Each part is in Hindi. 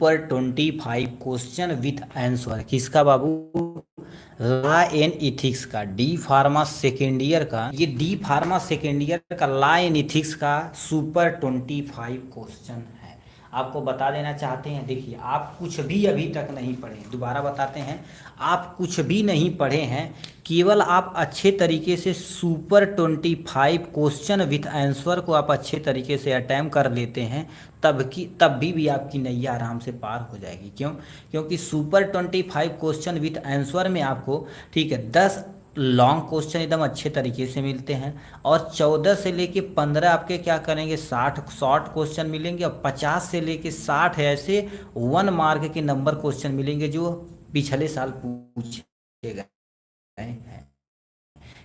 पर 25 क्वेश्चन विथ आंसर किसका बाबू? लॉ एंड इथिक्स का, डी फार्मा सेकेंड ईयर का, ये डी फार्मा सेकेंड ईयर का लॉ एंड इथिक्स का सुपर 25 क्वेश्चन है। आपको बता देना चाहते हैं, देखिए आप कुछ भी अभी तक नहीं पढ़े, दोबारा बताते हैं, आप कुछ भी नहीं पढ़े हैं, केवल आप अच्छे तरीके से सुपर 25 क्वेश्चन विथ आंसर को आप अच्छे तरीके से अटैम्प्ट कर लेते हैं, तब भी आपकी नैया आराम से पार हो जाएगी। क्यों? क्योंकि सुपर 25 क्वेश्चन विथ आंसर में आपको, ठीक है, 10 लॉन्ग क्वेश्चन एकदम अच्छे तरीके से मिलते हैं, और 14 से लेके 15 आपके क्या करेंगे 60 शॉर्ट क्वेश्चन मिलेंगे, और 50 से लेके 60 ऐसे 1 मार्क के नंबर क्वेश्चन मिलेंगे जो पिछले साल पूछे गए हैं।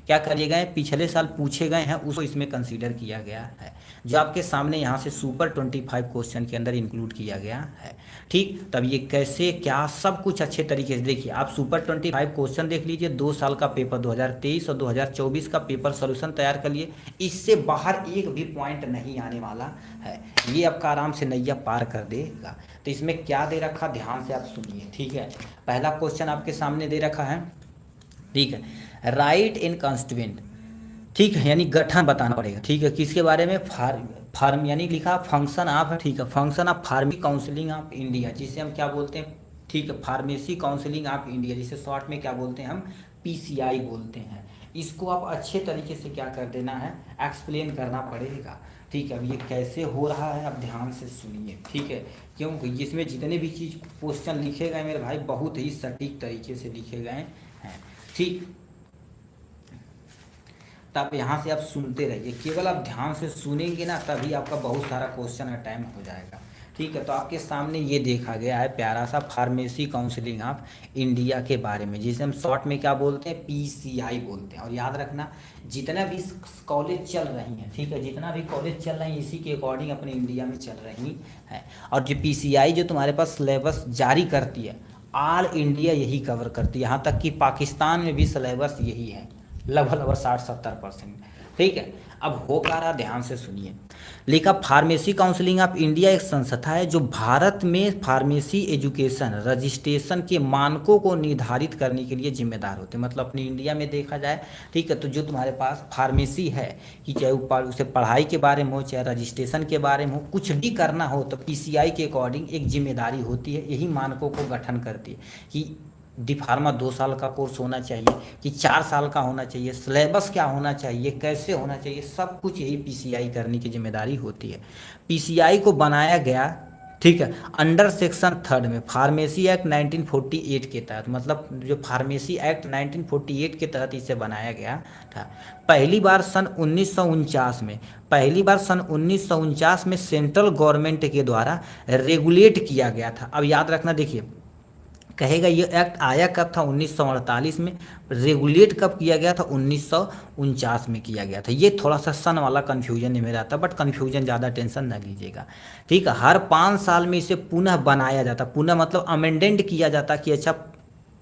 क्या किए गए? पिछले साल पूछे गए हैं, उसको इसमें कंसीडर किया गया है, जो आपके सामने यहाँ से सुपर 25 क्वेश्चन के अंदर इंक्लूड किया गया है। ठीक, तब ये कैसे क्या सब कुछ अच्छे तरीके से देखिए। आप सुपर 25 क्वेश्चन देख लीजिए, 2 साल का पेपर 2023 और 2024 का पेपर सोल्यूशन तैयार कर लिए, इससे बाहर एक भी पॉइंट नहीं आने वाला है, ये आपका आराम से नैया पार कर देगा। तो इसमें क्या दे रखा, ध्यान से आप सुनिए, ठीक है। पहला क्वेश्चन आपके सामने दे रखा है, ठीक है, राइट इन कॉन्स्टिट्यूएंट, ठीक है, यानी गठन बताना पड़ेगा, ठीक है, किसके बारे में? फार्म यानी लिखा फंक्शन ऑफ, ठीक है, function of pharmacy counselling of India, जिसे हम क्या बोलते हैं, ठीक है, फार्मेसी काउंसिलिंग ऑफ इंडिया, जिसे शॉर्ट में क्या बोलते हैं हम? पीसीआई बोलते हैं। इसको आप अच्छे तरीके से क्या कर देना है, एक्सप्लेन करना पड़ेगा, ठीक है। अब ये कैसे हो रहा है आप ध्यान से सुनिए, ठीक है, क्योंकि इसमें जितने भी चीज़ क्वेश्चन लिखे गए मेरे भाई बहुत ही सटीक तरीके से लिखे गए हैं, ठीक। तब यहाँ से आप सुनते रहिए, केवल आप ध्यान से सुनेंगे ना, तभी आपका बहुत सारा क्वेश्चन अटैम्प्ट हो जाएगा, ठीक है। तो आपके सामने ये देखा गया है प्यारा सा फार्मेसी काउंसिलिंग ऑफ इंडिया के बारे में, जिसे हम शॉर्ट में क्या बोलते हैं? पीसीआई बोलते हैं। और याद रखना, जितना भी कॉलेज चल रही हैं, ठीक है, जितना भी कॉलेज चल रही हैं इसी के अकॉर्डिंग अपने इंडिया में चल रही हैं। और जो पीसीआई जो तुम्हारे पास सिलेबस जारी करती है, ऑल इंडिया यही कवर करती है, यहाँ तक कि पाकिस्तान में भी सिलेबस यही है, लगभग 60-70%, ठीक है। अब हो क्या रहा, ध्यान से सुनिए। लिखा फार्मेसी काउंसिलिंग ऑफ इंडिया एक संस्था है जो भारत में फार्मेसी एजुकेशन रजिस्ट्रेशन के मानकों को निर्धारित करने के लिए जिम्मेदार होते हैं। मतलब अपनी इंडिया में देखा जाए, ठीक है, तो जो तुम्हारे पास फार्मेसी है, कि चाहे उसे पढ़ाई के बारे में हो, चाहे रजिस्ट्रेशन के बारे में हो, कुछ भी करना हो तो पीसीआई के अकॉर्डिंग एक जिम्मेदारी होती है, यही मानकों को गठन करती है कि डी फार्मा 2 साल का कोर्स होना चाहिए कि 4 साल का होना चाहिए, सिलेबस क्या होना चाहिए, कैसे होना चाहिए, सब कुछ यही पीसीआई करने की जिम्मेदारी होती है। पीसीआई को बनाया गया, ठीक है, अंडर सेक्शन 3 में फार्मेसी एक्ट 1948 के तहत, मतलब जो फार्मेसी एक्ट 1948 के तहत इसे बनाया गया था। पहली बार सन 1949 में सेंट्रल गवर्नमेंट के द्वारा रेगुलेट किया गया था। अब याद रखना, देखिए कहेगा ये एक्ट आया कब था? 1948 में। रेगुलेट कब किया गया था? 1949 में किया गया था। ये थोड़ा सा सन वाला कन्फ्यूजन में रहता, बट कन्फ्यूजन ज़्यादा टेंशन ना लीजिएगा, ठीक है। हर 5 साल में इसे पुनः बनाया जाता, पुनः मतलब अमेंडेंट किया जाता कि अच्छा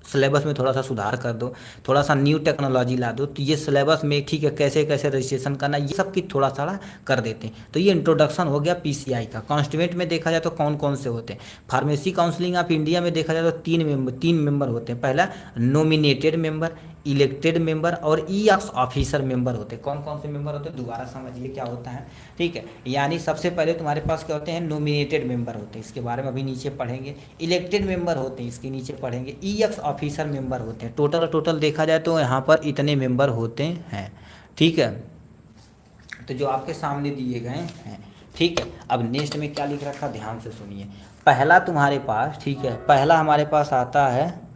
सिलेबस में थोड़ा सा सुधार कर दो, थोड़ा सा न्यू टेक्नोलॉजी ला दो, तो ये सिलेबस में, ठीक है, कैसे कैसे रजिस्ट्रेशन करना, ये सब की थोड़ा सा कर देते हैं। तो ये इंट्रोडक्शन हो गया पीसीआई का। कॉन्स्टिट्यूएंट में देखा जाए तो कौन कौन से होते हैं? फार्मेसी काउंसिलिंग ऑफ इंडिया में देखा जाए तो 3 मेंबर होते हैं। पहला नॉमिनेटेड मेंबर, इलेक्टेड मेंबर और ईएक्स ऑफिसर मेंबर होते हैं। कौन कौन से मेंबर होते हैं दोबारा समझिए क्या होता है, ठीक है। यानी सबसे पहले तुम्हारे पास क्या होते हैं? नॉमिनेटेड मेंबर होते हैं, इसके बारे में अभी नीचे पढ़ेंगे। इलेक्टेड मेंबर होते हैं, इसके नीचे पढ़ेंगे। ईएक्स ऑफिसर मेंबर होते हैं। टोटल देखा जाए तो यहाँ पर इतने मेंबर होते हैं, ठीक है, तो जो आपके सामने दिए गए हैं, ठीक है। अब नेक्स्ट में क्या लिख रखा, ध्यान से सुनिए। पहला तुम्हारे पास, ठीक है, पहला हमारे पास आता है,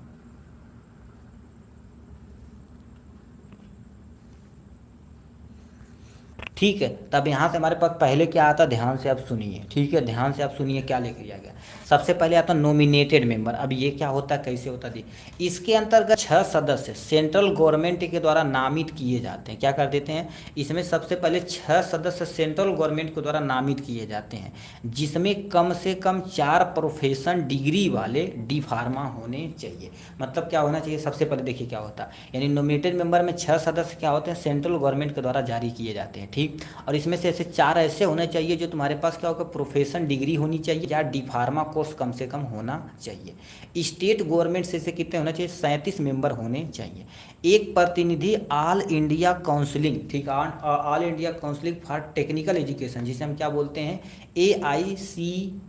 ठीक है। तब यहाँ से हमारे पास पहले क्या आता, ध्यान से आप सुनिए, ठीक है, ध्यान से आप सुनिए क्या लिख दिया गया। सबसे पहले आता नॉमिनेटेड मेंबर। अब ये क्या होता है, कैसे होता है? इसके अंतर्गत 6 सदस्य सेंट्रल गवर्नमेंट के द्वारा नामित किए जाते हैं। क्या कर देते हैं? इसमें सबसे पहले 6 सदस्य सेंट्रल गवर्नमेंट के द्वारा नामित किए जाते हैं, जिसमें कम से कम 4 प्रोफेशन डिग्री वाले डी फार्मा होने चाहिए। मतलब क्या होना चाहिए? सबसे पहले देखिए क्या होता है, यानी नॉमिनेटेड मेंबर में 6 सदस्य क्या होते हैं? सेंट्रल गवर्नमेंट के द्वारा जारी किए जाते हैं, ठीक। होगी, और इसमें से ऐसे 4 ऐसे होने चाहिए जो तुम्हारे पास क्या होगा, प्रोफेशन डिग्री होनी चाहिए या डी फार्मा कोर्स कम से कम होना चाहिए। स्टेट गवर्नमेंट से कितने होना चाहिए, 37 मेंबर होने चाहिए। एक प्रतिनिधि ऑल इंडिया काउंसिलिंग, ठीक है, all India counselling for technical education, जिसे हम क्या बोलते हैं, AICTE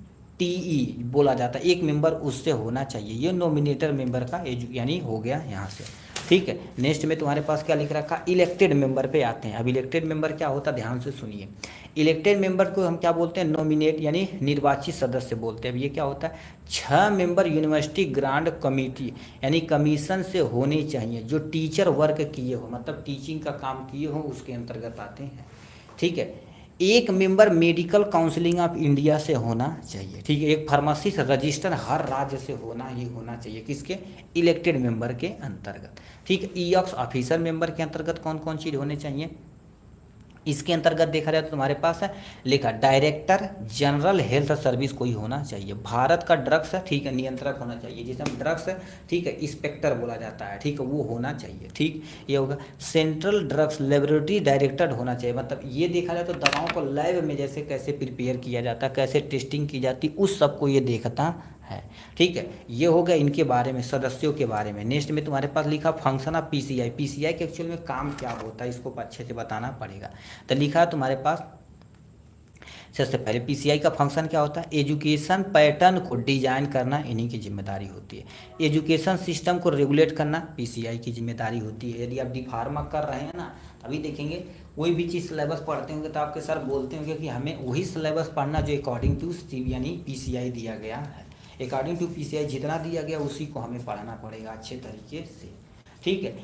बोला जाता है, एक मेंबर उससे होना चाहिए। ये नॉमिनेटर मेंबर का यानी हो गया यहाँ से, ठीक है। नेक्स्ट में तुम्हारे पास क्या लिख रखा, इलेक्टेड मेंबर पे आते हैं। अब इलेक्टेड मेंबर क्या होता है, ध्यान से सुनिए। इलेक्टेड मेंबर को हम क्या बोलते हैं, नॉमिनेट यानी निर्वाचित सदस्य बोलते हैं। अब ये क्या होता है, 6 मेंबर यूनिवर्सिटी ग्रांट कमेटी यानी कमीशन से होने चाहिए, जो टीचर वर्क किए हो, मतलब टीचिंग का काम किए हो, उसके अंतर्गत आते हैं, ठीक है। एक member medical counselling of India से होना चाहिए, ठीक है। एक फार्मासिस्ट रजिस्टर हर राज्य से होना ही होना चाहिए, किसके, इलेक्टेड मेंबर के अंतर्गत, ठीक है। ईऑक्स ऑफिसर मेंबर के अंतर्गत कौन कौन चीज़ होने चाहिए, इसके अंतर्गत देखा जाए तो तुम्हारे पास है लिखा, डायरेक्टर जनरल हेल्थ सर्विस कोई होना चाहिए। भारत का ड्रग्स है, ठीक है, नियंत्रक होना चाहिए, जिसे हम ड्रग्स है, ठीक है, इंस्पेक्टर बोला जाता है, ठीक है, वो होना चाहिए, ठीक। ये होगा सेंट्रल ड्रग्स लेबोरेटरी डायरेक्टर होना चाहिए, मतलब ये देखा जाए तो दवाओं को लैब में जैसे कैसे प्रिपेयर किया जाता है, कैसे टेस्टिंग की जाती, उस सबको ये देखता है, ठीक है। ये हो गया इनके बारे में, सदस्यों के बारे में। नेक्स्ट में तुम्हारे पास लिखा फंक्शन ऑफ PCI, PCI के एक्चुअल में काम क्या होता है, इसको अच्छे से बताना पड़ेगा। तो लिखा है तुम्हारे पास सबसे पहले PCI का फंक्शन क्या होता है, एजुकेशन पैटर्न को डिजाइन करना इन्हीं की जिम्मेदारी होती है। एजुकेशन सिस्टम को रेगुलेट करना PCI की जिम्मेदारी होती है। यदि आप डी फार्मा कर रहे हैं ना, अभी देखेंगे कोई भी चीज़ सिलेबस पढ़ते होंगे तो आपके सर बोलते होंगे कि हमें वही सिलेबस पढ़ना जो अकॉर्डिंग टू यानी PCI दिया गया है। अकॉर्डिंग टू PCI जितना दिया गया उसी को हमें पढ़ना पड़ेगा अच्छे तरीके से, ठीक है।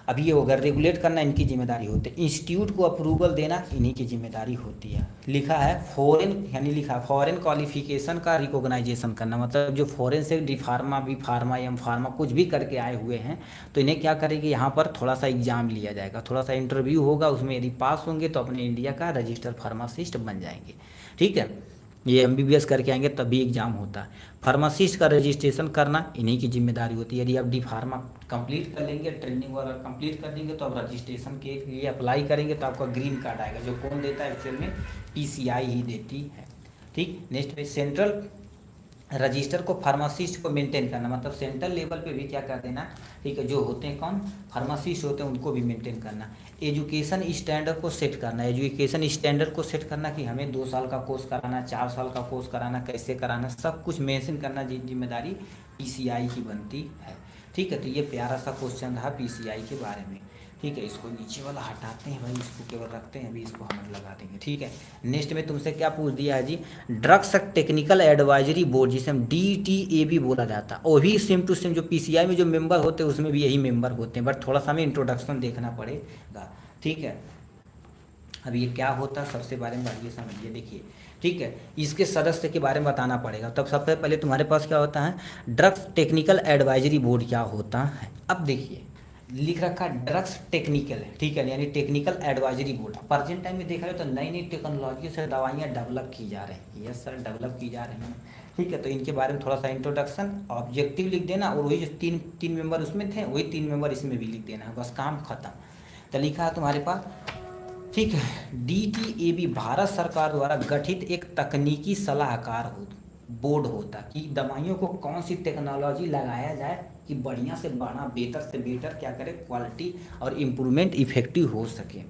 अब ये होगा रेगुलेट करना इनकी जिम्मेदारी होती है। इंस्टीट्यूट को अप्रूवल देना इन्हीं की जिम्मेदारी होती है। लिखा है फॉरेन यानी लिखा है फॉरेन क्वालिफिकेशन का रिकॉग्नाइजेशन करना, मतलब जो फॉरेन से D pharma B pharma M pharma कुछ भी करके आए हुए हैं तो इन्हें क्या करेंगे, यहाँ पर थोड़ा सा एग्जाम लिया जाएगा, थोड़ा सा इंटरव्यू होगा, उसमें यदि पास होंगे तो अपने इंडिया का रजिस्टर्ड फार्मासिस्ट बन जाएंगे, ठीक है। ये MBBS करके आएंगे तभी एग्जाम होता है। फार्मासिस्ट का रजिस्ट्रेशन करना इन्हीं की जिम्मेदारी होती है। यदि आप डी फार्मा कंप्लीट कर लेंगे, ट्रेनिंग वगैरह कंप्लीट कर देंगे तो आप रजिस्ट्रेशन के लिए अप्लाई करेंगे तो आपका ग्रीन कार्ड आएगा, जो कौन देता है एक्चुअल में PCI ही देती है, ठीक। नेक्स्ट पे सेंट्रल रजिस्टर को फार्मासिस्ट को मेंटेन करना, मतलब सेंट्रल लेवल पे भी क्या कर देना, ठीक है, जो होते हैं कौन फार्मासिस्ट होते हैं उनको भी मेंटेन करना। एजुकेशन स्टैंडर्ड को सेट करना, एजुकेशन स्टैंडर्ड को सेट करना कि हमें 2 साल का कोर्स कराना, 4 साल का कोर्स कराना, कैसे कराना, सब कुछ मेंशन करना जिम्मेदारी PCI की बनती है, ठीक है। तो ये प्यारा सा क्वेश्चन रहा PCI के बारे में, ठीक है। इसको नीचे वाला हटाते हैं भाई, इसको केवल रखते हैं, अभी इसको हम लगा देंगे, ठीक है। नेक्स्ट में तुमसे क्या पूछ दिया है जी, ड्रग्स टेक्निकल एडवाइजरी बोर्ड, जिसे हम DTAB बोला जाता है, वही सेम टू सेम जो PCI में जो मेंबर होते हैं उसमें भी यही मेंबर होते हैं, बट थोड़ा सा हमें इंट्रोडक्शन देखना पड़ेगा, ठीक है। अब ये क्या होता है सबसे बारे में ये समझिए, देखिए, ठीक है। इसके सदस्य के बारे में बताना पड़ेगा। तब सबसे पहले तुम्हारे पास क्या होता है, ड्रग्स टेक्निकल एडवाइजरी बोर्ड क्या होता है। अब देखिए लिख रखा ड्रग्स टेक्निकल है, ठीक है, यानी technical advisory board. Present time में देखा जाए तो नई नई टेक्नोलॉजी से दवाइयाँ डेवलप की जा रही हैं, यस सर, डेवलप की जा रही हैं, ठीक है। तो इनके बारे में थोड़ा सा इंट्रोडक्शन, ऑब्जेक्टिव लिख देना, और वही जो तीन मेंबर उसमें थे वही 3 मेंबर इसमें भी लिख देना, बस काम खत्म। तो लिखा है तुम्हारे पास, ठीक है, DTAB भारत सरकार द्वारा गठित एक तकनीकी सलाहकार बोर्ड होता कि दवाइयों को कौन सी टेक्नोलॉजी लगाया जाए कि बढ़िया से बढ़िया, बेटर से बेटर क्या करे, क्वालिटी और इम्प्रूवमेंट इफेक्टिव हो सके,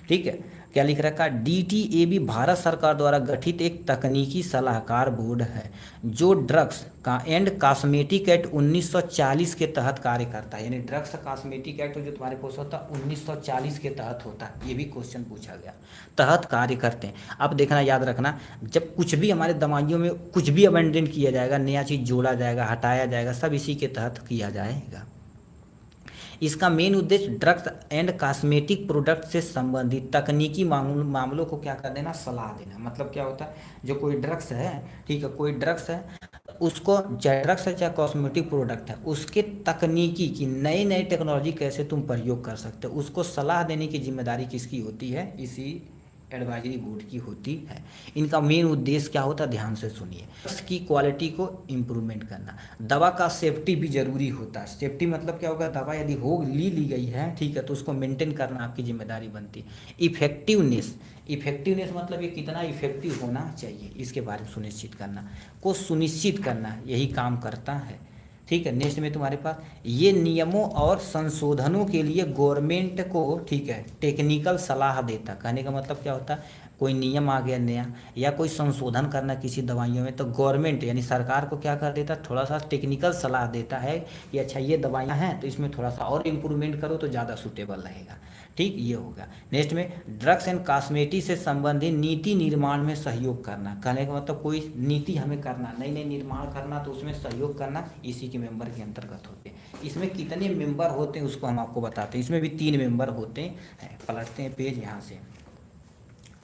ठीक है। क्या लिख रखा, DTAB भारत सरकार द्वारा गठित एक तकनीकी सलाहकार बोर्ड है जो ड्रग्स का एंड कॉस्मेटिक एक्ट 1940 के तहत कार्य करता है, यानी ड्रग्स कॉस्मेटिक एक्ट जो तुम्हारे पास होता है 1940 के तहत होता है, ये भी क्वेश्चन पूछा गया, तहत कार्य करते हैं। अब देखना, याद रखना, जब कुछ भी हमारे दवाइयों में कुछ भी अमेंडमेंट किया जाएगा, नया चीज़ जोड़ा जाएगा, हटाया जाएगा, सब इसी के तहत किया जाएगा। इसका मेन उद्देश्य ड्रग्स एंड कॉस्मेटिक प्रोडक्ट से संबंधित तकनीकी मामलों को क्या कर देना, सलाह देना। मतलब क्या होता है, जो कोई ड्रग्स है, ठीक है, कोई ड्रग्स है, उसको चाहे ड्रग्स है चाहे कॉस्मेटिक प्रोडक्ट है, उसके तकनीकी की नई नई टेक्नोलॉजी कैसे तुम प्रयोग कर सकते हो, उसको सलाह देने की जिम्मेदारी किसकी होती है, इसी एडवाइजरी बोर्ड की होती है। इनका मेन उद्देश्य क्या होता है, ध्यान से सुनिए। इसकी क्वालिटी को इम्प्रूवमेंट करना। दवा का सेफ्टी भी जरूरी होता है। सेफ्टी मतलब क्या होगा, दवा यदि हो ली गई है, ठीक है, तो उसको मेंटेन करना आपकी जिम्मेदारी बनती है। इफेक्टिवनेस, इफेक्टिवनेस मतलब ये कितना इफेक्टिव होना चाहिए, इसके बारे में सुनिश्चित करना, को सुनिश्चित करना, यही काम करता है। ठीक है, नेक्स्ट में तुम्हारे पास ये नियमों और संशोधनों के लिए गवर्नमेंट को, ठीक है, टेक्निकल सलाह देता। कहने का मतलब क्या होता है, कोई नियम आ गया नया या कोई संशोधन करना किसी दवाइयों में, तो गवर्नमेंट यानी सरकार को क्या कर देता, थोड़ा सा टेक्निकल सलाह देता है कि अच्छा ये दवाइयाँ हैं तो इसमें थोड़ा सा और इम्प्रूवमेंट करो तो ज़्यादा सूटेबल रहेगा। ठीक, ये होगा। नेक्स्ट में ड्रग्स एंड कॉस्मेटिक से संबंधित नीति निर्माण में सहयोग करना। कहने का मतलब कोई नीति हमें करना, नई नई निर्माण करना, तो उसमें सहयोग करना इसी के मेंबर के अंतर्गत होते हैं। इसमें कितने मेंबर होते हैं उसको हम आपको बताते हैं। इसमें भी 3 मेंबर होते हैं। पलटते हैं पेज यहाँ से,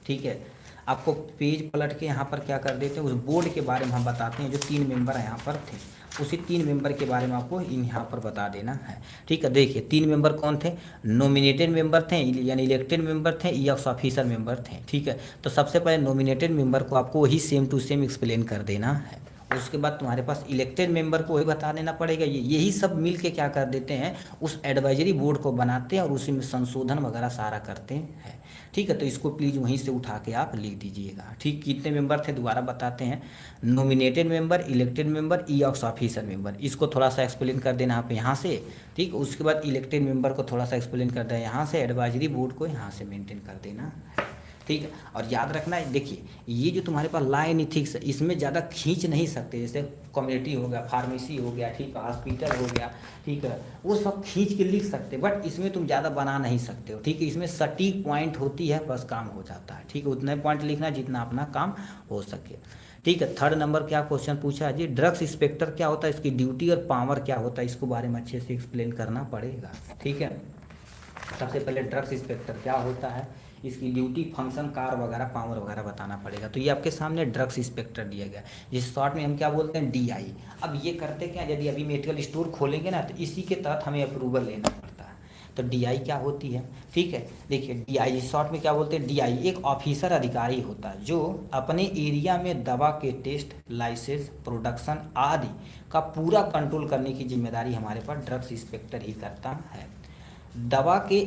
ठीक है, आपको पेज पलट के यहाँ पर क्या कर देते हैं, उस बोर्ड के बारे में हम बताते हैं जो 3 मेंबर यहाँ पर थे, उसी 3 मेंबर के बारे में आपको यहाँ पर बता देना है। ठीक है, देखिए 3 मेंबर कौन थे, नॉमिनेटेड मेंबर थे यानी इलेक्टेड मेंबर थे, या ऑफिसर मेंबर थे। ठीक है, तो सबसे पहले नॉमिनेटेड मेंबर को आपको वही सेम टू सेम एक्सप्लेन कर देना है। उसके बाद तुम्हारे पास इलेक्टेड मेंबर को वही बता देना पड़ेगा। यही सब मिल के क्या कर देते हैं, उस एडवाइजरी बोर्ड को बनाते हैं और उसी में संशोधन वगैरह सारा करते हैं। ठीक है, तो इसको प्लीज़ वहीं से उठा के आप लिख दीजिएगा। ठीक, कितने मेंबर थे दोबारा बताते हैं, नॉमिनेटेड मेंबर, इलेक्टेड मेंबर, ई ऑक्स ऑफिसर मेंबर। इसको थोड़ा सा एक्सप्लेन कर देना आप यहाँ से। ठीक, उसके बाद इलेक्टेड मेंबर को थोड़ा सा एक्सप्लेन कर देना यहाँ से, एडवाइजरी बोर्ड को यहाँ से मेंटेन कर देना है। ठीक है, और याद रखना है, देखिए ये जो तुम्हारे पास लॉ एंड एथिक्स है, इसमें ज़्यादा खींच नहीं सकते। जैसे कम्युनिटी हो गया, फार्मेसी हो गया, ठीक है, हॉस्पिटल हो गया, ठीक है, वो सब खींच के लिख सकते, बट इसमें तुम ज़्यादा बना नहीं सकते हो। ठीक है, इसमें सटीक पॉइंट होती है, बस काम हो जाता है। ठीक है, उतने पॉइंट लिखना जितना अपना काम हो सके। ठीक है, 3rd नंबर क्या क्वेश्चन पूछा है जी, ड्रग्स इंस्पेक्टर क्या होता है, इसकी ड्यूटी और पावर क्या होता है, इसको बारे में अच्छे से एक्सप्लेन करना पड़ेगा। ठीक है, सबसे पहले ड्रग्स इंस्पेक्टर क्या होता है, इसकी ड्यूटी, फंक्शन, कार वगैरह, पावर वगैरह बताना पड़ेगा। तो ये आपके सामने ड्रग्स इंस्पेक्टर दिया गया, जिस शॉर्ट में हम क्या बोलते हैं, DI। अब ये करते क्या, यदि अभी मेडिकल स्टोर खोलेंगे ना तो इसी के तहत हमें अप्रूवल लेना पड़ता है। तो DI क्या होती है, ठीक है, देखिए DI शॉर्ट में क्या बोलते हैं, DI एक ऑफिसर अधिकारी होता है जो अपने एरिया में दवा के टेस्ट, लाइसेंस, प्रोडक्शन आदि का पूरा कंट्रोल करने की जिम्मेदारी हमारे पास ड्रग्स इंस्पेक्टर ही करता है। दवा के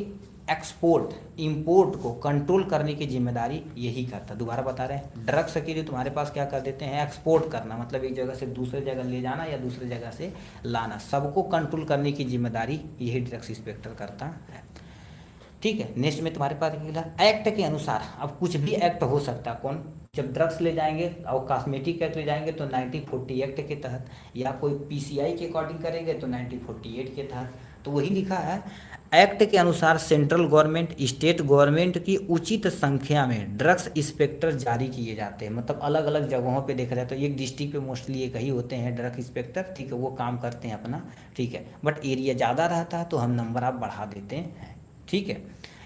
एक्सपोर्ट, इंपोर्ट को कंट्रोल करने की जिम्मेदारी यही करता है। दोबारा बता रहे हैं, ड्रग्स के लिए तुम्हारे पास क्या कर देते हैं, एक्सपोर्ट करना, मतलब एक जगह से दूसरे जगह ले जाना या दूसरे जगह से लाना, सबको कंट्रोल करने की जिम्मेदारी यही ड्रग्स इंस्पेक्टर करता है। ठीक है, नेक्स्ट में तुम्हारे पास एक्ट के अनुसार, अब कुछ भी एक्ट हो सकता है, कौन, जब ड्रग्स ले जाएंगे और कॉस्मेटिक एक्ट ले जाएंगे तो 1940 एक्ट के तहत, या कोई PCI के अकॉर्डिंग करेंगे तो 1948 के तहत। तो वही लिखा है, एक्ट के अनुसार सेंट्रल गवर्नमेंट, स्टेट गवर्नमेंट की उचित संख्या में ड्रग्स इंस्पेक्टर जारी किए जाते हैं। मतलब अलग अलग जगहों पे देखा जाए तो एक डिस्ट्रिक्ट पे मोस्टली एक ही होते हैं ड्रग इंस्पेक्टर। ठीक है, वो काम करते हैं अपना। ठीक है, बट एरिया ज़्यादा रहता है तो हम नंबर आप बढ़ा देते हैं। ठीक है,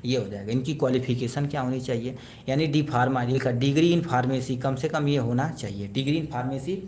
ये हो जाएगा। इनकी क्वालिफिकेशन क्या होनी चाहिए, यानी डी फार्मा लिखा, डिग्री इन फार्मेसी कम से कम ये होना चाहिए। डिग्री इन फार्मेसी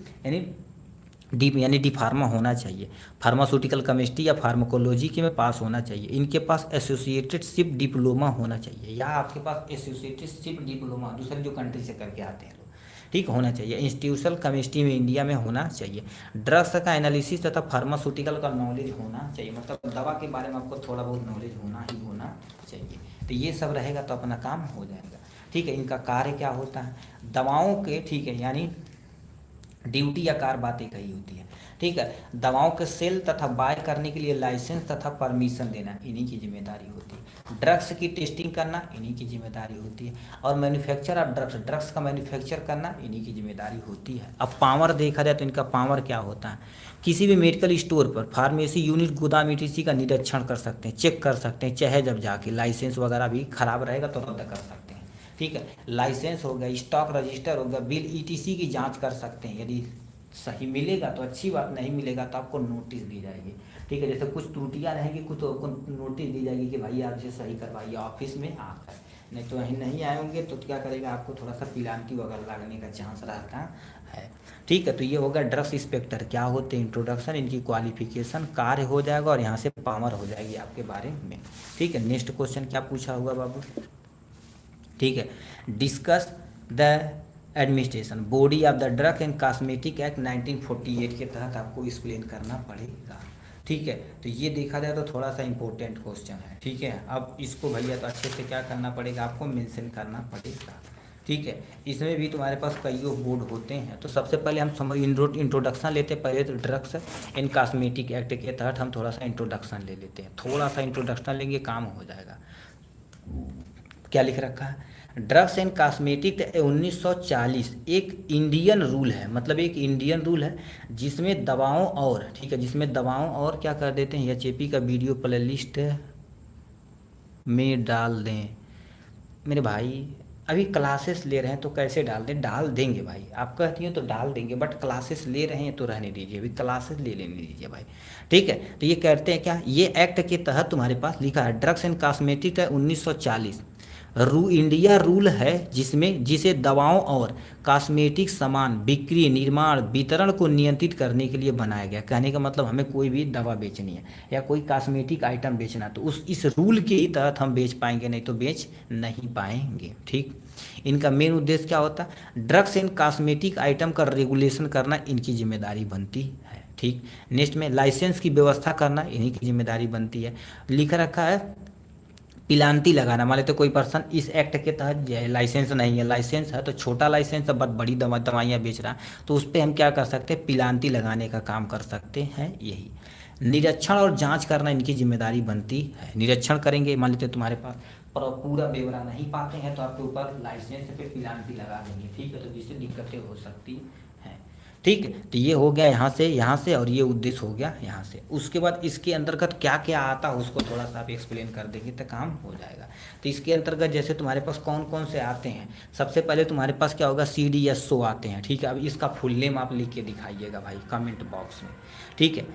यानी डी फार्मा होना चाहिए। फार्मास्यूटिकल केमिस्ट्री या फार्माकोलॉजी के में पास होना चाहिए। इनके पास एसोसिएटेडशिप डिप्लोमा होना चाहिए, या आपके पास एसोसिएटेडशिप डिप्लोमा दूसरे जो कंट्री से करके आते हैं लोग, ठीक होना चाहिए। इंस्टीट्यूशनल केमिस्ट्री में इंडिया में होना चाहिए। ड्रग्स का एनालिसिस तथा फार्मास्यूटिकल का नॉलेज होना चाहिए, मतलब दवा के बारे में आपको थोड़ा बहुत नॉलेज होना ही होना चाहिए। तो ये सब रहेगा तो अपना काम हो जाएगा। ठीक है, इनका कार्य क्या होता है, दवाओं के, ठीक है, यानी ड्यूटी या कार बातें कही होती है। ठीक है, दवाओं के सेल तथा बाय करने के लिए लाइसेंस तथा परमिशन देना इन्हीं की जिम्मेदारी होती है। ड्रग्स की टेस्टिंग करना इन्हीं की जिम्मेदारी होती है, और मैन्युफैक्चर ऑफ ड्रग्स का मैन्युफैक्चर करना इन्हीं की जिम्मेदारी होती है। अब पावर देखा जाए तो इनका पावर क्या होता है, किसी भी मेडिकल स्टोर पर फार्मेसी यूनिट, गोदाम ETC का निरीक्षण कर सकते हैं, चेक कर सकते हैं, चाहे जब जाके लाइसेंस वगैरह भी खराब रहेगा तो रद्द कर सकते हैं। ठीक है, लाइसेंस हो गया, स्टॉक रजिस्टर हो गया, बिल ETC की जांच कर सकते हैं। यदि सही मिलेगा तो अच्छी बात, नहीं मिलेगा तो आपको नोटिस दी जाएगी। ठीक है, जैसे कुछ त्रुटियां रहेंगी कुछ तो आपको नोटिस दी जाएगी कि भाई आप इसे सही करवाइए ऑफिस में आकर, नहीं तो वहीं नहीं आए होंगे तो क्या करेगा, आपको थोड़ा सा पिलांटी वगैरह लगने का चांस रहता है। ठीक है, तो ये होगा ड्रग्स इंस्पेक्टर क्या होते हैं, इंट्रोडक्शन, इनकी क्वालिफिकेशन, कार्य हो जाएगा, और यहाँ से पावर हो जाएगी आपके बारे में। ठीक है, नेक्स्ट क्वेश्चन क्या पूछा हुआ बाबू, ठीक है। Discuss the administration body of the drug and cosmetic act 1948 के तहत आपको एक्सप्लेन करना पड़ेगा। ठीक है, तो ये देखा जाए तो थोड़ा सा इंपॉर्टेंट क्वेश्चन है। ठीक है, अब इसको भैया तो अच्छे से क्या करना पड़ेगा, आपको मेंशन करना पड़ेगा। ठीक है, इसमें भी तुम्हारे पास कई बोर्ड होते हैं। तो सबसे पहले हम इंट्रोडक्शन लेते हैं। पहले तो ड्रग्स एंड कॉस्मेटिक एक्ट के तहत हम थोड़ा सा इंट्रोडक्शन ले लेते हैं। थोड़ा सा इंट्रोडक्शन लेंगे, काम हो जाएगा। क्या लिख रखा है, ड्रग्स एंड कॉस्मेटिक 1940 एक इंडियन रूल है, मतलब एक इंडियन रूल है जिसमें दवाओं और, ठीक है, जिसमें दवाओं और क्या कर देते हैं, एचएपी का वीडियो प्ले लिस्ट में डाल दें। मेरे भाई अभी क्लासेस ले रहे हैं तो कैसे डाल दें, डाल देंगे भाई, आप कहती हैं तो डाल देंगे, बट क्लासेस ले रहे हैं तो रहने दीजिए, अभी क्लासेस ले लेने दीजिए भाई। ठीक है, तो ये कहते हैं क्या, ये एक्ट के तहत तुम्हारे पास लिखा है drugs and cosmetic 1940 India rule है जिसमें जिसे दवाओं और कॉस्मेटिक सामान बिक्री, निर्माण, वितरण को नियंत्रित करने के लिए बनाया गया। कहने का मतलब हमें कोई भी दवा बेचनी है या कोई कॉस्मेटिक आइटम बेचना तो उस इस रूल के ही तहत हम बेच पाएंगे, नहीं तो बेच नहीं पाएंगे। ठीक, इनका मेन उद्देश्य क्या होता है, ड्रग्स एंड कॉस्मेटिक आइटम का रेगुलेशन करना इनकी जिम्मेदारी बनती है। ठीक, नेक्स्ट में लाइसेंस की व्यवस्था करना इन्हीं की जिम्मेदारी बनती है। लिखा रखा है पिलांती लगाना, मान लेते कोई पर्सन इस एक्ट के तहत लाइसेंस नहीं है, लाइसेंस है तो छोटा लाइसेंस है बट बड़ी दवाइयाँ बेच रहा है, तो उस पर हम क्या कर सकते हैं, पिलांती लगाने का काम कर सकते हैं। यही निरीक्षण और जांच करना इनकी जिम्मेदारी बनती है। निरीक्षण करेंगे, मान लेते तुम्हारे पास पूरा ब्यौरा नहीं पाते हैं तो आपके ऊपर लाइसेंस पे पिलांती लगा देंगे। ठीक है, तो जिससे दिक्कतें हो सकती हैं। ठीक है, तो ये हो गया यहाँ से और ये उद्देश्य हो गया यहाँ से। उसके बाद इसके अंतर्गत क्या क्या आता है उसको थोड़ा सा आप एक्सप्लेन कर देंगे तो काम हो जाएगा। तो इसके अंतर्गत जैसे तुम्हारे पास कौन कौन से आते हैं, सबसे पहले तुम्हारे पास क्या होगा, CDSO आते हैं। ठीक है, अब इसका फुल नेम आप लिख के दिखाइएगा भाई कमेंट बॉक्स में। ठीक है,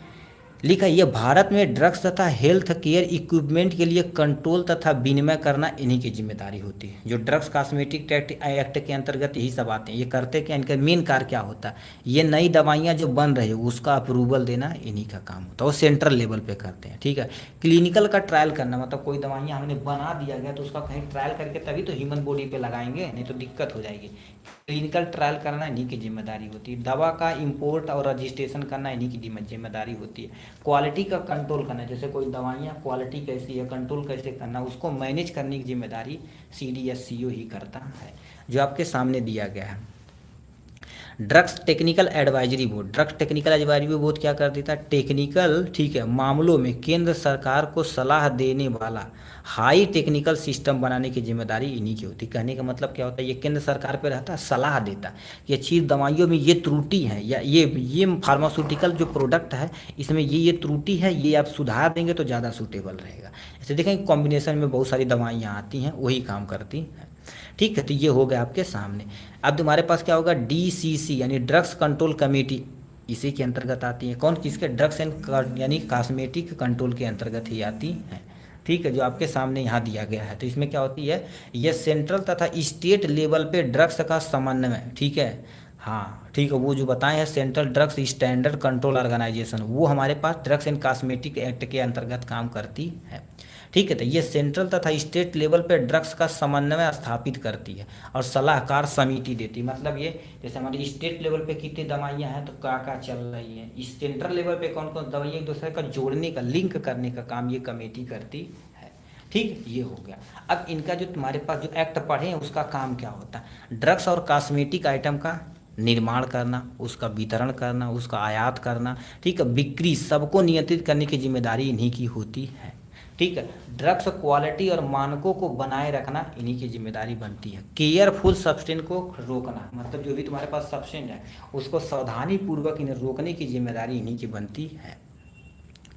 लिखा ये भारत में ड्रग्स तथा हेल्थ केयर इक्विपमेंट के लिए कंट्रोल तथा विनिमय करना इन्हीं की जिम्मेदारी होती है। जो ड्रग्स कॉस्मेटिक एक्ट के अंतर्गत यही सब आते हैं। ये करते क्या, इनका मेन कार्य क्या होता है, ये नई दवाइयाँ जो बन रही है उसका अप्रूवल देना इन्हीं का काम होता है, वो सेंट्रल लेवल पे करते हैं। ठीक है, क्लिनिकल का ट्रायल करना, मतलब कोई दवाइयाँ हमने बना दिया गया तो उसका कहीं ट्रायल करके तभी तो ह्यूमन बॉडी पे लगाएंगे, नहीं तो दिक्कत हो जाएगी। क्लिनिकल ट्रायल करना इन्हीं की जिम्मेदारी होती है। दवा का इंपोर्ट और रजिस्ट्रेशन करना इन्हीं की जिम्मेदारी होती है। क्वालिटी का कंट्रोल करना, जैसे कोई दवाइयाँ क्वालिटी कैसी है, कंट्रोल कैसे करना, उसको मैनेज करने की जिम्मेदारी CDSCO ही करता है, जो आपके सामने दिया गया है। Drugs technical advisory board, drugs technical advisory board क्या कर देता है, टेक्निकल, ठीक है, मामलों में केंद्र सरकार को सलाह देने वाला हाई टेक्निकल सिस्टम बनाने की जिम्मेदारी इन्हीं की होती है। कहने का मतलब क्या होता है, ये केंद्र सरकार पे रहता है, सलाह देता है कि अच्छी दवाइयों में ये त्रुटि है या ये फार्मास्यूटिकल जो प्रोडक्ट है इसमें ये त्रुटि है, ये आप सुधार देंगे तो ज़्यादा सूटेबल रहेगा। ऐसे देखें कॉम्बिनेशन में बहुत सारी दवाइयाँ आती हैं, वही काम करती हैं। ठीक है, तो ये हो गया आपके सामने। अब तुम्हारे पास क्या होगा, DCC यानी ड्रग्स कंट्रोल कमेटी, इसी के अंतर्गत आती है। कौन, किसके, ड्रग्स एंड यानी कॉस्मेटिक कंट्रोल के अंतर्गत ही आती हैं। ठीक है, जो आपके सामने यहाँ दिया गया है। तो इसमें क्या होती है, यह सेंट्रल तथा स्टेट लेवल पे ड्रग्स का समन्वय, ठीक है, हाँ ठीक है, वो जो बताए हैं central drugs standard control organisation, वो हमारे पास ड्रग्स एंड कॉस्मेटिक एक्ट के अंतर्गत काम करती है। ठीक है, तो ये सेंट्रल तथा स्टेट लेवल पे ड्रग्स का समन्वय स्थापित करती है और सलाहकार समिति देती है। मतलब ये जैसे हमारी स्टेट लेवल पे कितनी दवाइयाँ हैं तो क्या चल रही है, इस सेंट्रल लेवल पे कौन कौन दवाइयाँ एक दूसरे का जोड़ने का, लिंक करने का काम ये कमेटी करती है। ठीक, ये हो गया। अब इनका जो तुम्हारे पास जो एक्ट पढ़े हैं उसका काम क्या होता है, ड्रग्स और कॉस्मेटिक आइटम का निर्माण करना, उसका वितरण करना, उसका आयात करना, ठीक है, बिक्री, सबको नियंत्रित करने की जिम्मेदारी इन्हीं की होती है। ठीक है, ड्रग्स क्वालिटी और मानकों को बनाए रखना इन्हीं की जिम्मेदारी बनती है। केयरफुल सब्सटेंस को रोकना, मतलब जो भी तुम्हारे पास सब्सटेंस है उसको सावधानी पूर्वक इन्हें रोकने की जिम्मेदारी इन्हीं की बनती है।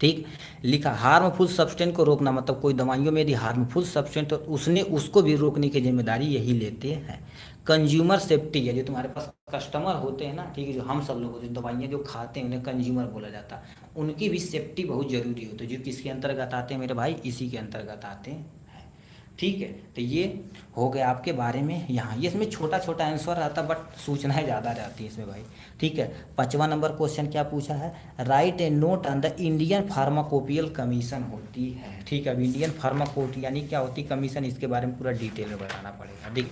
ठीक, लिखा हार्मफुल सब्सटेंस को रोकना, मतलब कोई दवाइयों में यदि हार्मफुल सब्सटेंस तो उसको भी रोकने की जिम्मेदारी यही लेते हैं। कंज्यूमर सेफ्टी है, जो तुम्हारे पास कस्टमर होते हैं ना, ठीक है, जो हम सब लोग होते हैं, दवाइयाँ जो खाते हैं उन्हें कंज्यूमर बोला जाता है, उनकी भी सेफ्टी बहुत जरूरी होती है। जो किसके अंतर्गत आते हैं मेरे भाई, इसी के अंतर्गत आते हैं। ठीक है, तो ये हो गया आपके बारे में यहाँ। ये इसमें छोटा छोटा आंसर आता बट सूचनाएं ज़्यादा रहती है इसमें भाई। ठीक है, 5वां नंबर क्वेश्चन क्या पूछा है, right A note on the Indian pharmacopoeial commission होती है। ठीक है, अब इंडियन फार्माकोपी यानी क्या होती कमीशन, इसके बारे में पूरा डिटेल में बताना पड़ेगा।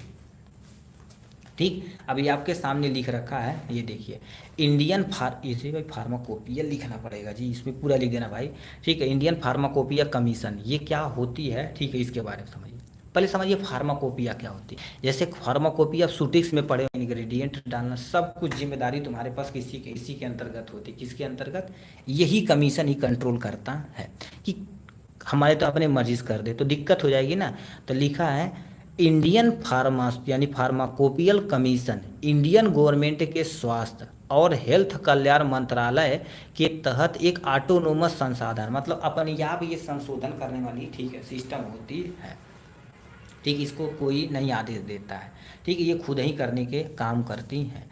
ठीक, अब ये आपके सामने लिख रखा है, ये देखिए इंडियन इसे भाई फार्माकोपिया लिखना पड़ेगा जी, इसमें पूरा लिख देना भाई। ठीक है, इंडियन फार्माकोपिया कमीशन ये क्या होती है, ठीक है, इसके बारे में समझिए। पहले समझिए फार्माकोपिया क्या होती है। जैसे फार्माकोपिया सूटिक्स में पड़े इंग्रेडिएंट डालना, सब कुछ जिम्मेदारी तुम्हारे पास इसी के अंतर्गत होती है। किसके अंतर्गत, यही कमीशन ही कंट्रोल करता है कि हमारे तो अपने मर्जी से कर दे तो दिक्कत हो जाएगी ना। तो लिखा है इंडियन फार्मा यानी फार्माकोपियल कमीशन इंडियन गवर्नमेंट के स्वास्थ्य और हेल्थ कल्याण मंत्रालय के तहत एक ऑटोनोमस संसाधन, मतलब अपने आप ये संशोधन करने वाली, ठीक है, सिस्टम होती है। ठीक, इसको कोई नहीं आदेश देता है। ठीक है, ये खुद ही करने के काम करती हैं।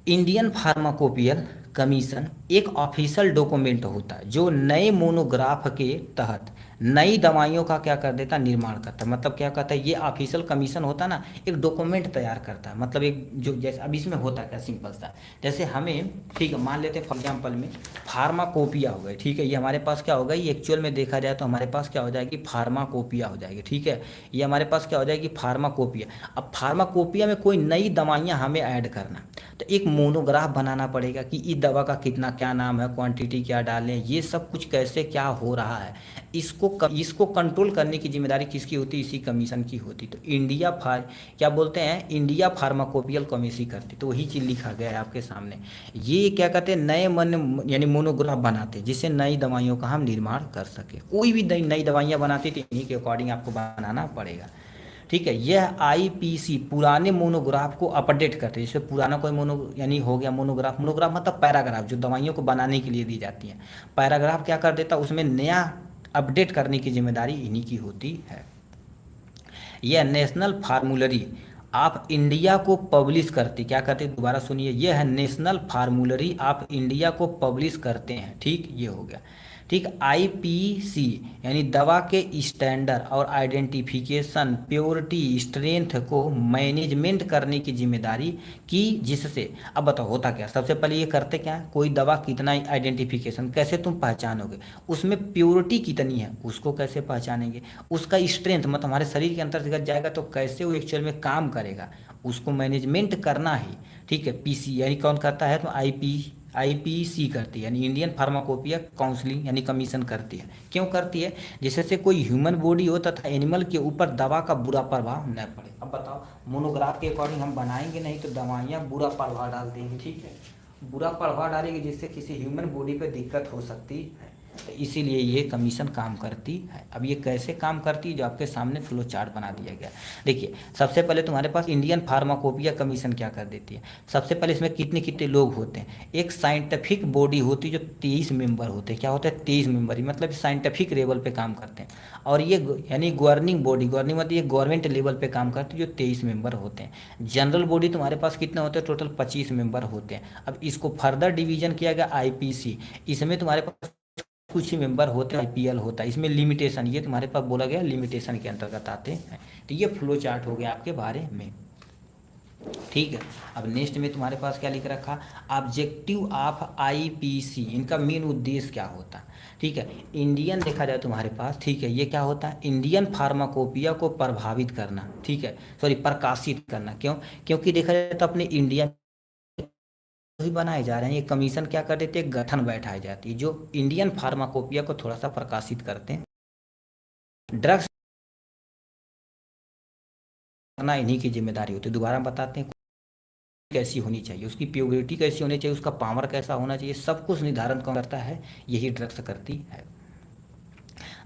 इंडियन फार्माकोपियल कमीशन एक ऑफिशियल डॉक्यूमेंट होता है जो नए मोनोग्राफ के तहत नई दवाइयों का क्या कर देता, निर्माण करता है। मतलब क्या कहता है, ये ऑफिशियल कमीशन होता है ना, एक डॉक्यूमेंट तैयार करता है। मतलब एक जो जैसे अब इसमें होता क्या सिंपल सा, जैसे हमें, ठीक है, मान लेते हैं फॉर एग्जाम्पल में फार्माकोपिया हो गई। ठीक है, ये हमारे पास क्या होगा, ये एक्चुअल में देखा जाए तो हमारे पास क्या हो जाएगी, फार्माकोपिया हो जाएगी। ठीक है, ये हमारे पास क्या हो जाएगी, फार्माकोपिया। अब फार्माकोपिया में कोई नई दवाइयाँ हमें ऐड करना, तो एक मोनोग्राफ बनाना पड़ेगा कि इस दवा का कितना, क्या नाम है, क्वांटिटी क्या डालें, ये सब कुछ कैसे क्या हो रहा है, इसको कंट्रोल करने की जिम्मेदारी किसकी होती, इसी कमीशन की होती। तो क्या बोलते हैं, इंडिया फार्माकोपियल कमीशन करती। तो वही चीज़ लिखा गया है आपके सामने। ये क्या कहते हैं, नए मन यानी मोनोग्राफ बनाते हैं जिससे नई दवाइयों का हम निर्माण कर सके। कोई भी नई दवाइयाँ बनाती तो इन्हीं के अकॉर्डिंग आपको बनाना पड़ेगा। ठीक है, यह आईपीसी पुराने मोनोग्राफ को अपडेट करते हैं। जैसे पुराना कोई यानी हो गया मोनोग्राफ मतलब पैराग्राफ जो दवाइयों को बनाने के लिए दी जाती हैं। पैराग्राफ क्या कर देता, उसमें नया अपडेट करने की जिम्मेदारी इन्हीं की होती है। यह नेशनल फार्मूलरी ऑफ इंडिया को पब्लिश करती, क्या करते, दोबारा सुनिए, यह है नेशनल फार्मूलरी ऑफ इंडिया को पब्लिश करते हैं। ठीक, ये हो गया। ठीक, आईपीसी यानी दवा के स्टैंडर्ड और आइडेंटिफिकेशन, प्योरिटी, स्ट्रेंथ को मैनेजमेंट करने की जिम्मेदारी की, जिससे अब बताओ होता क्या, सबसे पहले ये करते क्या, कोई दवा कितना आइडेंटिफिकेशन, कैसे तुम पहचानोगे, उसमें प्योरिटी कितनी है उसको कैसे पहचानेंगे, उसका स्ट्रेंथ मतलब हमारे शरीर के अंतर्गत जाएगा तो कैसे वो एक्चुअल में काम करेगा, उसको मैनेजमेंट करना ही। ठीक है, पीसी यानी कौन करता है, तो आईपीसी करती है, यानी इंडियन फार्माकोपिया काउंसिलिंग यानी कमीशन करती है। क्यों करती है, जिससे कोई ह्यूमन बॉडी हो तथा एनिमल के ऊपर दवा का बुरा प्रभाव न पड़े। अब बताओ, मोनोग्राफ के अकॉर्डिंग हम बनाएंगे नहीं तो दवाइयाँ बुरा प्रभाव डाल देंगी। ठीक है, बुरा प्रभाव डालेगी जिससे किसी ह्यूमन बॉडी पर दिक्कत हो सकती है। तो इसीलिए ये कमीशन काम करती है। अब ये कैसे काम करती है, जो आपके सामने फ्लो चार्ट बना दिया गया। देखिए, सबसे पहले तुम्हारे पास इंडियन फार्माकोपिया कमीशन क्या कर देती है, सबसे पहले इसमें कितने कितने लोग होते हैं, एक साइंटिफिक बॉडी होती है जो 23 मेंबर होते हैं। क्या होता है, 23 मेंबर ही, मतलब साइंटिफिक लेवल पे काम करते हैं। और ये यानी गवर्निंग बॉडी, गवर्निंग मतलब ये गवर्नमेंट लेवल पे काम करती है, जो 23 मेंबर होते हैं। जनरल बॉडी तुम्हारे पास कितने होते हैं, टोटल 25 मेंबर होते हैं। अब इसको फर्दर डिवीजन किया गया आईपीसी, इसमें तुम्हारे पास कुछ ही मेंबर होते हैं, आईपीएल होता है, इसमें लिमिटेशन, ये तुम्हारे पास बोला गया लिमिटेशन के अंतर्गत आते हैं। तो ये फ्लो चार्ट हो गया आपके बारे में। ठीक है, अब नेक्स्ट में तुम्हारे पास क्या लिख रखा, ऑब्जेक्टिव ऑफ आईपीसी, इनका मेन उद्देश्य क्या होता है। ठीक है, इंडियन देखा जाए तुम्हारे पास, ठीक है, ये क्या होता है, इंडियन फार्माकोपिया को प्रभावित करना, ठीक है, सॉरी प्रकाशित करना। क्यों, क्योंकि देखा जाए तो अपने इंडिया ही बनाए जा रहे हैं। ये कमीशन क्या कर देते हैं, गठन बैठाई जाती है जो इंडियन फार्माकोपिया को थोड़ा सा प्रकाशित करते हैं। ड्रग्स करना इन्हीं की जिम्मेदारी होती है। दोबारा बताते हैं, कैसी होनी चाहिए, उसकी प्योरिटी कैसी होनी चाहिए, उसका पावर कैसा होना चाहिए, सब कुछ निर्धारण कौन करता है, यही ड्रग्स करती है।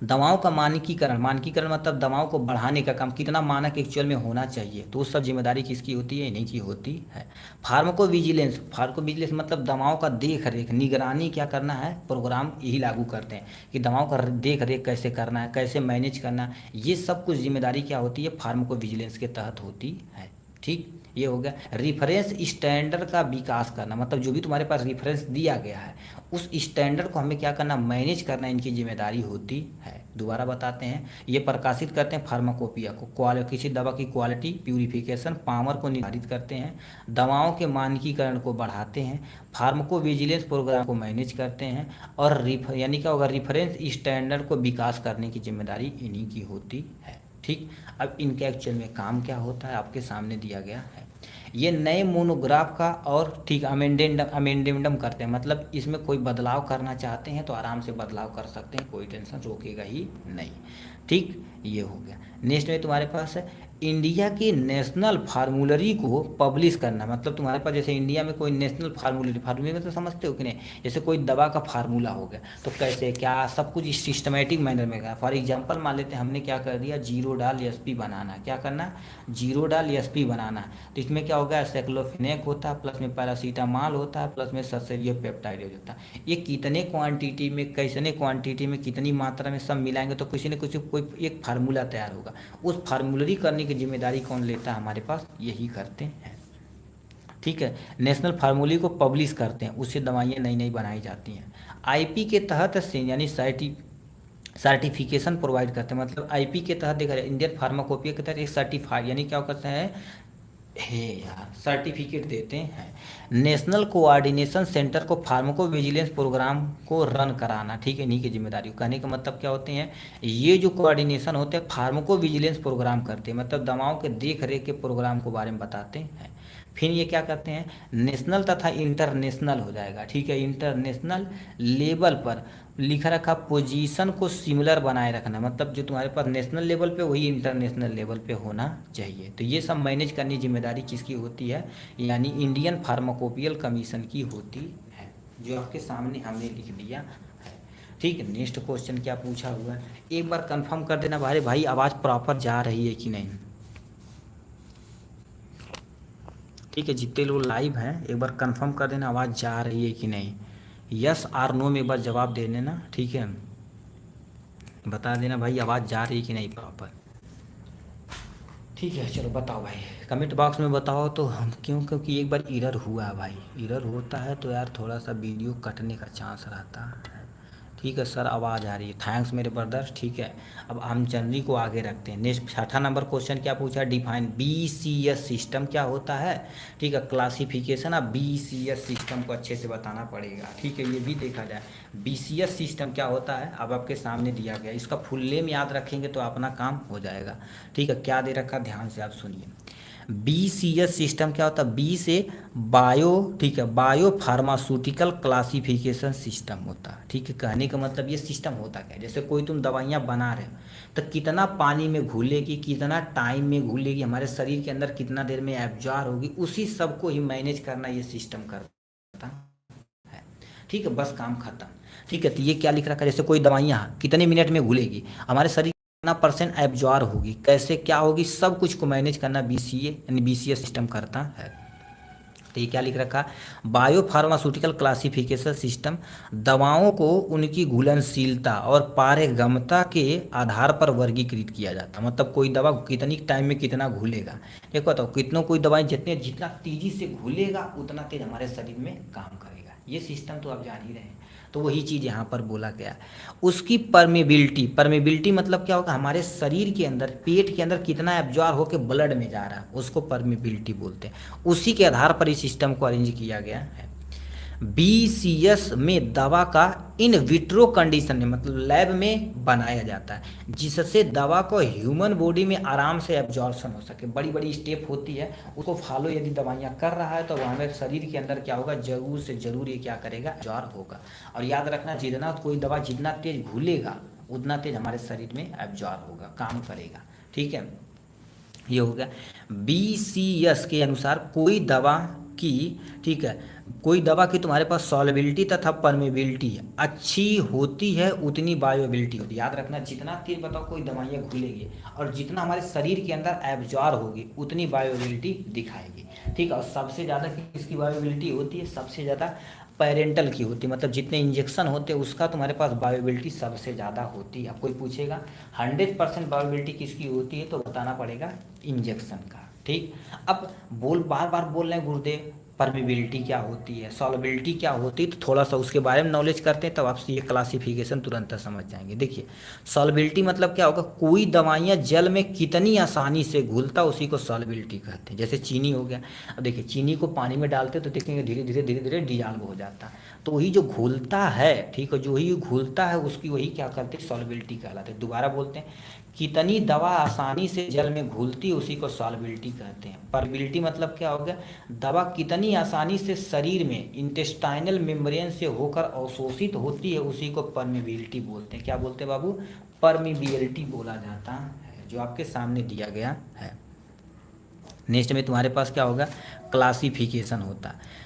दवाओं का मानकीकरण, मानकीकरण मतलब दवाओं को बढ़ाने का काम, कितना मानक एक्चुअल में होना चाहिए, तो वो सब जिम्मेदारी किसकी होती है, इन्हीं की होती है। फार्माकोविजिलेंस, फार्माकोविजिलेंस मतलब दवाओं का देख रेख, निगरानी क्या करना है, प्रोग्राम यही लागू करते हैं कि दवाओं का देख रेख कैसे करना है, कैसे मैनेज करना है, ये सब कुछ जिम्मेदारी क्या होती है, फार्माकोविजिलेंस के तहत होती है। ठीक, ये हो गया। रिफरेंस स्टैंडर्ड का विकास करना, मतलब जो भी तुम्हारे पास रिफरेंस दिया गया है उस स्टैंडर्ड को हमें क्या करना, मैनेज करना इनकी जिम्मेदारी होती है। दोबारा बताते हैं, ये प्रकाशित करते हैं फार्माकोपिया को, किसी दवा की क्वालिटी, प्यूरिफिकेशन पावर को निर्धारित करते हैं, दवाओं के मानकीकरण को बढ़ाते हैं, फार्माको विजिलेंस प्रोग्राम को मैनेज करते हैं, और यानी क्या होगा, रेफरेंस स्टैंडर्ड को विकास करने की जिम्मेदारी इन्हीं की होती है। ठीक, अब इनके एक्चुअल में काम क्या होता है आपके सामने दिया गया है। ये नए मोनोग्राफ का और ठीक अमेंडेंडम करते हैं, मतलब इसमें कोई बदलाव करना चाहते हैं तो आराम से बदलाव कर सकते हैं, कोई टेंशन रोकेगा ही नहीं। ठीक, ये हो गया। नेक्स्ट में तुम्हारे पास है इंडिया की नेशनल फार्मूलरी को पब्लिश करना, मतलब तुम्हारे पास जैसे इंडिया में कोई नेशनल फार्मूलरी, फार्मूलरी में तो समझते हो कि नहीं, जैसे कोई दवा का फार्मूला हो गया तो कैसे क्या सब कुछ सिस्टमेटिक मैनर में गया। फॉर एग्जांपल मान लेते हैं हमने क्या कर दिया, जीरो डाल एसपी बनाना, क्या करना, जीरो डाल एसपी बनाना, तो इसमें क्या होगा, साइक्लोफेनेक होता है, प्लस में पैरासीटामॉल होता है, प्लस में सल्फेनियोपेप्टाइड होता है। ये कितने क्वांटिटी में, कैसने क्वांटिटी में, कितनी मात्रा में सब मिलाएंगे तो किसी न किसी कोई एक फार्मूला तैयार होगा। उस फार्मूलरी करने की जिम्मेदारी कौन लेता है, हमारे पास यही करते हैं। ठीक है, नेशनल फार्मूले को पब्लिश करते हैं, उससे दवाइयाँ नई नई बनाई जाती हैं। आईपी के तहत यानी सर्टिफिकेशन प्रोवाइड करते हैं, मतलब आईपी के तहत देखा जाए इंडियन फार्माकोपिया के तहत एक सर्टिफाइड यानी क्या करते हैं, हे यार सर्टिफिकेट देते हैं। नेशनल कोऑर्डिनेशन सेंटर को फार्माको विजिलेंस प्रोग्राम को रन कराना, ठीक है, इन्हीं की जिम्मेदारी। कहने का मतलब क्या होते हैं, ये जो कोऑर्डिनेशन होते हैं फार्माको विजिलेंस प्रोग्राम करते हैं, मतलब दवाओं के देख रेख के प्रोग्राम के बारे में बताते हैं। फिर ये क्या करते हैं, नेशनल तथा इंटरनेशनल हो जाएगा, ठीक है, इंटरनेशनल लेवल पर लिखा रखा पोजीशन को सिमिलर बनाए रखना, मतलब जो तुम्हारे पास नेशनल लेवल पे वही इंटरनेशनल लेवल पे होना चाहिए। तो ये सब मैनेज करने की जिम्मेदारी किसकी होती है, यानी इंडियन फार्माकोपियल कमीशन की होती है, जो आपके सामने हमने लिख दिया है। ठीक है, नेक्स्ट क्वेश्चन क्या पूछा हुआ है, एक बार कंफर्म कर देना भाई आवाज़ प्रॉपर जा रही है कि नहीं। ठीक है, जितने लोग लाइव हैं एक बार कंफर्म कर देना आवाज़ जा रही है कि नहीं, यस और नो में एक बार जवाब दे देना। ठीक है, बता देना भाई आवाज़ जा रही है कि नहीं प्रॉपर। ठीक है, चलो बताओ भाई, कमेंट बॉक्स में बताओ तो हम क्योंकि एक बार एरर हुआ है भाई, एरर होता है तो यार थोड़ा सा वीडियो कटने का चांस रहता है। ठीक है सर, आवाज़ आ रही है, थैंक्स मेरे ब्रदर। ठीक है, अब हम जनरली को आगे रखते हैं। नेक्स्ट 6ठा नंबर क्वेश्चन क्या पूछा, डिफाइन बीसीएस सिस्टम क्या होता है। ठीक है, क्लासिफिकेशन ऑफ बीसीएस सिस्टम को अच्छे से बताना पड़ेगा। ठीक है, ये भी देखा जाए बीसीएस सिस्टम क्या होता है, अब आपके सामने दिया गया, इसका फुल नेम याद रखेंगे तो अपना काम हो जाएगा। ठीक है, क्या दे रखा ध्यान से आप सुनिए, बीसीएस सिस्टम क्या होता है, बी से बायो, ठीक है, बायो फार्मास्यूटिकल क्लासिफिकेशन सिस्टम होता है। ठीक है, कहने का मतलब ये सिस्टम होता क्या है, जैसे कोई तुम दवाइयाँ बना रहे हो तो कितना पानी में घुलेगी, कितना टाइम में घुलेगी, हमारे शरीर के अंदर कितना देर में एब्जॉर्ब होगी, उसी सब को ही मैनेज करना ये सिस्टम करता है। ठीक है, बस काम खत्म। ठीक है, तो ये क्या लिख रखा है, जैसे कोई दवाइयाँ कितने मिनट में घुलेगी, हमारे शरीर कितना परसेंट एब्जॉर्ब होगी, कैसे क्या होगी, सब कुछ को मैनेज करना बीसीए यानी बीसीएस सिस्टम करता है। तो ये क्या लिख रखा, बायो फार्मास्यूटिकल क्लासिफिकेशन सिस्टम दवाओं को उनकी घुलनशीलता और पारगम्यता के आधार पर वर्गीकृत किया जाता है, मतलब कोई दवा कितनी टाइम में कितना घुलेगा। देखो तो कितनों कोई दवाई जितना तेजी से घुलेगा उतना तेज हमारे शरीर में काम करेगा, ये सिस्टम तो आप जान ही रहे हैं। तो वही चीज़ यहाँ पर बोला गया। उसकी परमेबिलिटी मतलब क्या होगा, हमारे शरीर के अंदर, पेट के अंदर कितना एब्जॉर्ब होकर ब्लड में जा रहा है, उसको परमेबिलिटी बोलते हैं। उसी के आधार पर इस सिस्टम को अरेंज किया गया है। बीसीएस में दवा का इन विट्रो कंडीशन में, मतलब लैब में बनाया जाता है, जिससे दवा को ह्यूमन बॉडी में आराम से एब्जॉर्प्शन हो सके। बड़ी बड़ी स्टेप होती है, उसको फॉलो यदि दवाइयाँ कर रहा है तो हमारे शरीर के अंदर क्या होगा, जरूर से जरूर ये क्या करेगा, एब्जॉर्ब होगा। और याद रखना, जितना कोई दवा जितना तेज घुलेगा उतना तेज हमारे शरीर में एब्जॉर्ब होगा, काम करेगा। ठीक है, ये हो गया। बीसीएस के अनुसार कोई दवा की, ठीक है, कोई दवा की तुम्हारे पास सॉल्युबिलिटी तथा परमेबिलिटी अच्छी होती है उतनी बायोबिलिटी होती है। याद रखना, जितना तेज बताओ कोई दवाइयाँ घुलेगी और जितना हमारे शरीर के अंदर एब्जॉर्ब होगी उतनी बायोबिलिटी दिखाएगी। ठीक है, और सबसे ज़्यादा किसकी बायोबिलिटी होती है, सबसे ज़्यादा पेरेंटल की होती है, मतलब जितने इंजेक्शन होते हैं उसका तुम्हारे पास बायोबिलिटी सबसे ज़्यादा होती है। अब कोई पूछेगा 100% बायोबिलिटी किसकी होती है तो बताना पड़ेगा इंजेक्शन का। ठीक। अब बार बार बोल रहे हैं गुरुदेव परमिबिलिटी क्या होती है, सॉल्युबिलिटी क्या होती है, तो थोड़ा सा उसके बारे में नॉलेज करते हैं, तब आप ये क्लासिफिकेशन तुरंत समझ जाएंगे। देखिए सॉल्युबिलिटी मतलब क्या होगा, कोई दवाइयाँ जल में कितनी आसानी से घुलता, उसी को सॉल्युबिलिटी कहते हैं। जैसे चीनी हो गया, अब देखिए चीनी को पानी में डालते तो देखेंगे धीरे धीरे धीरे धीरे डिजॉल्व हो जाता है, तो वही जो घुलता है, ठीक है, जो ही घुलता है उसकी वही क्या करते हैं, सॉल्युबिलिटी कहलाते हैं। दोबारा बोलते हैं, कितनी दवा आसानी से जल में घुलती उसी को सॉल्युबिलिटी कहते हैं। परमिबिलिटी मतलब क्या हो गया, दवा कितनी आसानी से शरीर में इंटेस्टाइनल मेम्ब्रेन से होकर अवशोषित होती है, उसी को परमिबिलिटी बोलते हैं। क्या बोलते हैं बाबू, परमिबिलिटी बोला जाता है, जो आपके सामने दिया गया है। नेक्स्ट में तुम्हारे पास क्या होगा, क्लासिफिकेशन होता है।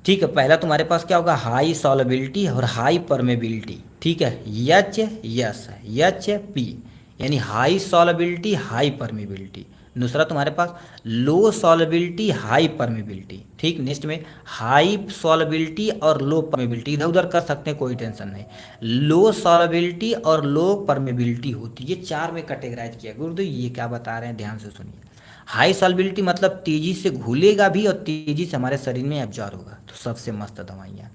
ठीक है, पहला तुम्हारे पास क्या होगा, हाई सॉल्युबिलिटी और हाई परमेबिलिटी। ठीक है, एच पी यानी हाई सॉल्युबिलिटी हाई परमेबिलिटी। दूसरा तुम्हारे पास लो सॉल्युबिलिटी हाई परमेबिलिटी। ठीक, नेक्स्ट में हाई सॉल्युबिलिटी और लो परमेबिलिटी, इधर उधर कर सकते हैं कोई टेंशन नहीं। लो सॉल्युबिलिटी और लो परमेबिलिटी होती है, ये चार में कैटेगराइज किया। गुरुदेव ये क्या बता रहे हैं, ध्यान से सुनिए। हाई सॉल्युबिलिटी मतलब तेजी से घुलेगा भी और तेजी से हमारे शरीर में एब्जॉर्ब होगा, तो सबसे मस्त दवाइयाँ।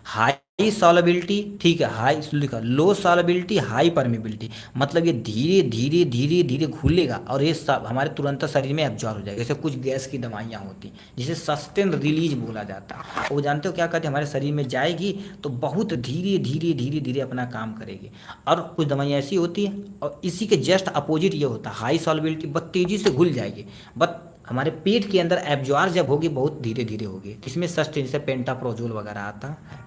हाई सॉल्युबिलिटी, ठीक है, हाई लिखा, लो सॉल्युबिलिटी हाई परमिबिलिटी मतलब ये धीरे धीरे धीरे धीरे घुलेगा और ये सब हमारे तुरंत शरीर में एब्जॉर्ब हो जाएगा। जैसे कुछ गैस की दवाइयाँ होती जिसे सस्टेन रिलीज बोला जाता है, वो जानते हो क्या कहते हैं, हमारे शरीर में जाएगी तो बहुत धीरे धीरे धीरे धीरे अपना काम करेगी। और कुछ दवाइयाँ ऐसी होती है और इसी के जस्ट अपोजिट ये होता है, हाई सॉल्युबिलिटी बहुत तेज़ी से घुल जाएगी, बट हमारे पेट के अंदर एब्जॉर्ब जब होगी बहुत धीरे धीरे होगी, इसमें सस्टेन जैसे पेंटाप्रोजोल वगैरह आता है।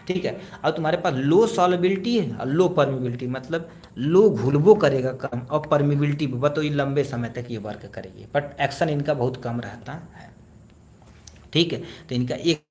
ठीक है, अब तुम्हारे पास लो सॉल्युबिलिटी है और लो परमिबिलिटी मतलब लो घुलबो करेगा कम और परमिबिलिटी तो ये लंबे समय तक ये वर्क करेगी, बट एक्शन इनका बहुत कम रहता है। ठीक है, तो इनका एक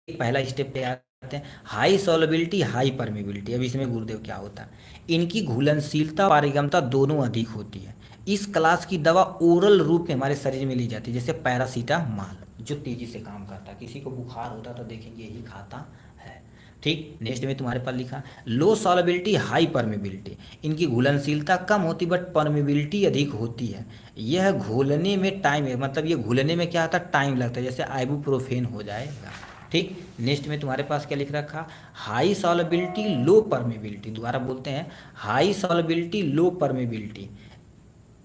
पहला स्टेप पे आते हैं, हाई सॉल्युबिलिटी हाई परमिबिलिटी। अब इसमें गुरुदेव क्या होता है, इनकी घुलनशीलता पारगम्यता दोनों अधिक होती है। इस क्लास की दवा ओरल रूप में हमारे शरीर में ली जाती है, जैसे पैरासीटामॉल जो तेजी से काम करता है, किसी को बुखार होता तो देखेंगे यही खाता है। ठीक, नेक्स्ट में तुम्हारे पास लिखा लो सॉल्युबिलिटी हाई परमिबिलिटी, इनकी घुलनशीलता कम होती बट परमिबिलिटी अधिक होती है। यह घुलने में टाइम है, मतलब ये घुलने में क्या आता है, टाइम लगता है, जैसे आइबुप्रोफेन हो जाएगा। ठीक, नेक्स्ट में तुम्हारे पास क्या लिख रखा, हाई सॉल्युबिलिटी लो परमेबिलिटी। दोबारा बोलते हैं, हाई सॉल्युबिलिटी लो परमेबिलिटी,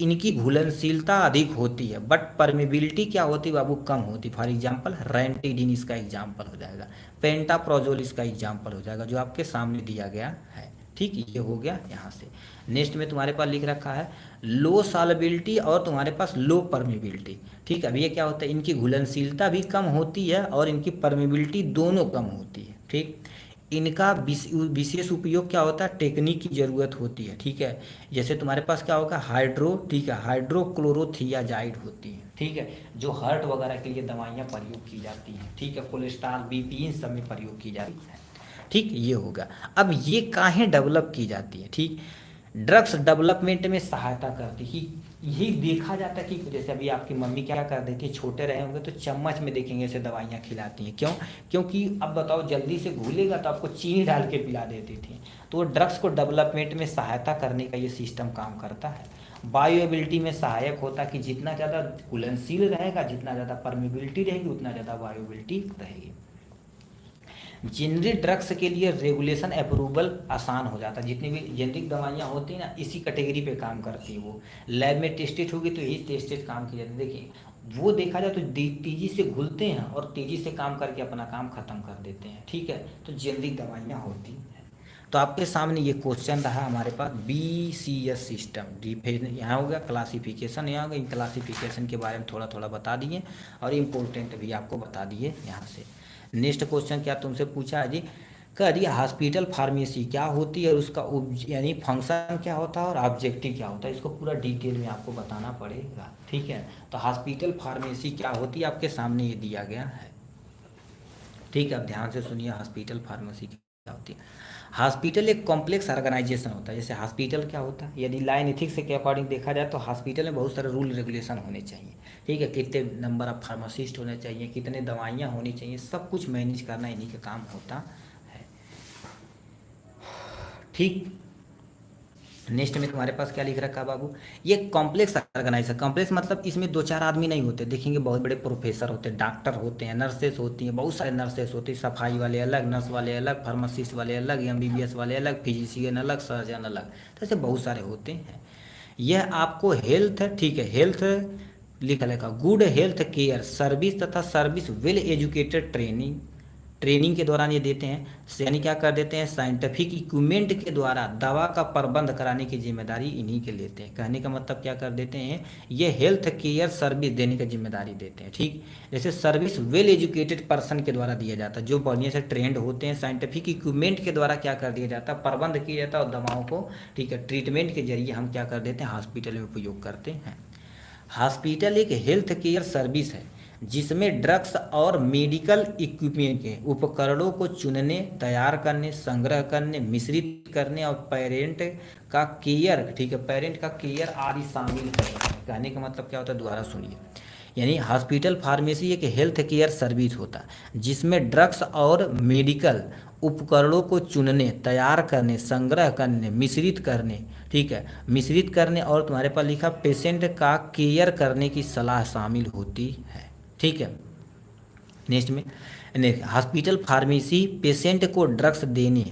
इनकी घुलनशीलता अधिक होती है बट परमेबिलिटी क्या होती है बाबू, कम होती। फॉर एग्जांपल रेंटिडिन इसका एग्जांपल हो जाएगा, पेंटाप्रोजोल इसका एग्जांपल हो जाएगा, जो आपके सामने दिया गया है। ठीक, ये हो गया यहाँ से। नेक्स्ट में तुम्हारे पास लिख रखा है लो सॉल्युबिलिटी और तुम्हारे पास लो परमेबिलिटी। ठीक, अब ये क्या होता है, इनकी घुलनशीलता भी कम होती है और इनकी परमेबिलिटी दोनों कम होती है। ठीक, इनका विशेष उपयोग क्या होता है, टेक्निक की ज़रूरत होती है। ठीक है, जैसे तुम्हारे पास क्या होगा ठीक है, हाइड्रोक्लोरोथियाजाइड होती है। ठीक है, जो हार्ट वगैरह के लिए दवाइयाँ प्रयोग की जाती हैं। ठीक है, कोलेस्ट्रॉल बीपी इन सब में प्रयोग की जाती है। ठीक, ये होगा। अब ये काहें डेवलप की जाती है, ठीक, ड्रग्स डेवलपमेंट में सहायता करती है। यही देखा जाता है कि जैसे अभी आपकी मम्मी क्या कर देती है, छोटे रहे होंगे तो चम्मच में देखेंगे ऐसे दवाइयाँ खिलाती हैं, क्यों, क्योंकि अब बताओ जल्दी से घुलेगा तो आपको चीनी डाल के पिला देती थी, तो वो ड्रग्स को डेवलपमेंट में सहायता करने का ये सिस्टम काम करता है। बायोएबिलिटी में सहायक होता है कि जितना ज़्यादा घुलनशील रहेगा, जितना ज़्यादा परमिबिलिटी रहेगी, उतना ज़्यादा बायोएबिलिटी रहेगी। जेनरिक ड्रग्स के लिए रेगुलेशन अप्रूवल आसान हो जाता है, जितनी भी जेनरिक दवाइयाँ होती हैं ना इसी कैटेगरी पे काम करती है, वो लैब में टेस्टेड होगी तो यही टेस्टेड काम की जाती है। देखिए वो देखा जाए तो तेज़ी से घुलते हैं और तेज़ी से काम करके अपना काम ख़त्म कर देते हैं। ठीक है, तो जेनरिक दवाइयाँ होती हैं। तो आपके सामने ये क्वेश्चन रहा हमारे पास BCS सिस्टम डिफेन, यहाँ हो गया क्लासिफिकेशन, यहाँ हो गया। इन क्लासिफिकेशन के बारे में थोड़ा थोड़ा बता दिए और इम्पोर्टेंट भी आपको बता दिए यहाँ से। नेक्स्ट क्वेश्चन क्या तुमसे पूछा है जी, कह दिया हॉस्पिटल फार्मेसी क्या होती है और उसका यानी फंक्शन क्या होता है और ऑब्जेक्टिव क्या होता है, इसको पूरा डिटेल में आपको बताना पड़ेगा। ठीक है, तो हॉस्पिटल फार्मेसी क्या होती है आपके सामने ये दिया गया है। ठीक है, अब ध्यान से सुनिए, हॉस्पिटल फार्मेसी क्या होती है। हॉस्पिटल एक कॉम्प्लेक्स ऑर्गेनाइजेशन होता है। जैसे हॉस्पिटल क्या होता है, यदि लाइन एथिक्स के अकॉर्डिंग देखा जाए तो हॉस्पिटल में बहुत सारे रूल रेगुलेशन होने चाहिए। ठीक है, कितने नंबर ऑफ फार्मासिस्ट होने चाहिए, कितने दवाइयाँ होनी चाहिए, सब कुछ मैनेज करना इन्हीं का काम होता है। ठीक, नेक्स्ट में तुम्हारे पास क्या लिख रखा है बाबू, ये कॉम्प्लेक्स ऑर्गेनाइज है। कॉम्प्लेक्स मतलब इसमें दो चार आदमी नहीं होते, देखेंगे बहुत बड़े प्रोफेसर होते हैं, डॉक्टर होते हैं, नर्सेस होती हैं, बहुत सारे नर्सेस होते हैं, सफाई वाले अलग, नर्स वाले अलग, फार्मासिस्ट वाले अलग, एमबीबीएस वाले अलग, फिजिशियन अलग, सर्जन अलग, तो ऐसे बहुत सारे होते हैं। यह आपको हेल्थ, ठीक है, हेल्थ लिखा लिखा गुड हेल्थ केयर सर्विस तथा service well educated training, training के दौरान ये देते हैं, यानी क्या कर देते हैं, साइंटिफिक इक्विपमेंट के द्वारा दवा का प्रबंध कराने की जिम्मेदारी इन्हीं के लेते हैं। कहने का मतलब क्या कर देते हैं, ये हेल्थ केयर सर्विस देने की जिम्मेदारी देते हैं। ठीक, जैसे सर्विस वेल एजुकेटेड पर्सन के द्वारा दिया जाता है, जो बढ़िया से ट्रेंड होते हैं, साइंटिफिक इक्विपमेंट के द्वारा क्या कर दिया जाता है, प्रबंध किया जाता है, और दवाओं को, ठीक है, ट्रीटमेंट के जरिए हम क्या कर देते हैं, हॉस्पिटल में उपयोग करते हैं। हॉस्पिटल एक हेल्थ केयर सर्विस है जिसमें ड्रग्स और मेडिकल इक्विपमेंट के उपकरणों को चुनने, तैयार करने, संग्रह करने, मिश्रित करने और पेरेंट का केयर, ठीक है, पेरेंट का केयर आदि शामिल है। कहने का मतलब क्या होता है, दोबारा सुनिए। यानी हॉस्पिटल फार्मेसी एक हेल्थ केयर सर्विस होता है जिसमें ड्रग्स और मेडिकल उपकरणों को चुनने, तैयार करने, संग्रह करने, मिश्रित करने, ठीक है, मिश्रित करने और तुम्हारे पास लिखा पेशेंट का केयर करने की सलाह शामिल होती है। ठीक है, नेक्स्ट में, हॉस्पिटल फार्मेसी पेशेंट को ड्रग्स देने,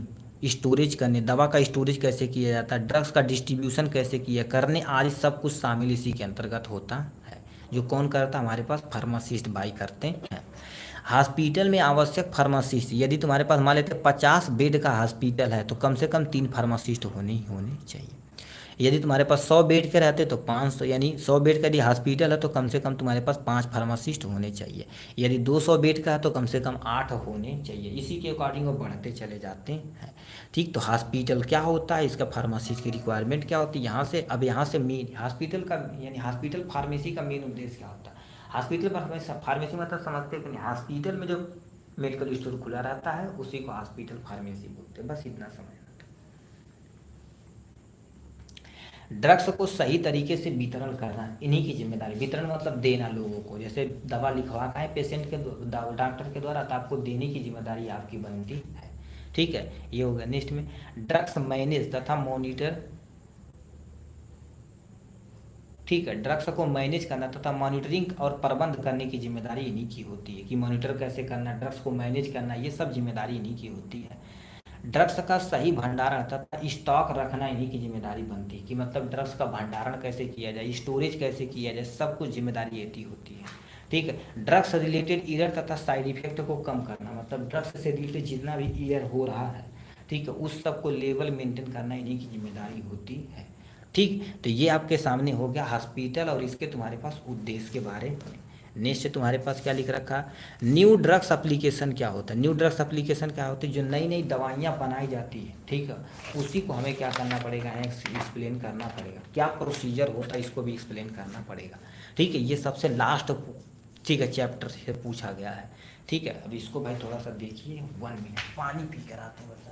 स्टोरेज करने, दवा का स्टोरेज कैसे किया जाता है, ड्रग्स का डिस्ट्रीब्यूशन कैसे किया करने आदि सब कुछ शामिल इसी के अंतर्गत होता है। जो कौन करता है, हमारे पास फार्मासिस्ट भाई करते हैं। हॉस्पिटल में आवश्यक फार्मासिस्ट, यदि तुम्हारे पास मान लेते 50 बेड का हॉस्पिटल है तो कम से कम 3 फार्मासिस्ट होने ही होने चाहिए। यदि तुम्हारे पास 100 बेड के रहते तो 500, यानी 100 बेड का यदि हॉस्पिटल है तो कम से कम तुम्हारे पास 5 फार्मासिस्ट होने चाहिए। यदि 200 बेड का है तो कम से कम 8 होने चाहिए। इसी के अकॉर्डिंग वो बढ़ते चले जाते हैं। ठीक, तो हॉस्पिटल क्या होता है, इसका फार्मासिस्ट की रिक्वायरमेंट क्या होती है, यहाँ से, अब यहाँ से मेन हॉस्पिटल का, यानी हॉस्पिटल फार्मेसी का मेन उद्देश्य क्या होता है। हॉस्पिटल फार्मेसी, फार्मेसी मतलब समझते हैं कि नहीं, हॉस्पिटल में जो मेडिकल स्टोर खुला रहता है उसी को हॉस्पिटल फार्मेसी बोलते हैं, बस इतना समझ। ड्रग्स को सही तरीके से वितरण करना इन्हीं की जिम्मेदारी, वितरण मतलब देना लोगों को, जैसे दवा लिखवा का है पेशेंट के डॉक्टर के द्वारा, तो आपको देने की जिम्मेदारी आपकी बनती है। ठीक है, ये हो गया। नेक्स्ट में, ड्रग्स मैनेज तथा मॉनिटर, ठीक है, ड्रग्स को मैनेज करना तथा मॉनिटरिंग और प्रबंध करने की जिम्मेदारी इन्हीं की होती है, कि मॉनिटर कैसे करना, ड्रग्स को मैनेज करना, ये सब जिम्मेदारी इन्हीं की होती है। ड्रग्स का सही भंडारण तथा स्टॉक रखना इन्हीं की जिम्मेदारी बनती है, कि मतलब ड्रग्स का भंडारण कैसे किया जाए, स्टोरेज कैसे किया जाए, सब कुछ जिम्मेदारी येती होती है। ठीक है, ड्रग्स रिलेटेड ईयर तथा साइड इफेक्ट को कम करना, मतलब ड्रग्स से रिलेटेड जितना भी ईयर हो रहा है, ठीक है, उस सब को लेवल मेंटेन करना इन्हीं की जिम्मेदारी होती है। ठीक, तो ये आपके सामने हो गया हॉस्पिटल और इसके तुम्हारे पास उद्देश्य के बारे में। नेक्स्ट तुम्हारे पास क्या लिख रखा, न्यू ड्रग्स एप्लीकेशन क्या होता है। न्यू ड्रग्स एप्लीकेशन क्या होती है, जो नई नई दवाइयाँ बनाई जाती है, ठीक है, उसी को हमें क्या करना पड़ेगा, एक्सप्लेन करना पड़ेगा, क्या प्रोसीजर होता है इसको भी एक्सप्लेन करना पड़ेगा। ठीक है, ये सबसे लास्ट, ठीक है, चैप्टर से पूछा गया है। ठीक है, अब इसको भाई थोड़ा सा देखिए, 1 मिनट पानी पी कर आते हैं बता।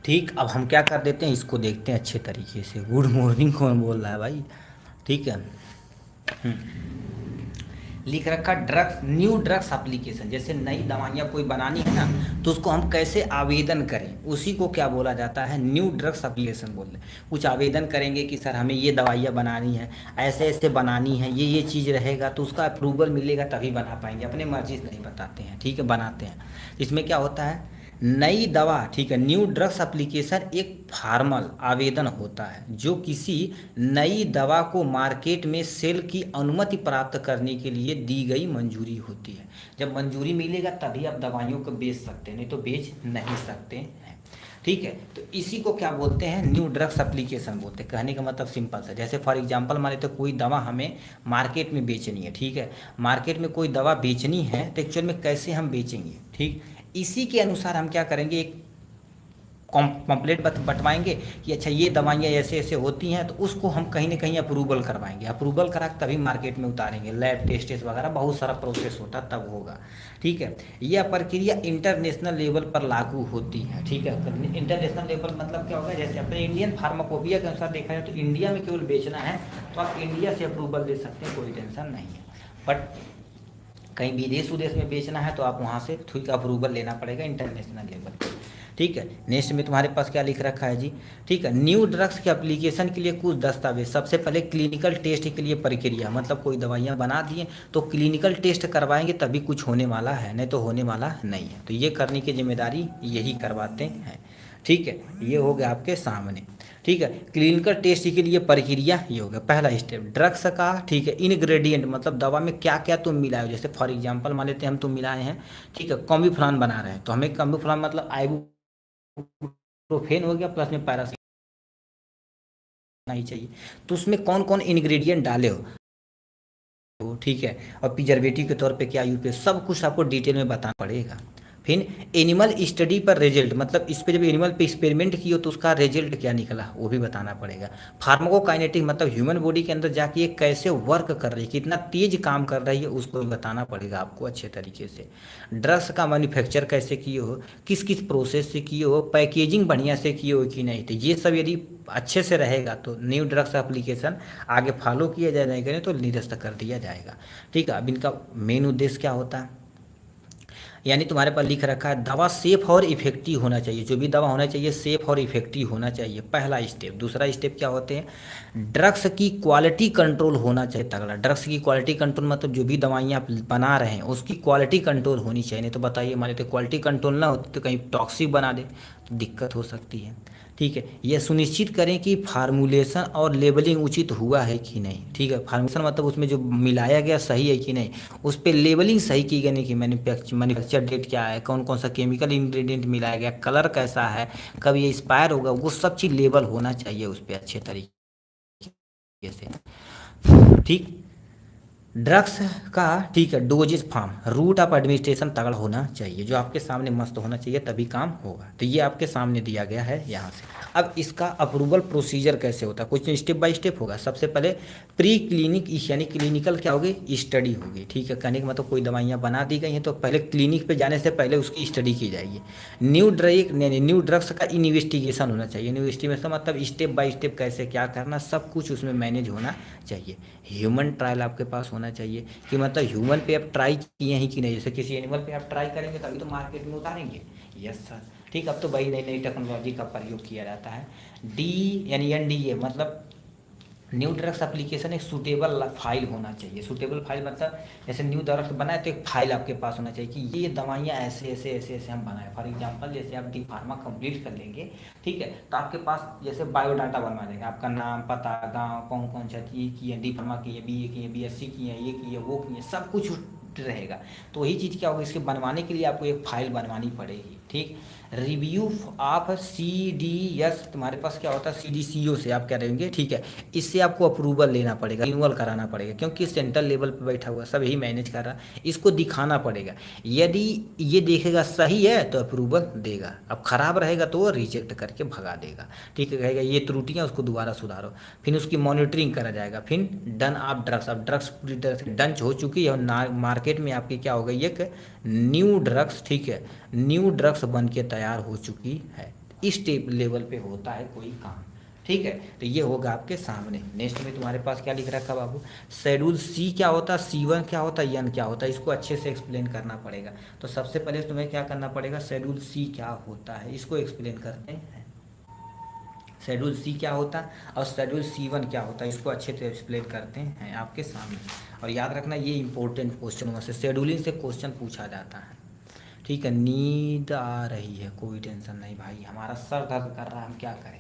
ठीक, अब हम क्या कर देते हैं, इसको देखते हैं अच्छे तरीके से। गुड मॉर्निंग कौन बोल रहा है भाई? ठीक है, लिख रखा ड्रग्स, न्यू ड्रग्स एप्लीकेशन, जैसे नई दवाइयाँ कोई बनानी है ना, तो उसको हम कैसे आवेदन करें, उसी को क्या बोला जाता है, न्यू ड्रग्स एप्लीकेशन बोलते हैं। कुछ आवेदन करेंगे कि सर हमें ये दवाइयाँ बनानी है, ऐसे ऐसे बनानी है, ये चीज़ रहेगा, तो उसका अप्रूवल मिलेगा तभी बना पाएंगे, अपने मर्जी से नहीं बताते हैं। ठीक है, बनाते हैं। इसमें क्या होता है, नई दवा, ठीक है, न्यू ड्रग्स एप्लीकेशन एक फॉर्मल आवेदन होता है जो किसी नई दवा को मार्केट में सेल की अनुमति प्राप्त करने के लिए दी गई मंजूरी होती है। जब मंजूरी मिलेगा तभी आप दवाइयों को बेच सकते हैं, नहीं तो बेच नहीं सकते हैं। ठीक है, तो इसी को क्या बोलते हैं, न्यू ड्रग्स एप्लीकेशन बोलते हैं। कहने का मतलब सिंपल सा, जैसे फॉर एग्जांपल मान लेते कोई दवा हमें मार्केट में बेचनी है। ठीक है, मार्केट में कोई दवा बेचनी है तो एक्चुअल में कैसे हम बेचेंगे, ठीक, इसी के अनुसार हम क्या करेंगे, एक पम्पलेट बंटवाएंगे कि अच्छा ये दवाइयाँ ऐसे ऐसे होती हैं, तो उसको हम कहीं ना कहीं अप्रूवल करवाएंगे, अप्रूवल करा के तभी मार्केट में उतारेंगे, लैब टेस्ट वगैरह बहुत सारा प्रोसेस होता तब होगा। ठीक है, यह प्रक्रिया इंटरनेशनल लेवल पर लागू होती है। ठीक है, इंटरनेशनल लेवल मतलब क्या होगा, जैसे अपने इंडियन फार्माकोपिया के अनुसार देखा जाए तो इंडिया में केवल बेचना है तो आप इंडिया से अप्रूवल ले सकते हैं, कोई टेंशन नहीं है। बट कहीं विदेश उदेश में बेचना है तो आप वहाँ से ठीक अप्रूवल लेना पड़ेगा इंटरनेशनल लेवल पर। ठीक है, नेक्स्ट में तुम्हारे पास क्या लिख रखा है जी, ठीक है, न्यू ड्रग्स के एप्लीकेशन के लिए कुछ दस्तावेज। सबसे पहले क्लिनिकल टेस्ट के लिए प्रक्रिया, मतलब कोई दवाइयाँ बना दिए तो क्लिनिकल टेस्ट करवाएंगे तभी कुछ होने वाला है, नहीं तो होने वाला नहीं है। तो ये करने की जिम्मेदारी यही करवाते हैं। ठीक है, ये हो गया आपके सामने। ठीक है, क्लिनिकल टेस्ट के लिए प्रक्रिया ये हो गया पहला स्टेप ड्रग्स का। ठीक है, इनग्रेडिएंट मतलब दवा में क्या क्या तुम मिलाए हो, जैसे फॉर एग्जांपल मान लेते हैं हम तुम मिलाए हैं, ठीक है, कॉम्बिफ्लान बना रहे हैं तो हमें कॉम्बिफ्लान मतलब आइबुप्रोफेन हो गया प्लस में पैरासीटामोल नहीं चाहिए, तो उसमें कौन कौन इंग्रेडिएंट डाले हो, तो ठीक है, और प्रिजर्वेटिव के तौर पे क्या यूज पे, सब कुछ आपको डिटेल में बताना पड़ेगा। फिर एनिमल स्टडी पर रिजल्ट, मतलब इस पे जब एनिमल पे एक्सपेरिमेंट किया तो उसका रिजल्ट क्या निकला वो भी बताना पड़ेगा। फार्माकोकाइनेटिक मतलब ह्यूमन बॉडी के अंदर जाके ये कैसे वर्क कर रही है, कितना तेज काम कर रही है, उसको भी बताना पड़ेगा आपको अच्छे तरीके से। ड्रग्स का मैन्युफैक्चर कैसे किए हो, किस किस प्रोसेस से किए हो, पैकेजिंग बढ़िया से किए हो कि नहीं, तो ये सब यदि अच्छे से रहेगा तो न्यू ड्रग्स एप्लीकेशन आगे फॉलो किया जाए, नहीं करें तो निरस्त कर दिया जाएगा। ठीक है, अब इनका मेन उद्देश्य क्या होता है, यानी तुम्हारे पास लिख रखा है दवा सेफ और इफेक्टिव होना चाहिए, जो भी दवा होना चाहिए सेफ और इफेक्टिव होना चाहिए, पहला स्टेप। दूसरा स्टेप क्या होते हैं, ड्रग्स की क्वालिटी कंट्रोल होना चाहिए तगड़ा। ड्रग्स की क्वालिटी कंट्रोल मतलब जो भी दवाइयाँ आप बना रहे हैं उसकी क्वालिटी कंट्रोल होनी चाहिए, नहीं तो बताइए मान लेते क्वालिटी कंट्रोल ना होती तो कहीं टॉक्सिक बना दे तो दिक्कत हो सकती है। ठीक है, यह सुनिश्चित करें कि फार्मूलेशन और लेबलिंग उचित हुआ है कि नहीं। ठीक है, फार्मूलेशन मतलब उसमें जो मिलाया गया सही है कि नहीं, उस पर लेबलिंग सही की गई नहीं कि मैन्युफैक्चर डेट क्या है, कौन कौन सा केमिकल इंग्रेडिएंट मिलाया गया, कलर कैसा है, कब ये एक्सपायर होगा, वो सब चीज़ लेबल होना चाहिए उस पर अच्छे तरीके से। ठीक, ड्रग्स का, ठीक है, doses form, route of administration तगड़ा होना चाहिए, जो आपके सामने मस्त होना चाहिए तभी काम होगा। तो ये आपके सामने दिया गया है यहाँ से। अब इसका अप्रूवल प्रोसीजर कैसे होता है, कुछ स्टेप बाय स्टेप होगा। सबसे पहले प्री क्लिनिक यानी क्लिनिकल क्या होगी, स्टडी होगी। ठीक है, कहने का मतलब कोई दवाइयाँ बना दी गई हैं तो पहले क्लिनिक पे जाने से पहले उसकी स्टडी की जाएगी। न्यू ड्रग्स का इन्वेस्टिगेशन होना चाहिए। इन्वेस्टिगेशन मतलब स्टेप बाय स्टेप कैसे क्या करना, सब कुछ उसमें मैनेज होना चाहिए। ह्यूमन ट्रायल आपके पास होना चाहिए कि मतलब ह्यूमन पे आप ट्राई किए हैं कि नहीं, जैसे किसी एनिमल पे आप ट्राई करेंगे तभी तो मार्केट में उतारेंगे। यस सर, ठीक, अब तो भाई नई नई टेक्नोलॉजी का प्रयोग किया जाता है। डी यानी एनडीए मतलब न्यू ड्रग्स एप्लीकेशन एक सूटेबल फाइल होना चाहिए। सूटेबल फाइल मतलब जैसे न्यू ड्रग्स बनाए तो एक फाइल आपके पास होना चाहिए कि ये दवाइयाँ ऐसे ऐसे ऐसे ऐसे हम बनाए। फॉर एग्जांपल जैसे आप डी फार्मा कंप्लीट कर लेंगे, ठीक है, तो आपके पास जैसे बायोडाटा बनवा देंगे, आपका नाम, पता, गांव, कौन कौन सा चीज़ की है, डी फार्मा की है, बीए की है, बीएससी की है, ये की है, वो की है, सब कुछ रहेगा। तो वही चीज़ क्या होगा, इसके बनवाने के लिए आपको एक फाइल बनवानी पड़ेगी। ठीक, रिव्यू ऑफ CDS, तुम्हारे पास क्या होता है CDCO से आप क्या रहेंगे। ठीक है, इससे आपको अप्रूवल लेना पड़ेगा, रिन्यूअल कराना पड़ेगा, क्योंकि सेंट्रल लेवल पे बैठा हुआ सब यही मैनेज कर रहा है। इसको दिखाना पड़ेगा, यदि ये देखेगा सही है तो अप्रूवल देगा, अब खराब रहेगा तो वो रिजेक्ट करके भगा देगा। ठीक है, कहेगा ये त्रुटियाँ उसको दोबारा सुधारो, फिर उसकी मॉनिटरिंग करा जाएगा। फिर डन ऑफ ड्रग्स, अब ड्रग्स पूरी तरह से डन हो चुकी है और मार्केट में आपकी क्या हो गई, एक न्यू ड्रग्स, ठीक है, न्यू ड्रग्स बन के तैयार हो चुकी है। इस टेप लेवल पे होता है कोई काम। ठीक है, तो ये होगा आपके सामने। नेक्स्ट में तुम्हारे पास क्या लिख रखा बाबू, शेड्यूल सी क्या होता है, C1 क्या होता है, एन क्या होता है, इसको अच्छे से एक्सप्लेन करना पड़ेगा। तो सबसे पहले तुम्हें क्या करना पड़ेगा, शेड्यूल सी क्या होता है इसको एक्सप्लेन करते हैं। शेड्यूल सी क्या होता है और शेड्यूल C1 क्या होता है, इसको अच्छे से एक्सप्लेन करते हैं आपके सामने। और याद रखना ये इंपॉर्टेंट क्वेश्चन में से शेड्यूलिंग से क्वेश्चन पूछा जाता है। ठीक है, नींद आ रही है, कोई टेंशन नहीं भाई, हमारा सर दर्द कर रहा है, हम क्या करें।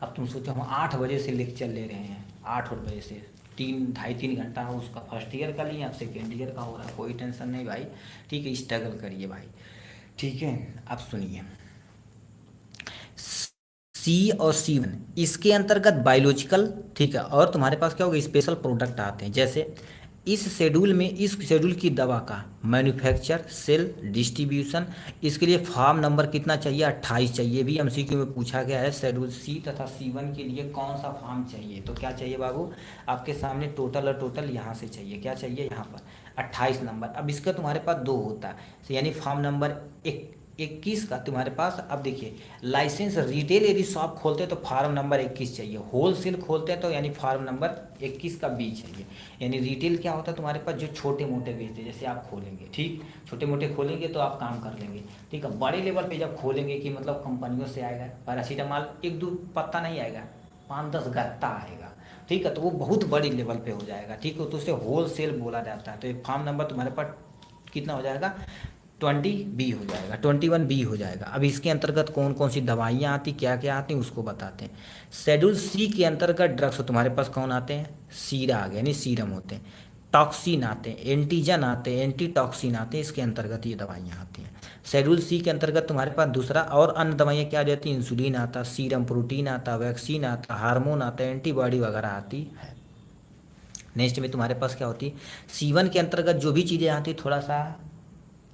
अब तुम सोचो हम 8 बजे से लेक्चर ले रहे हैं, 8 बजे से 3 ढाई 3 घंटा उसका फर्स्ट ईयर का लिए, अब सेकेंड ईयर का हो रहा है, कोई टेंशन नहीं भाई। ठीक है, स्ट्रगल करिए भाई। ठीक है, अब सुनिए, C और C1 इसके अंतर्गत बायोलॉजिकल, ठीक है, और तुम्हारे पास क्या होगा, स्पेशल प्रोडक्ट आते हैं। जैसे इस शेड्यूल में, इस शेड्यूल की दवा का मैन्युफैक्चर, सेल, डिस्ट्रीब्यूशन, इसके लिए फार्म नंबर कितना चाहिए, 28 चाहिए। भी MCQ में पूछा गया है, शेड्यूल C तथा C1 के लिए कौन सा फार्म चाहिए। तो क्या चाहिए बाबू, आपके सामने टोटल और टोटल यहाँ से चाहिए, क्या चाहिए यहाँ पर 28 नंबर। अब इसका तुम्हारे पास 2 होता है, यानी फार्म नंबर 21 का तुम्हारे पास। अब देखिए, लाइसेंस रिटेल यदि शॉप खोलते हैं तो फार्म नंबर 21 चाहिए, होलसेल खोलते हैं तो यानी फार्म नंबर 21 का बी चाहिए। यानी रिटेल क्या होता है तुम्हारे पास, जो छोटे मोटे बेचते हैं, जैसे आप खोलेंगे, ठीक, छोटे मोटे खोलेंगे तो आप काम कर लेंगे। ठीक है, बड़े लेवल पे जब खोलेंगे कि मतलब कंपनियों से आएगा पैरासीटामॉल 1-2 पत्ता नहीं आएगा, 5-10 गत्ता आएगा। ठीक है, तो वो बहुत बड़ी लेवल पे हो जाएगा। ठीक है, तो उसे होलसेल बोला जाता है। तो ये फार्म नंबर तुम्हारे पास कितना हो जाएगा, 20B हो जाएगा, 21B हो जाएगा। अब इसके अंतर्गत कौन कौन सी दवाइयाँ आती, क्या क्या आती हैं उसको बताते हैं। शेड्यूल C के अंतर्गत ड्रग्स तुम्हारे पास कौन आते हैं, सीरा आ गया, यानी सीरम होते हैं, टॉक्सिन आते हैं, एंटीजन आते हैं, एंटी टॉक्सिन आते हैं, इसके अंतर्गत ये दवाइयाँ आती हैं। शेड्यूल C के अंतर्गत तुम्हारे पास दूसरा और अन्य दवाइयाँ क्या आ जाती हैं, इंसुलिन आता, सीरम प्रोटीन आता, वैक्सीन आता, हार्मोन आता, एंटीबॉडी वगैरह आती है। नेक्स्ट में तुम्हारे पास क्या होती है, C1 के अंतर्गत जो भी चीज़ें आती थोड़ा सा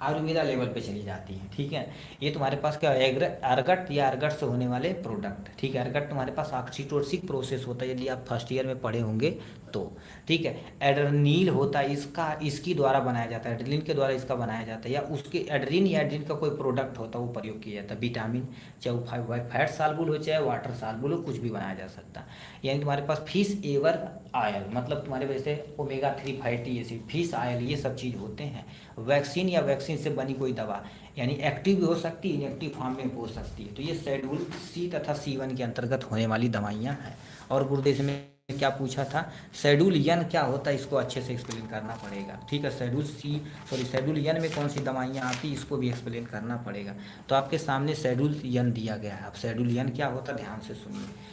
आयुर्वेदा लेवल पे चली जाती है। ठीक है, ये तुम्हारे पास क्या है, अर्गट या अर्गट से होने वाले प्रोडक्ट। ठीक है, अर्गट तुम्हारे पास ऑक्सीटोसिक प्रोसेस होता है, यदि आप फर्स्ट ईयर में पढ़े होंगे तो। ठीक है, एड्रेनिल होता है, इसका इसकी द्वारा बनाया जाता है, एड्रेलिन के द्वारा इसका बनाया जाता है, या उसके एड्रीन या एड्रीन का कोई प्रोडक्ट होता है वो प्रयोग किया जाता है। विटामिन, चाहे वो फैट सालबुल हो चाहे वाटर सालबुल हो, कुछ भी बनाया जा सकता है। यानी तुम्हारे पास फिश एवर ऑयल, मतलब तुम्हारे वैसे omega 3 fatty acid, fish oil, ये सब चीज़ होते हैं। वैक्सीन या वैक्सीन से बनी कोई दवा, यानी एक्टिव भी हो सकती है, इनएक्टिव फॉर्म में हो सकती है। तो ये शेड्यूल C तथा C1 के अंतर्गत होने वाली दवाइयाँ हैं। और गुरुदेव में क्या पूछा था, शेड्यूल N क्या होता है, इसको अच्छे से एक्सप्लेन करना पड़ेगा। ठीक है, शेड्यूल N में कौन सी दवाइयाँ आती, इसको भी एक्सप्लेन करना पड़ेगा। तो आपके सामने शेड्यूल N दिया गया है। अब शेड्यूल N क्या होता है, ध्यान से सुनिए।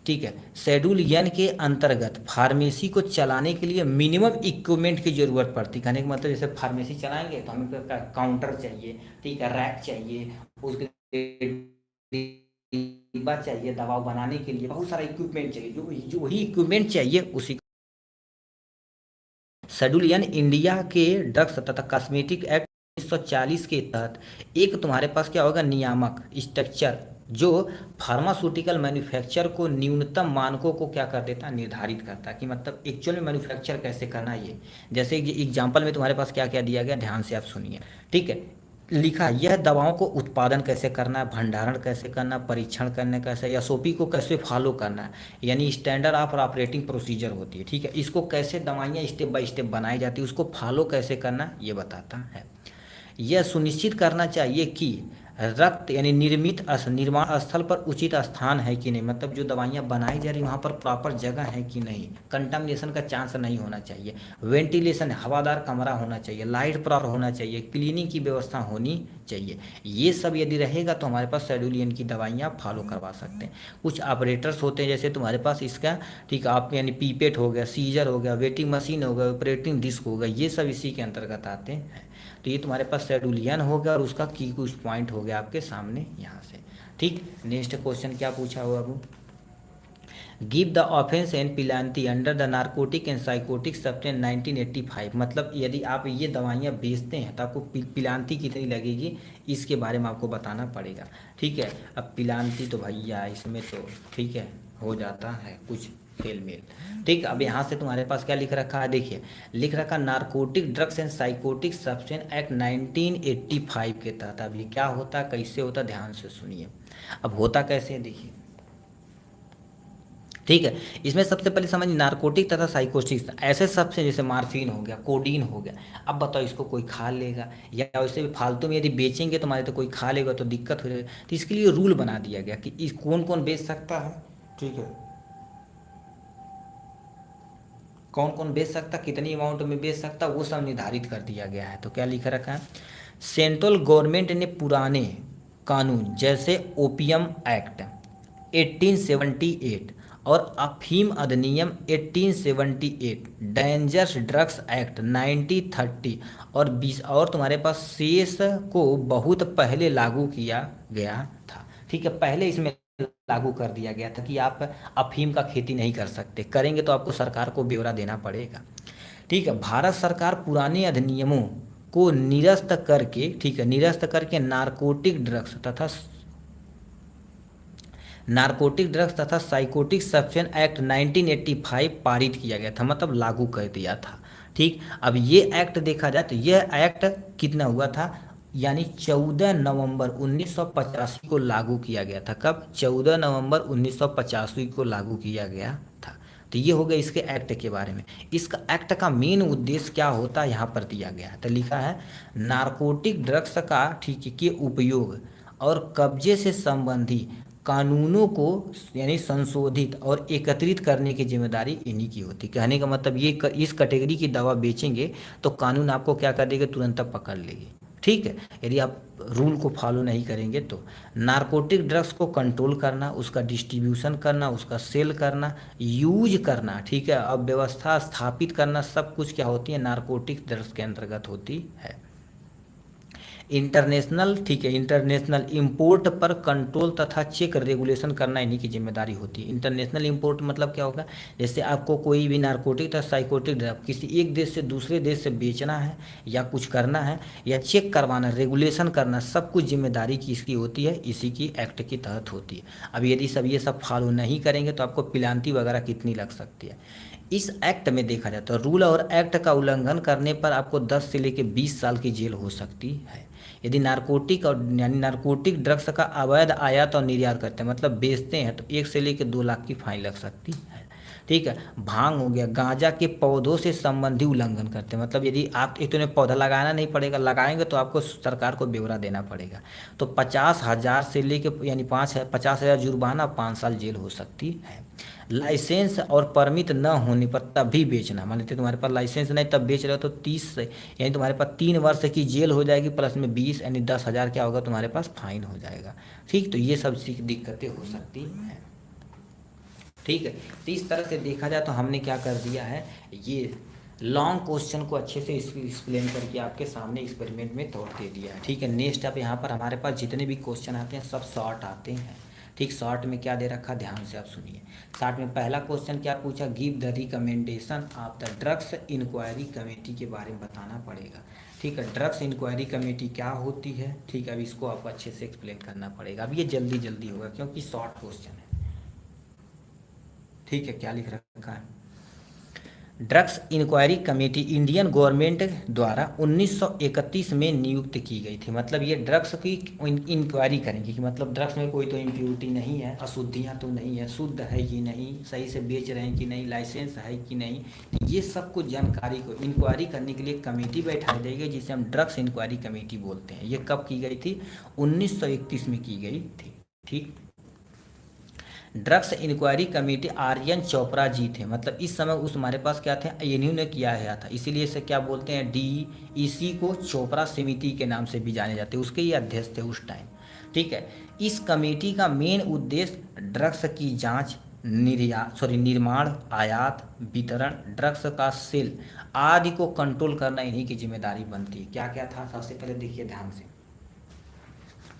ठीक है, शेड्यूल N के अंतर्गत फार्मेसी को चलाने के लिए मिनिमम इक्विपमेंट की ज़रूरत पड़ती है। कहने का मतलब जैसे फार्मेसी चलाएंगे तो हमें काउंटर चाहिए, ठीक है, रैक चाहिए, उसके डिब्बा चाहिए, दवा बनाने के लिए बहुत सारा इक्विपमेंट चाहिए, जो वही इक्विपमेंट चाहिए उसी। शेड्यूल N इंडिया के ड्रग्स तथा कॉस्मेटिक एक्ट 1940 के तहत एक तुम्हारे पास क्या होगा, नियामक स्ट्रक्चर, जो फार्मास्यूटिकल मैन्युफैक्चर को न्यूनतम मानकों को क्या कर देता है, निर्धारित करता है कि मतलब एक्चुअल में मैन्युफैक्चर कैसे करना है। ये जैसे एग्जांपल में तुम्हारे पास क्या क्या दिया गया, ध्यान से आप सुनिए। ठीक है, लिखा है, यह दवाओं को उत्पादन कैसे करना है, भंडारण कैसे करना, परीक्षण करने कैसे, SOP को कैसे फॉलो करना है, यानी स्टैंडर्ड ऑफ ऑपरेटिंग प्रोसीजर होती है। ठीक है, इसको कैसे दवाइयाँ स्टेप बाय स्टेप बनाई जाती है, उसको फॉलो कैसे करना, ये बताता है। यह सुनिश्चित करना चाहिए कि रक्त यानी निर्माण स्थल पर उचित स्थान है कि नहीं, मतलब जो दवाइयाँ बनाई जा रही वहाँ पर प्रॉपर जगह है कि नहीं, कंटामिनेशन का चांस नहीं होना चाहिए, वेंटिलेशन हवादार कमरा होना चाहिए, लाइट प्रॉपर होना चाहिए, क्लीनिंग की व्यवस्था होनी चाहिए। ये सब यदि रहेगा तो हमारे पास शेड्यूल N की दवाइयाँ फॉलो करवा सकते हैं। कुछ ऑपरेटर्स होते हैं, जैसे तुम्हारे पास इसका, ठीक है, आप यानी पीपेट हो गया, सीजर हो गया, वेटिंग मशीन हो गया, ऑपरेटिंग डिस्क हो गया, ये सब इसी के अंतर्गत आते हैं। तो ये तुम्हारे पास शेड्यूल N हो गया और उसका की कुछ पॉइंट हो गया आपके सामने यहाँ से। ठीक, नेक्स्ट क्वेश्चन क्या पूछा हुआ बाबू, give the offence and penalty under the narcotic and psychotic substance 1985, मतलब यदि आप ये दवाइयाँ बेचते हैं तो आपको पिलांती कितनी लगेगी, इसके बारे में आपको बताना पड़ेगा। ठीक है, अब पिलांती तो भैया इसमें तो ठीक है हो जाता है कुछ फेल मेल। ठीक, अब यहाँ से तुम्हारे पास क्या लिख रखा है, देखिए लिख रखा narcotic drugs and psychotic substance act 1985 के तहत। अब ये क्या होता है, कैसे होता है, ध्यान से सुनिए। अब होता कैसे है देखिए, ठीक है। इसमें सबसे पहले समझिए नारकोटिक तथा साइकोटिक ऐसे सबसे, जैसे मार्फिन हो गया, कोडीन हो गया। अब बताओ इसको कोई खा लेगा या वैसे भी फालतू में यदि बेचेंगे तुम्हारे तो कोई खा लेगा तो दिक्कत हो जाएगी। तो इसके लिए रूल बना दिया गया कि इस कौन कौन बेच सकता है, ठीक है, कौन कौन बेच सकता, कितनी अमाउंट में बेच सकता, वो सब निर्धारित कर दिया गया है। तो क्या लिखा रखा है, सेंट्रल गवर्नमेंट ने पुराने कानून जैसे ओपियम एक्ट 1878 और अफीम अधिनियम 1878, डेंजरस ड्रग्स एक्ट 1930 और 20 और तुम्हारे पास शेष को बहुत पहले लागू किया गया था। ठीक है, पहले इसमें लागू कर दिया गया था कि आप अफीम का खेती नहीं कर सकते, करेंगे तो आपको सरकार को ब्यौरा देना पड़ेगा। ठीक है, भारत सरकार पुराने अधिनियमों को निरस्त करके, ठीक है, निरस्त करके नारकोटिक ड्रग्स तथा साइकोटिक सब्सटेंस एक्ट 1985 पारित किया गया था, मतलब लागू कर दिया था। ठीक, अब ये एक्ट देखा जाए तो यह एक्ट कितना हुआ था, यानी 14 नवंबर 1985 को लागू किया गया था। कब, 14 नवंबर 1985 को लागू किया गया था। तो ये हो गया इसके एक्ट के बारे में। इसका एक्ट का मेन उद्देश्य क्या होता है यहाँ पर दिया गया है, तो लिखा है नारकोटिक ड्रग्स का, ठीक है, के उपयोग और कब्जे से संबंधी कानूनों को यानी संशोधित और एकत्रित करने की जिम्मेदारी इन्हीं की होती। कहने का मतलब ये इस कैटेगरी की दवा बेचेंगे तो कानून आपको क्या कर देगा, तुरंत पकड़ लेगी। ठीक है, यदि आप रूल को फॉलो नहीं करेंगे तो। नारकोटिक ड्रग्स को कंट्रोल करना, उसका डिस्ट्रीब्यूशन करना, उसका सेल करना, यूज करना, ठीक है, अब व्यवस्था स्थापित करना, सब कुछ क्या होती है, नारकोटिक ड्रग्स के अंतर्गत होती है। इंटरनेशनल, ठीक है, इंटरनेशनल इंपोर्ट पर कंट्रोल तथा चेक रेगुलेशन करना इन्हीं की जिम्मेदारी होती है। इंटरनेशनल इंपोर्ट मतलब क्या होगा, जैसे आपको कोई भी नारकोटिक तथा साइकोटिक ड्रग किसी एक देश से दूसरे देश से बेचना है या कुछ करना है या चेक करवाना, रेगुलेशन करना, सब कुछ जिम्मेदारी किसकी होती है, इसी की एक्ट के तहत होती है। अब यदि सब ये सब फॉलो नहीं करेंगे तो आपको पिलांती वगैरह कितनी लग सकती है। इस एक्ट में देखा जाए तो रूल और एक्ट का उल्लंघन करने पर आपको 10 से लेकर 20 साल की जेल हो सकती है। यदि नारकोटिक और यानी नारकोटिक ड्रग्स का अवैध आयात और निर्यात करते हैं, मतलब बेचते हैं, तो 1 से लेकर 2 लाख की फाइन लग सकती है। ठीक है, भांग हो गया, गांजा के पौधों से संबंधी उल्लंघन करते हैं, मतलब यदि आप एक तो पौधा लगाना नहीं पड़ेगा, लगाएंगे तो आपको सरकार को ब्यौरा देना पड़ेगा, तो 50,000 से लेकर यानी 50,000 जुर्माना, 5 साल जेल हो सकती है। लाइसेंस और परमिट न होने पर तभी बेचना, मान लेते तुम्हारे पास लाइसेंस नहीं तब बेच रहे हो तो 30 से यानी तुम्हारे पास 3 वर्ष की जेल हो जाएगी, प्लस में 20 यानी 10,000 क्या होगा तुम्हारे पास फाइन हो जाएगा। ठीक, तो ये सब दिक्कतें हो सकती हैं। ठीक है, तो इस तरह से देखा जाए तो हमने क्या कर दिया है, ये लॉन्ग क्वेश्चन को अच्छे से एक्सप्लेन करके आपके सामने एक्सपेरिमेंट में तोड़ दे दिया है। ठीक है, नेक्स्ट अब यहाँ पर हमारे पास जितने भी क्वेश्चन आते हैं सब शॉर्ट आते हैं। ठीक, शॉर्ट में क्या दे रखा, ध्यान से आप सुनिए। शॉर्ट में पहला क्वेश्चन क्या पूछा, give the recommendation of the drugs inquiry committee के बारे में बताना पड़ेगा। ठीक है, ड्रग्स इंक्वायरी कमेटी क्या होती है, ठीक है, अब इसको आपको अच्छे से एक्सप्लेन करना पड़ेगा। अब ये जल्दी जल्दी होगा क्योंकि शॉर्ट क्वेश्चन है। ठीक है, क्या लिख रखा है, drugs inquiry committee Indian government द्वारा 1931 में नियुक्त की गई थी। मतलब ये ड्रग्स की इंक्वायरी करेंगे कि मतलब ड्रग्स में कोई तो इम्प्योरिटी नहीं है, अशुद्धियाँ तो नहीं है, शुद्ध है कि नहीं, सही से बेच रहे हैं कि नहीं, लाइसेंस है कि नहीं, तो ये सब कुछ जानकारी को इंक्वायरी करने के लिए कमेटी बैठाई जाएगी जिसे हम ड्रग्स इंक्वायरी कमेटी बोलते हैं। ये कब की गई थी, 1931 में की गई थी। ठीक, drugs inquiry committee Aryan Chopra ji थे, मतलब इस समय उस हमारे पास क्या थे, इन्हीं ने किया गया था, इसीलिए इसे क्या बोलते हैं, DEC को चोपड़ा समिति के नाम से भी जाने जाते, उसके ये अध्यक्ष थे उस टाइम। ठीक है, इस कमेटी का मेन उद्देश्य ड्रग्स की जांच, निर्माण, आयात, वितरण, ड्रग्स का सेल आदि को कंट्रोल करना इन्हीं की जिम्मेदारी बनती है। क्या क्या था, सबसे पहले देखिए ध्यान से।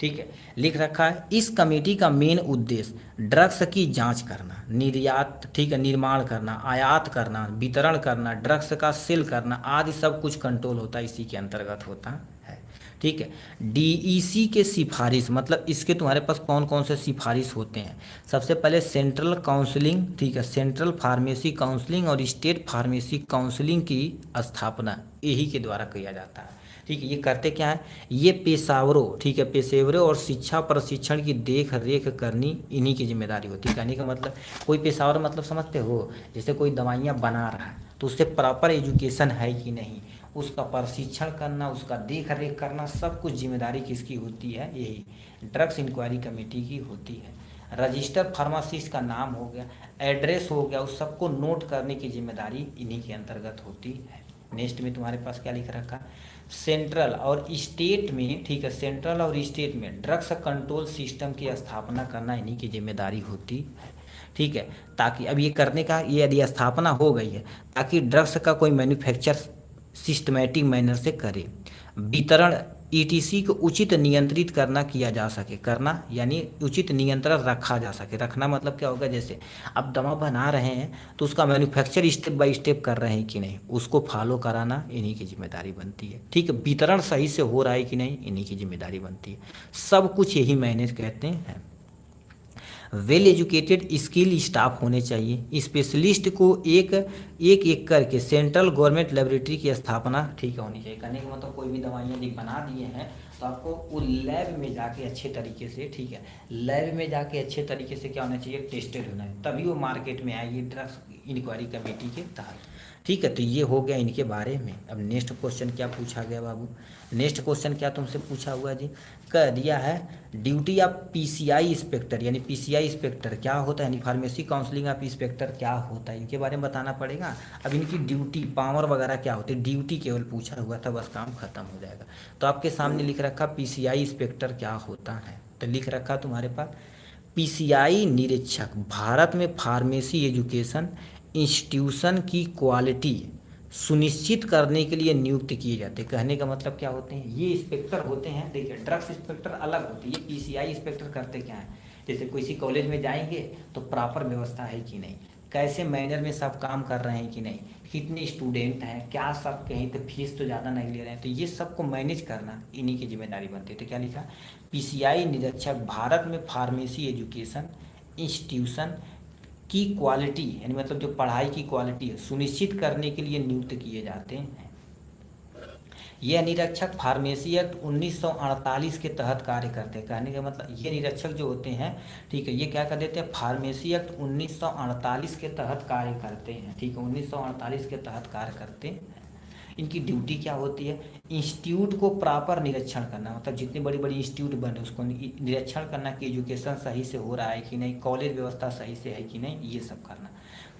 ठीक है, लिख रखा है इस कमेटी का मेन उद्देश्य ड्रग्स की जांच करना, निर्यात, ठीक है, निर्माण करना, आयात करना, वितरण करना, ड्रग्स का सेल करना आदि सब कुछ कंट्रोल होता है, इसी के अंतर्गत होता है। ठीक है। डीईसी के सिफारिश मतलब इसके तुम्हारे पास कौन कौन से सिफारिश होते हैं। सबसे पहले सेंट्रल काउंसलिंग, ठीक है, सेंट्रल फार्मेसी काउंसलिंग और स्टेट फार्मेसी काउंसलिंग की स्थापना यही के द्वारा किया जाता है। ठीक है, ये करते क्या है, ये पेशावरों, ठीक है, पेशेवरों और शिक्षा प्रशिक्षण की देख रेख करनी इन्हीं की जिम्मेदारी होती है। कहने का मतलब कोई पेशावर मतलब समझते हो, जैसे कोई दवाइयाँ बना रहा है तो उससे प्रॉपर एजुकेशन है कि नहीं, उसका प्रशिक्षण करना, उसका देख रेख करना, सब कुछ जिम्मेदारी किसकी होती है, यही ड्रग्स इंक्वायरी कमेटी की होती है। रजिस्टर फार्मासिस्ट का नाम हो गया, एड्रेस हो गया, उस सबको नोट करने की जिम्मेदारी इन्हीं के अंतर्गत होती है। नेक्स्ट में तुम्हारे पास क्या लिख रखा, सेंट्रल और स्टेट में, ठीक है, सेंट्रल और स्टेट में ड्रग्स कंट्रोल सिस्टम की स्थापना करना इन्हीं की जिम्मेदारी होती है। ठीक है, ताकि अब ये करने का, ये यदि स्थापना हो गई है ताकि ड्रग्स का कोई मैन्युफैक्चर सिस्टमेटिक मैनर से करे, वितरण ईटीसी को उचित नियंत्रित करना किया जा सके, करना यानी उचित नियंत्रण रखा जा सके। रखना मतलब क्या होगा, जैसे अब दवा बना रहे हैं तो उसका मैन्युफैक्चर स्टेप बाय स्टेप कर रहे हैं कि नहीं, उसको फॉलो कराना इन्हीं की जिम्मेदारी बनती है। ठीक है, वितरण सही से हो रहा है कि नहीं, इन्हीं की जिम्मेदारी बनती है। सब कुछ यही मैनेज कहते हैं। वेल एजुकेटेड स्किल स्टाफ होने चाहिए। स्पेशलिस्ट को एक एक एक करके सेंट्रल गवर्नमेंट लेबोरेटरी की स्थापना, ठीक है, होनी चाहिए। कहने का मतलब कोई भी दवाइयाँ यदि बना दिए हैं तो आपको वो लैब में जाके अच्छे तरीके से, ठीक है, लैब में जाके अच्छे तरीके से क्या होना चाहिए, टेस्टेड होना है, तभी वो मार्केट में आएगी ड्रग्स इंक्वायरी कमेटी के तहत। ठीक है, तो ये हो गया इनके बारे में। अब नेक्स्ट क्वेश्चन क्या पूछा गया बाबू, नेक्स्ट क्वेश्चन क्या तुमसे पूछा हुआ जी, कह दिया है ड्यूटी ऑफ पीसीआई इंस्पेक्टर, यानी पीसीआई इंस्पेक्टर क्या होता है, यानी फार्मेसी काउंसलिंग ऑफ इंस्पेक्टर क्या होता है, इनके बारे में बताना पड़ेगा। अब इनकी ड्यूटी पावर वगैरह क्या होती है, ड्यूटी केवल पूछा हुआ था, बस काम खत्म हो जाएगा। तो आपके सामने लिख रखा पीसीआई इंस्पेक्टर क्या होता है, तो लिख रखा तुम्हारे पास पीसीआई निरीक्षक भारत में फार्मेसी एजुकेशन इंस्टीट्यूशन की क्वालिटी सुनिश्चित करने के लिए नियुक्त किए जाते हैं। कहने का मतलब क्या होते हैं, ये इंस्पेक्टर होते हैं। देखिए, ड्रग्स इंस्पेक्टर अलग होती है, पीसीआई इंस्पेक्टर करते क्या है, जैसे किसी कॉलेज में जाएंगे तो प्रॉपर व्यवस्था है कि नहीं, कैसे मैनर में सब काम कर रहे हैं कि नहीं, कितने स्टूडेंट हैं, क्या सब कहीं तो फीस तो ज़्यादा नहीं ले रहे हैं, तो ये सबको मैनेज करना इन्हीं की जिम्मेदारी बनती है। तो क्या लिखा, पीसीआई निरीक्षक भारत में फार्मेसी एजुकेशन इंस्टीट्यूशन की क्वालिटी, यानी मतलब जो पढ़ाई की क्वालिटी है, सुनिश्चित करने के लिए नियुक्त किए जाते हैं। यह निरीक्षक फार्मेसी एक्ट 1948 के तहत कार्य करते हैं। कहने का मतलब ये निरीक्षक जो होते हैं, ठीक है, ये क्या कर देते हैं, फार्मेसी एक्ट 1948 के तहत कार्य करते हैं। ठीक है, 1948 के तहत कार्य करते हैं। इनकी ड्यूटी क्या होती है, इंस्टीट्यूट को प्रॉपर निरीक्षण करना, मतलब जितनी बड़ी बड़ी इंस्टीट्यूट बने उसको निरीक्षण करना कि एजुकेशन सही से हो रहा है कि नहीं, कॉलेज व्यवस्था सही से है कि नहीं, ये सब करना।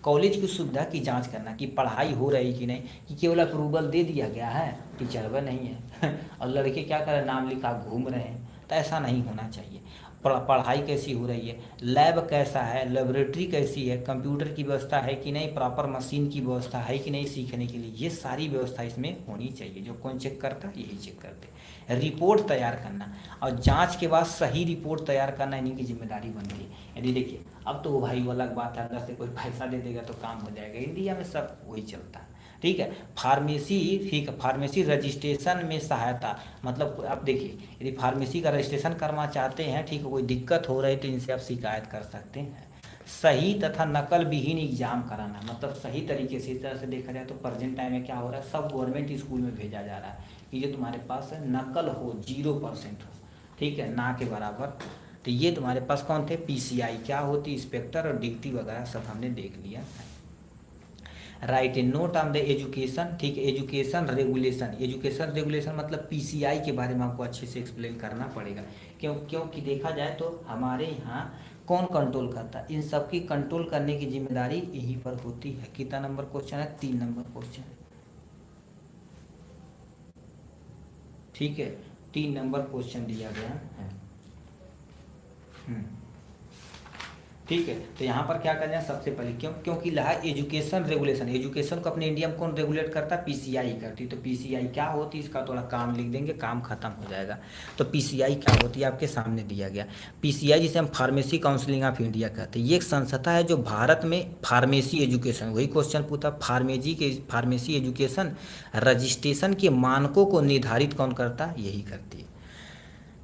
कॉलेज की सुविधा की जांच करना कि पढ़ाई हो रही कि नहीं, कि केवल अप्रूवल दे दिया गया है, टीचर वह नहीं है और लड़के क्या कर रहे हैं, नाम लिखा घूम रहे हैं, तो ऐसा नहीं होना चाहिए। पढ़ाई कैसी हो रही है, लैब कैसा है, लेबोरेटरी कैसी है, कंप्यूटर की व्यवस्था है कि नहीं, प्रॉपर मशीन की व्यवस्था है कि नहीं सीखने के लिए, ये सारी व्यवस्था इसमें होनी चाहिए। जो कौन चेक करता है, यही चेक करते हैं। रिपोर्ट तैयार करना और जांच के बाद सही रिपोर्ट तैयार करना इन्हीं की जिम्मेदारी बनती है। यदि देखिए, अब तो भाई वो अलग बात है, अंदर से कोई पैसा दे देगा तो काम हो जाएगा, इंडिया में सब वही चलता है। ठीक है, फार्मेसी, ठीक है, फार्मेसी रजिस्ट्रेशन में सहायता, मतलब आप देखिए, यदि फार्मेसी का रजिस्ट्रेशन करना चाहते हैं, ठीक है, कोई दिक्कत हो रही तो इनसे आप शिकायत कर सकते हैं। सही तथा नकल विहीन एग्जाम कराना, मतलब सही तरीके से, इस तरह से देखा जाए तो प्रेजेंट टाइम में क्या हो रहा है, सब गवर्नमेंट स्कूल में भेजा जा रहा है कि जो तुम्हारे पास नकल हो 0% हो, ठीक है, ना के बराबर। तो ये तुम्हारे पास कौन थे, पीसीआई क्या होती, इंस्पेक्टर, और ड्यूटी वगैरह सब हमने देख लिया। Right A note on the education, ठीक है, एजुकेशन रेगुलेशन, एजुकेशन रेगुलेशन मतलब पीसीआई के बारे में आपको अच्छे से एक्सप्लेन करना पड़ेगा। क्योंकि देखा जाए तो हमारे यहाँ कौन कंट्रोल करता है, इन सब की कंट्रोल करने की जिम्मेदारी यहीं पर होती है। कितना नंबर क्वेश्चन है, 3 नंबर क्वेश्चन, ठीक है, 3 नंबर क्वेश्चन दिया गया है। ठीक है। तो यहाँ पर क्या करना है सबसे पहले, क्योंकि लहा एजुकेशन रेगुलेशन, एजुकेशन को अपने इंडिया में कौन रेगुलेट करता है, पीसीआई करती है। तो पीसीआई क्या होती है, इसका थोड़ा काम लिख देंगे, काम खत्म हो जाएगा। तो पीसीआई क्या होती है आपके सामने दिया गया। पीसीआई जिसे हम फार्मेसी काउंसिलिंग ऑफ इंडिया कहते हैं, ये एक संस्था है जो भारत में फार्मेसी एजुकेशन, वही क्वेश्चन पूछा, फार्मेसी एजुकेशन रजिस्ट्रेशन के मानकों को निर्धारित कौन करता है, यही करती है।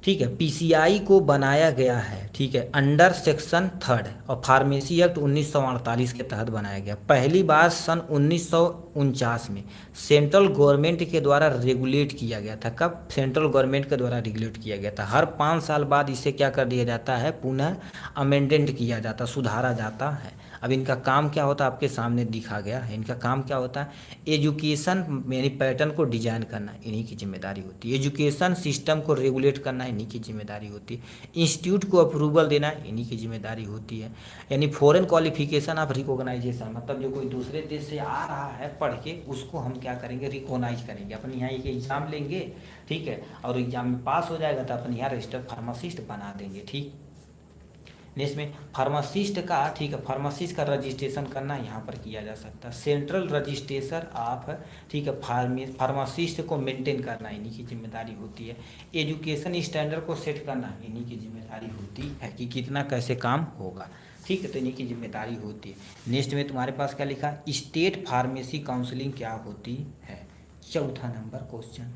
ठीक है। पीसीआई को बनाया गया है, ठीक है, अंडर सेक्शन 3 और फार्मेसी एक्ट 1948 के तहत बनाया गया। पहली बार सन 1949 में सेंट्रल गवर्नमेंट के द्वारा रेगुलेट किया गया था। कब, सेंट्रल गवर्नमेंट के द्वारा रेगुलेट किया गया था। हर 5 साल बाद इसे क्या कर दिया जाता है, पुनः अमेंडेंट किया जाता, सुधारा जाता है। अब इनका काम क्या होता है आपके सामने दिखा गया है। इनका काम क्या होता है, एजुकेशन यानी पैटर्न को डिजाइन करना इन्हीं की जिम्मेदारी होती है। एजुकेशन सिस्टम को रेगुलेट करना इन्हीं की जिम्मेदारी होती है। इंस्टीट्यूट को अप्रूवल देना इन्हीं की जिम्मेदारी होती है। यानी फॉरेन क्वालिफिकेशन ऑफ रिकॉग्नाइजेशन, मतलब जो कोई दूसरे देश से आ रहा है पढ़ के, उसको हम क्या करेंगे, रिकॉग्नाइज करेंगे। अपन यहाँ एक एग्जाम लेंगे, ठीक है, और एग्जाम में पास हो जाएगा तो अपन यहाँ रजिस्टर्ड फार्मासिस्ट बना देंगे। ठीक, नेक्स्ट में फार्मासिस्ट का, ठीक है, फार्मासिस्ट का रजिस्ट्रेशन करना यहाँ पर किया जा सकता है। सेंट्रल रजिस्ट्रेशन ऑफ, ठीक है, फार्मासिस्ट को मेंटेन करना इन्हीं की जिम्मेदारी होती है। एजुकेशन स्टैंडर्ड को सेट करना इन्हीं की जिम्मेदारी होती है कि कितना कैसे काम होगा। ठीक है, तो इन्हीं की जिम्मेदारी होती है। नेक्स्ट में तुम्हारे पास क्या लिखा, स्टेट फार्मेसी काउंसिलिंग क्या होती है, चौथा number question.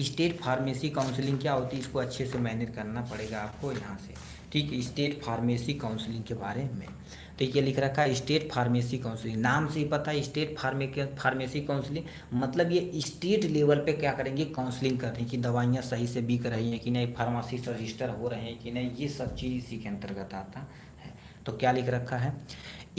State pharmacy counselling क्या होती है, इसको अच्छे से मैनेज करना पड़ेगा आपको यहाँ से। ठीक है, स्टेट फार्मेसी काउंसिलिंग के बारे में तो ये लिख रखा है स्टेट फार्मेसी काउंसिलिंग, नाम से ही पता है स्टेट फार्मेसी काउंसिलिंग, मतलब ये स्टेट लेवल पे क्या करेंगे, काउंसलिंग कर रहे हैं कि दवाइयाँ सही से बिक रही हैं कि नहीं, फार्मासिस्ट रजिस्टर हो रहे हैं कि नहीं, ये सब चीज़ इसी के अंतर्गत आता है। तो क्या लिख रखा है,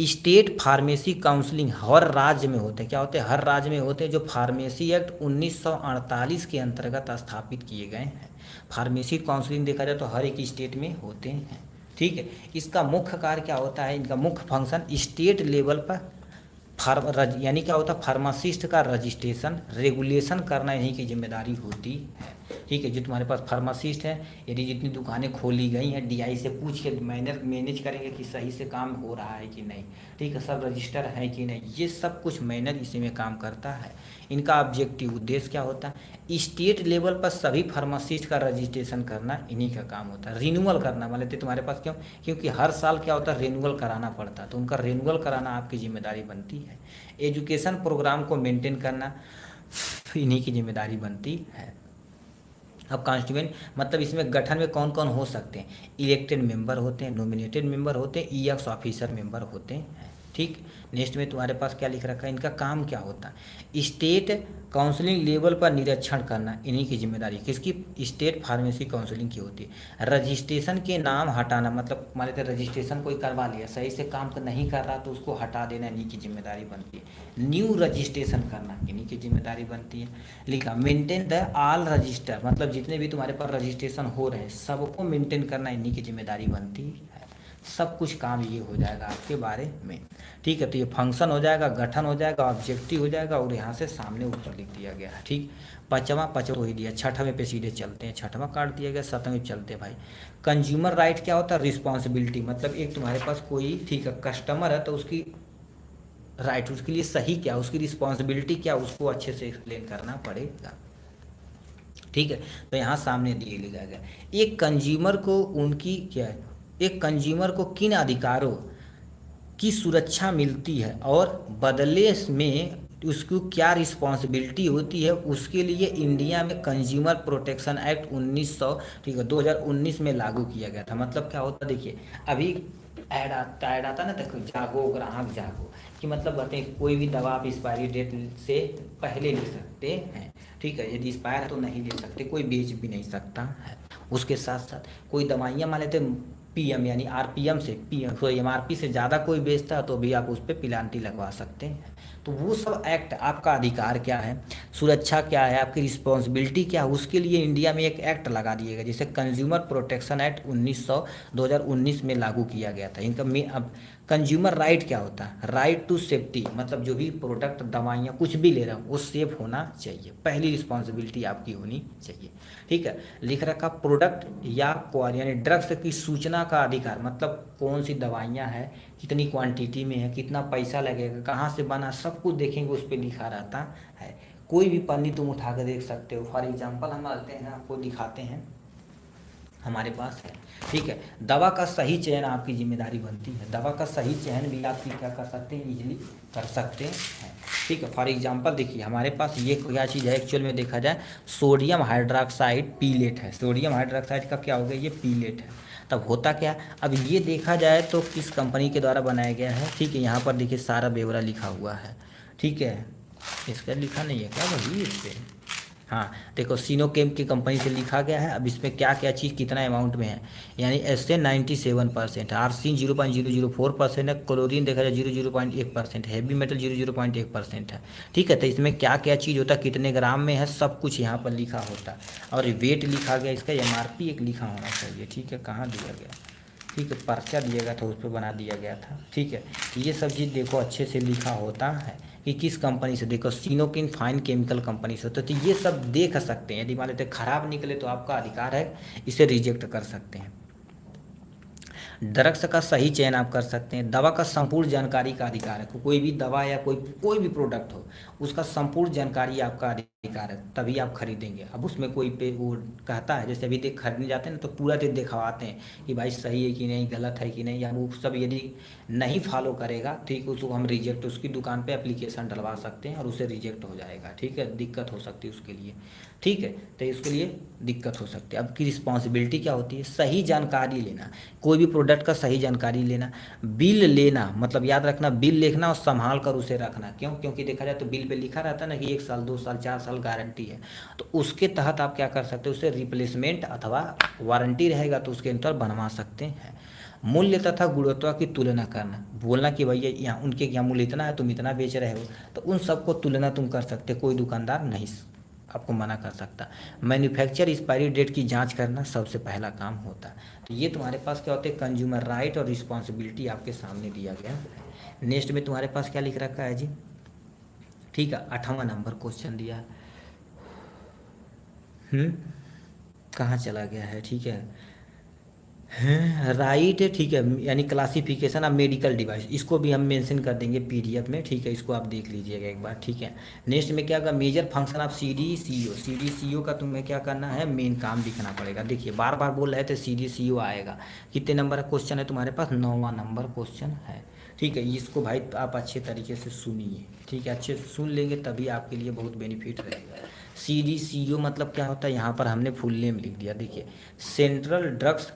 स्टेट फार्मेसी काउंसलिंग हर राज्य में होते हैं। क्या होते हैं, हर राज्य में होते हैं, जो फार्मेसी एक्ट 1948 के अंतर्गत स्थापित किए गए हैं। फार्मेसी काउंसलिंग देखा जाए तो हर एक स्टेट में होते हैं। ठीक है, इसका मुख्य कार्य क्या होता है, इनका मुख्य फंक्शन स्टेट लेवल पर यानी क्या होता है, फार्मासिस्ट का रजिस्ट्रेशन रेगुलेशन करना इन्हीं की जिम्मेदारी होती है। ठीक है, जो तुम्हारे पास फार्मासिस्ट है, यदि जितनी दुकानें खोली गई हैं डीआई से पूछ के मैनेज करेंगे कि सही से काम हो रहा है कि नहीं, ठीक है, सब रजिस्टर है कि नहीं, ये सब कुछ मैनेज इसी में काम करता है। इनका ऑब्जेक्टिव उद्देश्य क्या होता है, स्टेट लेवल पर सभी फार्मासिस्ट का रजिस्ट्रेशन करना इन्हीं का काम होता है। रिन्यूअल करना मान लेते तुम्हारे पास, क्योंकि हर साल क्या होता है, रिन्यूअल कराना पड़ता है, तो उनका रिन्यूअल कराना आपकी जिम्मेदारी बनती है। एजुकेशन प्रोग्राम को मेंटेन करना इन्हीं की जिम्मेदारी बनती है। अब कॉन्स्टिट्यूएंट मतलब इसमें गठन में कौन कौन हो सकते हैं, इलेक्टेड मेंबर होते हैं, नॉमिनेटेड मेंबर होते हैं, ईएक्स ऑफिसर मेंबर होते हैं। ठीक, नेक्स्ट में तुम्हारे पास क्या लिख रखा है, इनका काम क्या होता है, स्टेट काउंसलिंग लेवल पर निरीक्षण करना इन्हीं की जिम्मेदारी, किसकी, स्टेट फार्मेसी काउंसलिंग की होती है। रजिस्ट्रेशन के नाम हटाना, मतलब मान लेते रजिस्ट्रेशन कोई करवा लिया, सही से काम नहीं कर रहा तो उसको हटा देना इन्हीं की जिम्मेदारी बनती है। न्यू रजिस्ट्रेशन करना इन्हीं की जिम्मेदारी बनती है। लिखा मेंटेन द ऑल रजिस्टर, मतलब जितने भी तुम्हारे पास रजिस्ट्रेशन हो रहे हैं सबको मेंटेन करना इन्हीं की जिम्मेदारी बनती है। सब कुछ काम ये हो जाएगा आपके बारे में। ठीक है, तो ये फंक्शन हो जाएगा, गठन हो जाएगा, ऑब्जेक्टिव हो जाएगा, और यहाँ से सामने ऊपर लिख दिया गया है। ठीक, पाँचवा ही दिया, छठवें पे सीधे चलते हैं, छठवां काट दिया गया, सातवें चलते भाई। कंज्यूमर राइट क्या होता है, रिस्पॉन्सिबिलिटी, मतलब एक तुम्हारे पास कोई, ठीक है, कस्टमर है तो उसकी राइट, उसके लिए सही क्या, उसकी रिस्पॉन्सिबिलिटी क्या, उसको अच्छे से एक्सप्लेन करना पड़ेगा। ठीक है, तो यहाँ सामने दिए लिखा गया, एक कंज्यूमर को उनकी क्या है, एक कंज्यूमर को किन अधिकारों की सुरक्षा मिलती है और बदले में उसको क्या रिस्पॉन्सिबिलिटी होती है, उसके लिए इंडिया में कंज्यूमर प्रोटेक्शन एक्ट 1900, ठीक है, 2019 में लागू किया गया था। मतलब क्या होता है, देखिए अभी ऐड आता ना, देखो जागो ग्राहक जागो, कि मतलब कहते हैं कोई भी दवा आप एक्सपायरी डेट से पहले ले सकते हैं। ठीक है, यदि एक्सपायर है तो नहीं ले सकते, कोई बेच भी नहीं सकता है। उसके साथ साथ कोई दवाइयाँ मान लेते यानी आरपीएम से कोई एमआरपी से ज़्यादा कोई बेचता है तो भी आप उस पर पेनाल्टी लगवा सकते हैं। तो वो सब एक्ट, आपका अधिकार क्या है, सुरक्षा क्या है, आपकी रिस्पॉन्सिबिलिटी क्या है, उसके लिए इंडिया में एक एक्ट लगा दिएगा, जैसे कंज्यूमर प्रोटेक्शन एक्ट 2019 में लागू किया गया था। इनका अब कंज्यूमर राइट क्या होता है, राइट टू सेफ्टी, मतलब जो भी प्रोडक्ट, दवाइयाँ, कुछ भी ले रहा हूँ वो सेफ होना चाहिए, पहली रिस्पॉन्सिबिलिटी आपकी होनी चाहिए। ठीक है, लिख रखा प्रोडक्ट या यानी ड्रग्स की सूचना का अधिकार, मतलब कौन सी दवाइयाँ हैं, कितनी क्वांटिटी में है, कितना पैसा लगेगा, कहाँ से बना, सब कुछ देखेंगे, उस पर लिखा रहता है। कोई भी पन्नी तुम उठा कर देख सकते हो। फॉर एग्जांपल हम आते हैं, आपको दिखाते हैं, हमारे पास है। ठीक है, दवा का सही चयन आपकी जिम्मेदारी बनती है। दवा का सही चयन भी आप क्या कर सकते हैं, इजीली कर सकते हैं। ठीक है, फॉर एग्जांपल देखिए हमारे पास ये क्या चीज़ है, एक्चुअल में देखा जाए सोडियम हाइड्रोक्साइड पीलेट है। सोडियम हाइड्रोक्साइड का क्या हो गया, ये पीलेट है। तब होता क्या, अब ये देखा जाए तो किस कंपनी के द्वारा बनाया गया है। ठीक है, यहाँ पर देखिए सारा ब्यौरा लिखा हुआ है। ठीक है, इसका लिखा नहीं है क्या भाई इस पर, हाँ देखो सिनोकेम की कंपनी से लिखा गया है। अब इसमें क्या क्या चीज़ कितना अमाउंट में है, यानी एस्टेन 97%, आर्सिन 0.004% है, क्लोरीन देखा जाए 0.1% है, हैवी मेटल 0.1% है। ठीक है, तो इसमें क्या क्या चीज़ होता है, कितने ग्राम में है, सब कुछ यहाँ पर लिखा होता है। और वेट लिखा गया, इसका MRP एक लिखा होना चाहिए। ठीक है, कहाँ दिया गया, ठीक है पर्चा दिया गया था, उस पर बना दिया गया था। ठीक है, ये सब चीज़ देखो अच्छे से लिखा होता है कि किस कंपनी से, देखो सिनोकिन फाइन केमिकल कंपनी से होता है। तो ये सब देख सकते हैं, यदि मान लेते ख़राब निकले तो आपका अधिकार है, इसे रिजेक्ट कर सकते हैं। ड्रग्स का सही चयन आप कर सकते हैं। दवा का संपूर्ण जानकारी का अधिकार है, कोई भी दवा या कोई भी प्रोडक्ट हो, उसका संपूर्ण जानकारी आपका अधिकार है, तभी आप खरीदेंगे। अब उसमें कोई पे वो कहता है, जैसे अभी देख खरीदने जाते हैं ना, तो पूरा दिन दिखवाते हैं कि भाई सही है कि नहीं, गलत है कि नहीं, या वो सब यदि नहीं फॉलो करेगा, ठीक, उसको हम रिजेक्ट, उसकी दुकान पे एप्लीकेशन डलवा सकते हैं और उसे रिजेक्ट हो जाएगा। ठीक है, दिक्कत हो सकती है उसके लिए। ठीक है, तो इसके लिए दिक्कत हो सकती है। अब की रिस्पॉन्सिबिलिटी क्या होती है, सही जानकारी लेना, कोई भी प्रोडक्ट का सही जानकारी लेना, बिल लेना, मतलब याद रखना बिल लिखना और संभाल कर उसे रखना। क्यों, क्योंकि देखा जाए तो बिल पे लिखा रहता है ना कि 1 साल 2 साल 4 साल गारंटी है, तो उसके तहत आप क्या कर सकते हो, उसे रिप्लेसमेंट अथवा वारंटी रहेगा तो उसके अंतर बनवा सकते हैं। मूल्य तथा गुणवत्ता की तुलना करना, बोलना कि भैया यहाँ उनके यहाँ मूल्य इतना है, तुम इतना बेच रहे हो, तो उन सबको तुलना तुम कर सकते, कोई दुकानदार नहीं आपको मना कर सकता। मैन्युफैक्चर एक्सपायरी डेट की जांच करना सबसे पहला काम होता है। तो ये तुम्हारे पास क्या होते हैं, कंज्यूमर राइट और रिस्पॉन्सिबिलिटी आपके सामने दिया गया है। नेक्स्ट में तुम्हारे पास क्या लिख रखा है जी, ठीक है 8वां नंबर क्वेश्चन दिया है। कहाँ चला गया है, ठीक है राइट है। ठीक है, यानी क्लासिफिकेशन ऑफ मेडिकल डिवाइस, इसको भी हम मेंशन कर देंगे PDF में। ठीक है, इसको आप देख लीजिएगा एक बार। ठीक है, नेक्स्ट में क्या होगा, major function of CDCO। CDCO का तुम्हें क्या करना है, मेन काम लिखना पड़ेगा। देखिए बार बार बोल रहे थे CDCO आएगा। कितने नंबर का क्वेश्चन है तुम्हारे पास, 9वां नंबर क्वेश्चन है। ठीक है, इसको भाई आप अच्छे तरीके से सुनिए। ठीक है, अच्छे से सुन लेंगे तभी आपके लिए बहुत बेनिफिट रहेगा। CDCO मतलब क्या होता है, यहाँ पर हमने फुल नेम लिख दिया। देखिए central drugs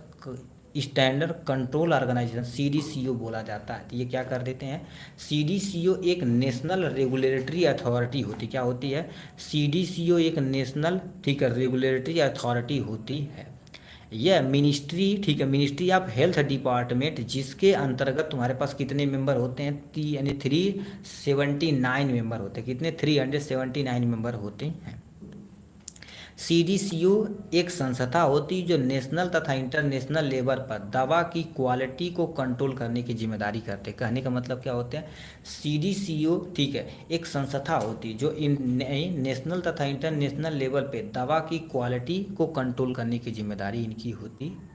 standard control organisation, CDCO बोला जाता है। तो ये क्या कर देते हैं, CDCO एक नेशनल रेगुलेटरी अथॉरिटी होती, क्या होती है, CDCO एक नेशनल, ठीक है, रेगुलेटरी अथॉरिटी होती है। यह मिनिस्ट्री, ठीक है, मिनिस्ट्री ऑफ हेल्थ डिपार्टमेंट, जिसके अंतर्गत तुम्हारे पास कितने मेंबर होते हैं, यानी 379 मेंबर होते हैं। कितने, 379 मेंबर होते हैं। CDCO एक संस्था होती है जो नेशनल तथा इंटरनेशनल लेवल पर दवा की क्वालिटी को कंट्रोल करने की जिम्मेदारी करते हैं। कहने का मतलब क्या होता है, CDCO, ठीक है, एक संस्था होती है जो नेशनल तथा इंटरनेशनल लेवल पे दवा की क्वालिटी को कंट्रोल करने की जिम्मेदारी इनकी होती है।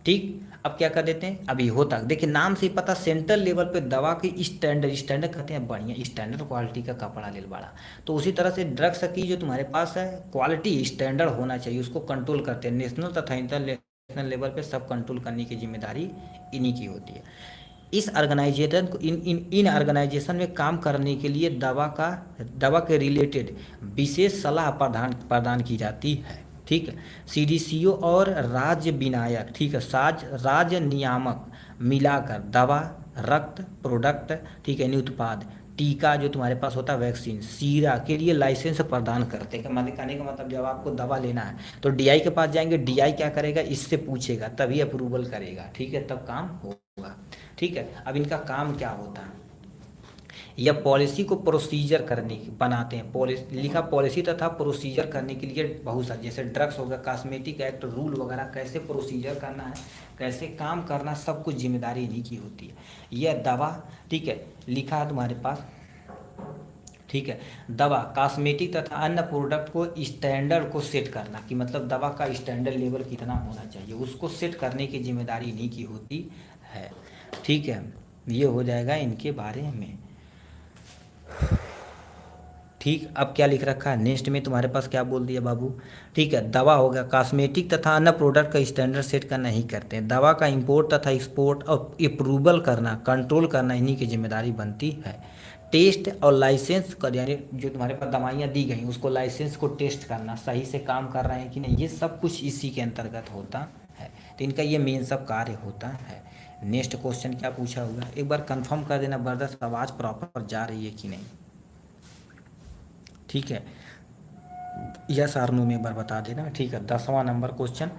ठीक, अब क्या कर देते हैं, अभी होता देखिए नाम से ही पता, सेंट्रल लेवल पे दवा की स्टैंडर्ड कहते हैं बढ़िया स्टैंडर्ड क्वालिटी का कपड़ा ले बड़ा। तो उसी तरह से ड्रग्स की जो तुम्हारे पास है क्वालिटी स्टैंडर्ड होना चाहिए, उसको कंट्रोल करते हैं। नेशनल तथा इंटरनेशनल लेवल पे सब कंट्रोल करने की जिम्मेदारी इन्हीं की होती है। इस ऑर्गेनाइजेशन को इन ऑर्गेनाइजेशन में काम करने के लिए दवा के रिलेटेड विशेष सलाह प्रदान की जाती है। ठीक है, CDCO और राज्य विनायक, ठीक है, राज्य नियामक मिलाकर दवा, रक्त प्रोडक्ट, ठीक है, यानी उत्पाद, टीका जो तुम्हारे पास होता है वैक्सीन, सीरा के लिए लाइसेंस प्रदान करते हैं। मतलब कहने का मतलब जब आपको दवा लेना है तो डीआई के पास जाएंगे, डीआई क्या करेगा, इससे पूछेगा तभी अप्रूवल करेगा, ठीक है, तब काम होगा। ठीक है, अब इनका काम क्या होता है, या पॉलिसी को प्रोसीजर करने की बनाते हैं, पॉलिसी लिखा, पॉलिसी तथा प्रोसीजर करने के लिए बहुत सारे, जैसे ड्रग्स होगा, कॉस्मेटिक एक्ट, रूल वगैरह, कैसे प्रोसीजर करना है, कैसे काम करना, सब कुछ जिम्मेदारी इन्हीं की होती है। यह दवा, ठीक है, लिखा है तुम्हारे पास, ठीक है, दवा, कॉस्मेटिक तथा अन्य प्रोडक्ट को स्टैंडर्ड को सेट करना, कि मतलब दवा का स्टैंडर्ड लेवल कितना होना चाहिए, उसको सेट करने की जिम्मेदारी इन्हीं की होती है। ठीक है, ये हो जाएगा इनके बारे में। ठीक, अब क्या लिख रखा है नेक्स्ट में तुम्हारे पास, क्या बोल दिया बाबू, ठीक है, दवा हो गया, कॉस्मेटिक तथा अन्य प्रोडक्ट का स्टैंडर्ड सेट करना ही करते हैं, दवा का इंपोर्ट तथा एक्सपोर्ट और अप्रूवल करना, कंट्रोल करना इन्हीं की जिम्मेदारी बनती है। टेस्ट और लाइसेंस कर, यानी जो तुम्हारे पास दवाइयाँ दी गई उसको लाइसेंस को टेस्ट करना, सही से काम कर रहे हैं कि नहीं, ये सब कुछ इसी के अंतर्गत होता है। तो इनका ये मेन सब कार्य होता है। नेक्स्ट क्वेश्चन क्या पूछा हुआ, एक बार कंफर्म कर देना ब्रदर्स, आवाज़ प्रॉपर जा रही है कि नहीं। ठीक है, यस आर नो में एक बार बता देना। ठीक है, 10वां नंबर क्वेश्चन,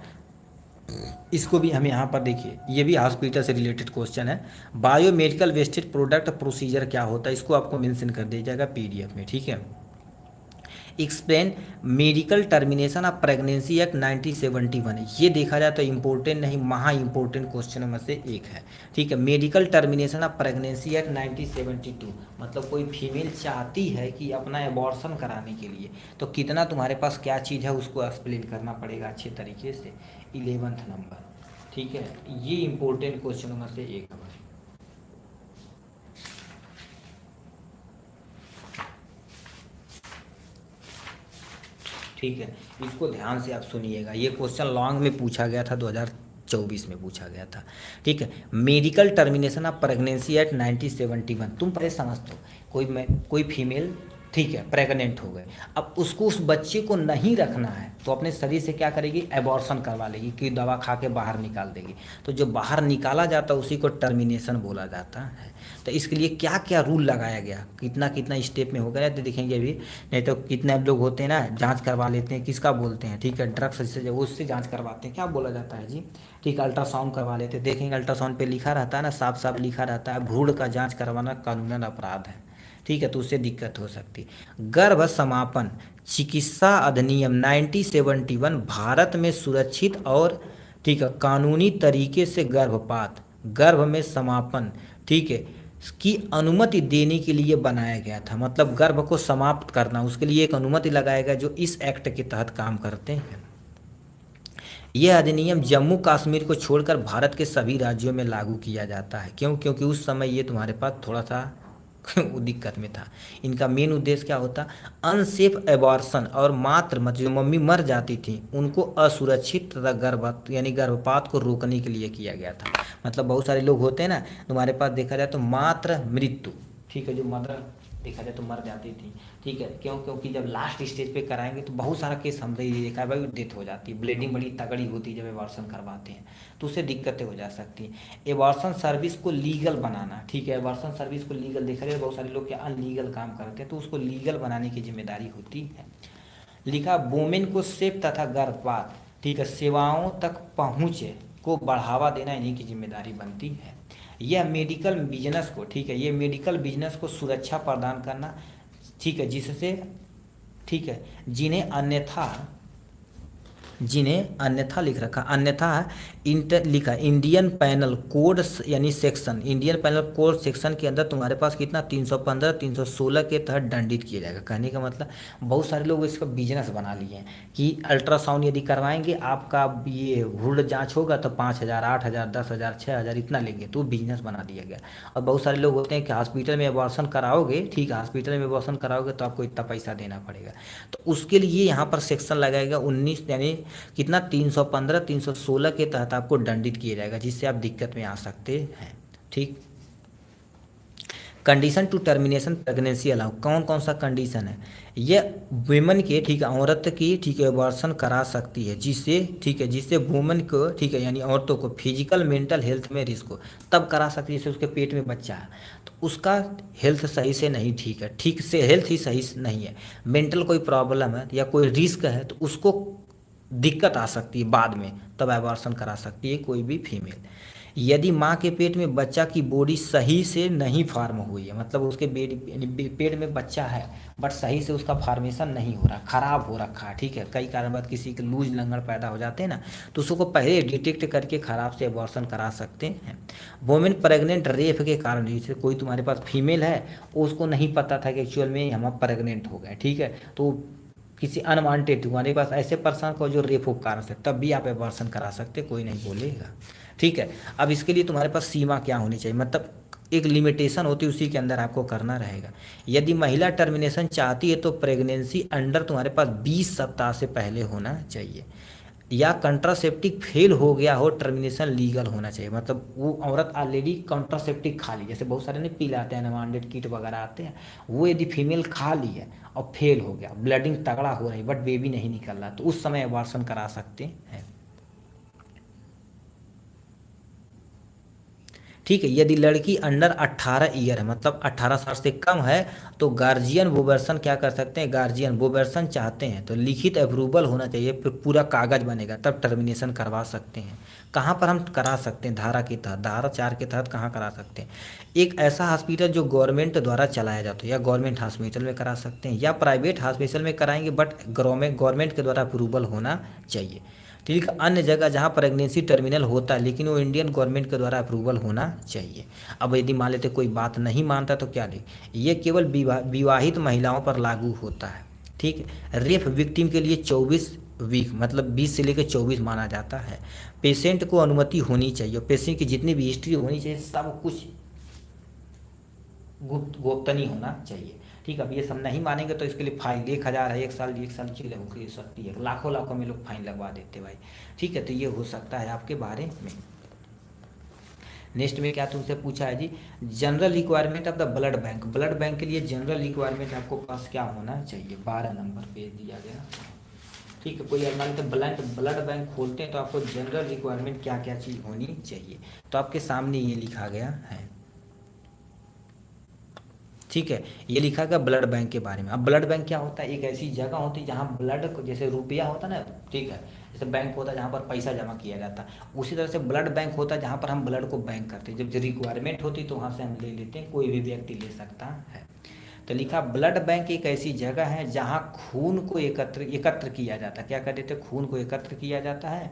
इसको भी हम यहाँ पर देखिए, ये भी हॉस्पिटल से रिलेटेड क्वेश्चन है। बायोमेडिकल वेस्टेज प्रोडक्ट प्रोसीजर क्या होता है, इसको आपको मेंशन कर दिया जाएगा पीडीएफ में। ठीक है, explain medical termination of pregnancy act 1971, ये देखा जाए तो इम्पोर्टेंट नहीं, महा इम्पोर्टेंट क्वेश्चन में से एक है। ठीक है, medical termination of pregnancy act 1972, मतलब कोई फीमेल चाहती है कि अपना एबॉर्शन कराने के लिए, तो कितना तुम्हारे पास क्या चीज़ है उसको एक्सप्लेन करना पड़ेगा अच्छे तरीके से। 11वां नंबर, ठीक है, ये इम्पोर्टेंट क्वेश्चनों में से एक है। ठीक है, इसको ध्यान से आप सुनिएगा, ये क्वेश्चन लॉन्ग में पूछा गया था, 2024 में पूछा गया था। ठीक है, medical termination of pregnancy act 1971, तुम पहले समझ दो, कोई फीमेल, ठीक है, प्रेग्नेंट हो गए, अब उसको उस बच्चे को नहीं रखना है तो अपने शरीर से क्या करेगी, एबॉर्शन करवा लेगी, कि दवा खा के बाहर निकाल देगी। तो जो बाहर निकाला जाता है उसी को टर्मिनेशन बोला जाता है। तो इसके लिए क्या क्या रूल लगाया गया, कितना कितना स्टेप में हो गया, तो देखेंगे अभी, नहीं तो कितने लोग होते हैं ना, जांच करवा लेते हैं, किसका बोलते हैं, ठीक है, ड्रग्स से जब उससे जांच करवाते हैं, क्या बोला जाता है जी, ठीक, अल्ट्रासाउंड करवा लेते हैं। देखेंगे अल्ट्रासाउंड पे लिखा रहता है ना, साफ साफ लिखा रहता है, भ्रूण का जांच करवाना कानूनन अपराध है। ठीक है, तो उससे दिक्कत हो सकती। गर्भ समापन चिकित्सा अधिनियम 1971 भारत में सुरक्षित और, ठीक है, कानूनी तरीके से गर्भ में समापन, ठीक है, की अनुमति देने के लिए बनाया गया था। मतलब गर्भ को समाप्त करना, उसके लिए एक अनुमति लगाया गया जो इस एक्ट के तहत काम करते हैं। यह अधिनियम जम्मू कश्मीर को छोड़कर भारत के सभी राज्यों में लागू किया जाता है। क्यों? क्योंकि उस समय ये तुम्हारे पास थोड़ा सा दिक्कत में था। इनका मेन उद्देश्य क्या होता, अनसेफ एबॉर्शन और मात्र मत जो मम्मी मर जाती थी उनको असुरक्षित तथा गर्भपात को रोकने के लिए किया गया था। मतलब बहुत सारे लोग होते हैं ना, तुम्हारे पास देखा जाए तो मात्र मृत्यु, ठीक है, जो मदर देखा जाए तो मर जाती थी, ठीक है, क्यों? क्योंकि जब लास्ट स्टेज पे कराएंगे तो बहुत सारा केस हमने ये देखा है भाई, डेथ हो जाती है, ब्लीडिंग बड़ी तगड़ी होती है जब एबॉर्शन करवाते हैं, तो उससे दिक्कतें हो जा सकती हैं। एबॉर्शन सर्विस को लीगल बनाना, ठीक है, एबॉर्शन सर्विस को लीगल, देखा जाए बहुत सारे लोग क्या अनलीगल काम करते हैं, तो उसको लीगल बनाने की जिम्मेदारी होती है। लिखा, वोमेन को सेफ तथा गर्भपात, ठीक है, सेवाओं तक पहुँच को बढ़ावा देना इन्हीं की जिम्मेदारी बनती है। यह मेडिकल बिजनेस को, ठीक है, ये मेडिकल बिजनेस को सुरक्षा प्रदान करना, ठीक है, जिससे, ठीक है, जिन्हें अन्यथा लिख रखा, अन्यथा लिखा इंडियन पैनल कोड, यानी section, Indian panel code section के अंदर तुम्हारे पास कितना 315 316 के तहत दंडित किया जाएगा। कहने का मतलब बहुत सारे लोग इसका बिजनेस बना लिए हैं कि अल्ट्रासाउंड यदि करवाएंगे, आपका ये भ्रूण जांच होगा तो 5,000 8,000 10,000 6,000 इतना लेंगे, तो बिजनेस बना दिया गया। और बहुत सारे लोग होते हैं कि हॉस्पिटल में एबॉर्शन कराओगे, ठीक है, हॉस्पिटल में एबॉर्शन कराओगे तो आपको इतना पैसा देना पड़ेगा, तो उसके लिए यहाँ पर सेक्शन लगाएगा 19, यानी कितना 315 316 के तहत आपको दंडित किया जाएगा, जिससे आप दिक्कत में आ सकते हैं। ठीक, condition to termination pregnancy allow, कौन कौन सा कंडीशन है, ये वुमेन के, ठीक है, औरत की, ठीक है, एबॉर्शन करा सकती है, जिससे, ठीक है, जिससे वुमेन को, ठीक है, यानी औरतों को फिजिकल मेंटल हेल्थ में रिस्क हो, तब करा सकती है जैसे उसके पेट में बच्चा है तो उसका हेल्थ सही से नहीं, ठीक है, ठीक से हेल्थ ही सही से नहीं है, मेंटल कोई प्रॉब्लम है या कोई रिस्क है तो उसको दिक्कत आ सकती है बाद में, तब एबॉर्शन करा सकती है कोई भी फीमेल। यदि माँ के पेट में बच्चा की बॉडी सही से नहीं फार्म हुई है, मतलब उसके पेट में बच्चा है बट सही से उसका फार्मेशन नहीं हो रहा, खराब हो रखा है, ठीक है, कई कारण बाद किसी के लूज लंगड़ पैदा हो जाते हैं ना, तो उसको पहले डिटेक्ट करके खराब से एबॉर्शन करा सकते हैं। वोमेन प्रेग्नेंट रेप के कारण, जैसे कोई तुम्हारे पास फीमेल है, उसको नहीं पता था कि एक्चुअल में हम प्रेग्नेंट हो गए, ठीक है, तो किसी अनवांटेड तुम्हारे पास ऐसे पर्सन को जो रेप हो कारण से, तब भी आप एबॉर्शन करा सकते, कोई नहीं बोलेगा, ठीक है। अब इसके लिए तुम्हारे पास सीमा क्या होनी चाहिए, मतलब एक लिमिटेशन होती है, उसी के अंदर आपको करना रहेगा। यदि महिला टर्मिनेशन चाहती है तो प्रेगनेंसी अंडर तुम्हारे पास 20 सप्ताह से पहले होना चाहिए, या कंट्रासेप्टिक फेल हो गया हो, टर्मिनेशन लीगल होना चाहिए, मतलब वो औरत ऑलरेडी कंट्रासेप्टिक खा ली, जैसे बहुत सारे ने पिलाते हैं अनवांटेड किट वगैरह आते हैं, वो यदि फीमेल खा ली है और फेल हो गया, ब्लडिंग तगड़ा हो रही बट बेबी नहीं निकल रहा, तो उस समय एबॉर्शन करा सकते हैं, ठीक है। यदि लड़की अंडर 18 ईयर है, मतलब 18 साल से कम है, तो गार्जियन वोबर्सन क्या कर सकते हैं, गार्जियन वोबर्सन चाहते हैं तो लिखित अप्रूवल होना चाहिए, फिर पूरा कागज बनेगा तब टर्मिनेशन करवा सकते हैं। कहाँ पर हम करा सकते हैं, धारा के तहत, धारा 4 के तहत कहाँ करा सकते हैं, एक ऐसा हॉस्पिटल जो गवर्नमेंट द्वारा चलाया जाता है, या गवर्नमेंट हॉस्पिटल में करा सकते हैं, या प्राइवेट हॉस्पिटल में कराएंगे बट गवर्नमेंट के द्वारा अप्रूवल होना चाहिए, ठीक है। अन्य जगह जहाँ प्रेगनेंसी टर्मिनल होता है लेकिन वो इंडियन गवर्नमेंट के द्वारा अप्रूवल होना चाहिए। अब यदि मान लेते कोई बात नहीं मानता तो क्या ले, ये केवल विवाहित महिलाओं पर लागू होता है, ठीक है। रेप विक्टिम के लिए 24 वीक, मतलब 20 से लेकर 24 माना जाता है। पेशेंट को अनुमति होनी चाहिए, पेशेंट की जितनी भी हिस्ट्री होनी चाहिए सब कुछ गोपनीय होना चाहिए, ठीक है। अब ये सब नहीं मानेंगे तो इसके लिए फाइन 1000 है, 1 साल जेल हो सकती है, लाखों लाखों में लोग फाइन लगवा देते भाई, ठीक है। तो ये हो सकता है आपके बारे में। नेक्स्ट में क्या तुमसे पूछा है जी, general requirement of the blood bank, blood bank के लिए जनरल रिक्वायरमेंट आपको पास क्या होना चाहिए, 12 नंबर पेज दिया गया, ठीक है। कोई मान लीजिए ब्लड बैंक खोलते हैं तो आपको जनरल रिक्वायरमेंट क्या क्या चीज़ होनी चाहिए, तो आपके सामने ये लिखा गया है, ठीक है। ये लिखा गया ब्लड बैंक के बारे में। अब ब्लड बैंक क्या होता है, एक ऐसी जगह होती है जहाँ ब्लड को, जैसे रुपया होता है ना, ठीक है, जैसे बैंक होता है जहाँ पर पैसा जमा किया जाता है, उसी तरह से ब्लड बैंक होता है जहाँ पर हम ब्लड को बैंक करते हैं, जब रिक्वायरमेंट होती है तो वहाँ से हम ले लेते हैं, कोई भी व्यक्ति ले सकता है। तो लिखा ब्लड बैंक एक ऐसी जगह है जहाँ खून को एकत्र किया जाता है, क्या कहते थे, खून को एकत्र किया जाता है,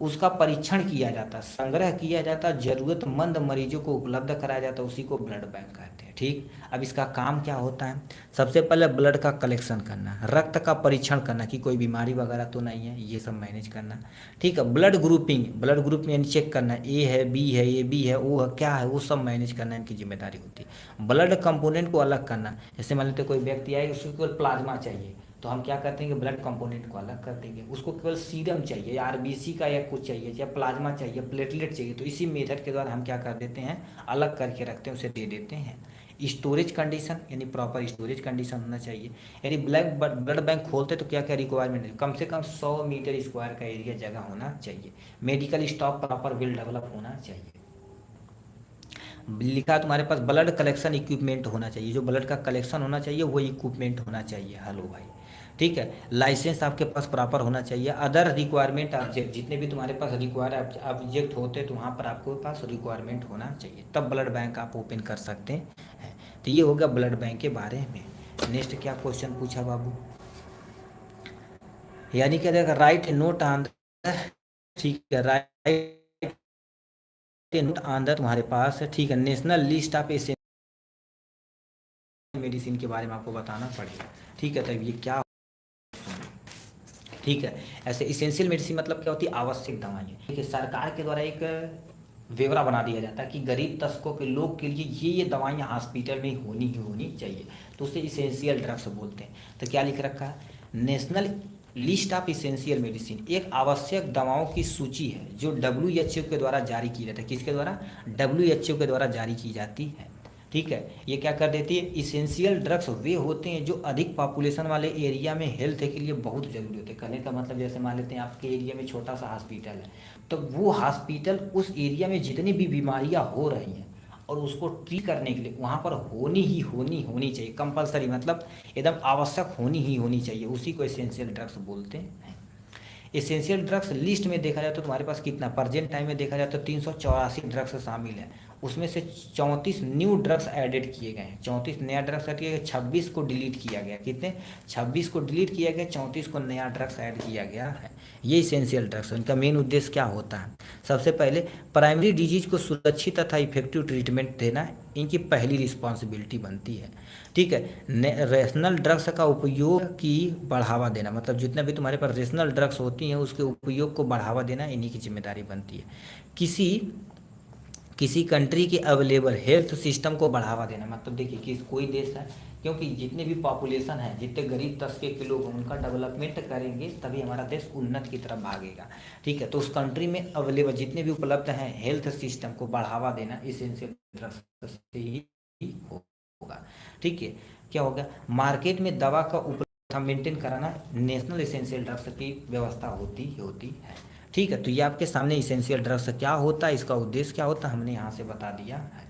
उसका परीक्षण किया जाता है, संग्रह किया जाता है, ज़रूरतमंद मरीजों को उपलब्ध कराया जाता है, उसी को ब्लड बैंक कहते हैं, ठीक। अब इसका काम क्या होता है, सबसे पहले ब्लड का कलेक्शन करना, रक्त का परीक्षण करना कि कोई बीमारी वगैरह तो नहीं है, ये सब मैनेज करना, ठीक है। ब्लड ग्रुपिंग, ब्लड ग्रुप में चेक करना, ए है, बी है, ए बी है, वो है, क्या है, वो सब मैनेज करना इनकी जिम्मेदारी होती है। ब्लड कंपोनेंट को अलग करना, जैसे मान लेते कोई व्यक्ति आए उसको केवल प्लाज्मा चाहिए तो हम क्या करते हैं कि ब्लड कंपोनेंट को अलग कर देंगे, उसको केवल सीरम चाहिए या आरबीसी का या कुछ चाहिए या प्लाज्मा चाहिए, प्लेटलेट चाहिए, तो इसी मेथड के द्वारा हम क्या कर देते हैं, अलग करके रखते हैं, उसे दे देते हैं। स्टोरेज कंडीशन, यानी प्रॉपर स्टोरेज कंडीशन होना चाहिए, यानी ब्लड बैंक खोलते तो क्या क्या रिक्वायरमेंट है, कम से कम 100 मीटर स्क्वायर का एरिया जगह होना चाहिए, medical stock proper well develop होना चाहिए। लिखा तुम्हारे पास ब्लड कलेक्शन इक्विपमेंट होना चाहिए, जो ब्लड का कलेक्शन होना चाहिए वो इक्विपमेंट होना चाहिए, हेलो भाई, ठीक है। लाइसेंस आपके पास प्रॉपर होना चाहिए। अदर रिक्वायरमेंट ऑब्जेक्ट, जितने भी तुम्हारे पास रिक्वायर ऑब्जेक्ट होते हैं तो वहाँ पर आपके पास रिक्वायरमेंट होना चाहिए, तब ब्लड बैंक आप ओपन कर सकते हैं। तो ये हो गया ब्लड बैंक के बारे में। नेक्स्ट क्या क्वेश्चन पूछा बाबू, यानी क्या देखा, राइट नोट ऑन, ठीक है, राइट नोट ऑन तुम्हारे पास है, ठीक है, national list of essential medicine के बारे में आपको बताना पड़ेगा, ठीक है। तब ये क्या, ठीक है, ऐसे इसेंशियल मेडिसिन मतलब क्या होती है, आवश्यक दवाएं, ठीक है। सरकार के द्वारा एक ब्यौरा बना दिया जाता है कि गरीब तबकों के लोग के लिए ये दवाइयाँ हॉस्पिटल में होनी ही होनी चाहिए, तो उसे इसेंशियल ड्रग्स बोलते हैं। तो क्या लिख रखा है, national list of essential medicine, एक आवश्यक दवाओं की सूची है जो WHO के द्वारा जारी की जाती है, किसके द्वारा, WHO के द्वारा जारी की जाती है, ठीक है। ये क्या कर देती है, इसेंशियल ड्रग्स वे होते हैं जो अधिक पॉपुलेशन वाले एरिया में हेल्थ के लिए बहुत ज़रूरी होते हैं। कहने का मतलब जैसे मान लेते हैं आपके एरिया में छोटा सा हॉस्पिटल है, तो वो हॉस्पिटल उस एरिया में जितनी भी बीमारियां हो रही हैं और उसको ट्रीट करने के लिए वहाँ पर होनी चाहिए, कंपलसरी मतलब एकदम आवश्यक होनी चाहिए, उसी को एसेंशियल ड्रग्स बोलते हैं। एसेंशियल ड्रग्स लिस्ट में देखा जाए तो तुम्हारे पास कितना प्रेजेंट टाइम में देखा जाए तो 384 ड्रग्स शामिल है। उसमें से 34 न्यू ड्रग्स ऐडेड किए गए हैं, 34 नया ड्रग्स ऐड किया गया, 26 को डिलीट किया गया। कितने, 26 को डिलीट किया गया, 34 को नया ड्रग्स ऐड किया गया है। ये इसेंशियल ड्रग्स, इनका मेन उद्देश्य क्या होता है, सबसे पहले प्राइमरी डिजीज को सुरक्षित तथा इफेक्टिव ट्रीटमेंट देना इनकी पहली रिस्पॉन्सिबिलिटी बनती है। ठीक है। रेशनल ड्रग्स का उपयोग की बढ़ावा देना, मतलब जितने भी तुम्हारे पास रेशनल ड्रग्स होती हैं उसके उपयोग को बढ़ावा देना इन्हीं की जिम्मेदारी बनती है। किसी किसी कंट्री के अवेलेबल हेल्थ सिस्टम को बढ़ावा देना, मतलब देखिए कि कोई देश है, क्योंकि जितने भी पॉपुलेशन है, जितने गरीब तबके के लोग हैं उनका डेवलपमेंट करेंगे तभी हमारा देश उन्नत की तरफ भागेगा। ठीक है। तो उस कंट्री में अवेलेबल जितने भी उपलब्ध हैं हेल्थ सिस्टम को बढ़ावा देना इसेंशियल ड्रग्स से ही होगा। ठीक है। क्या होगा, मार्केट में दवा का उपलब्धता मेंटेन कराना नेशनल इसेंशियल ड्रग्स की व्यवस्था होती है। ठीक है। तो ये आपके सामने इसेंशियल ड्रग्स क्या होता है, इसका उद्देश्य क्या होता है, हमने यहाँ से बता दिया है।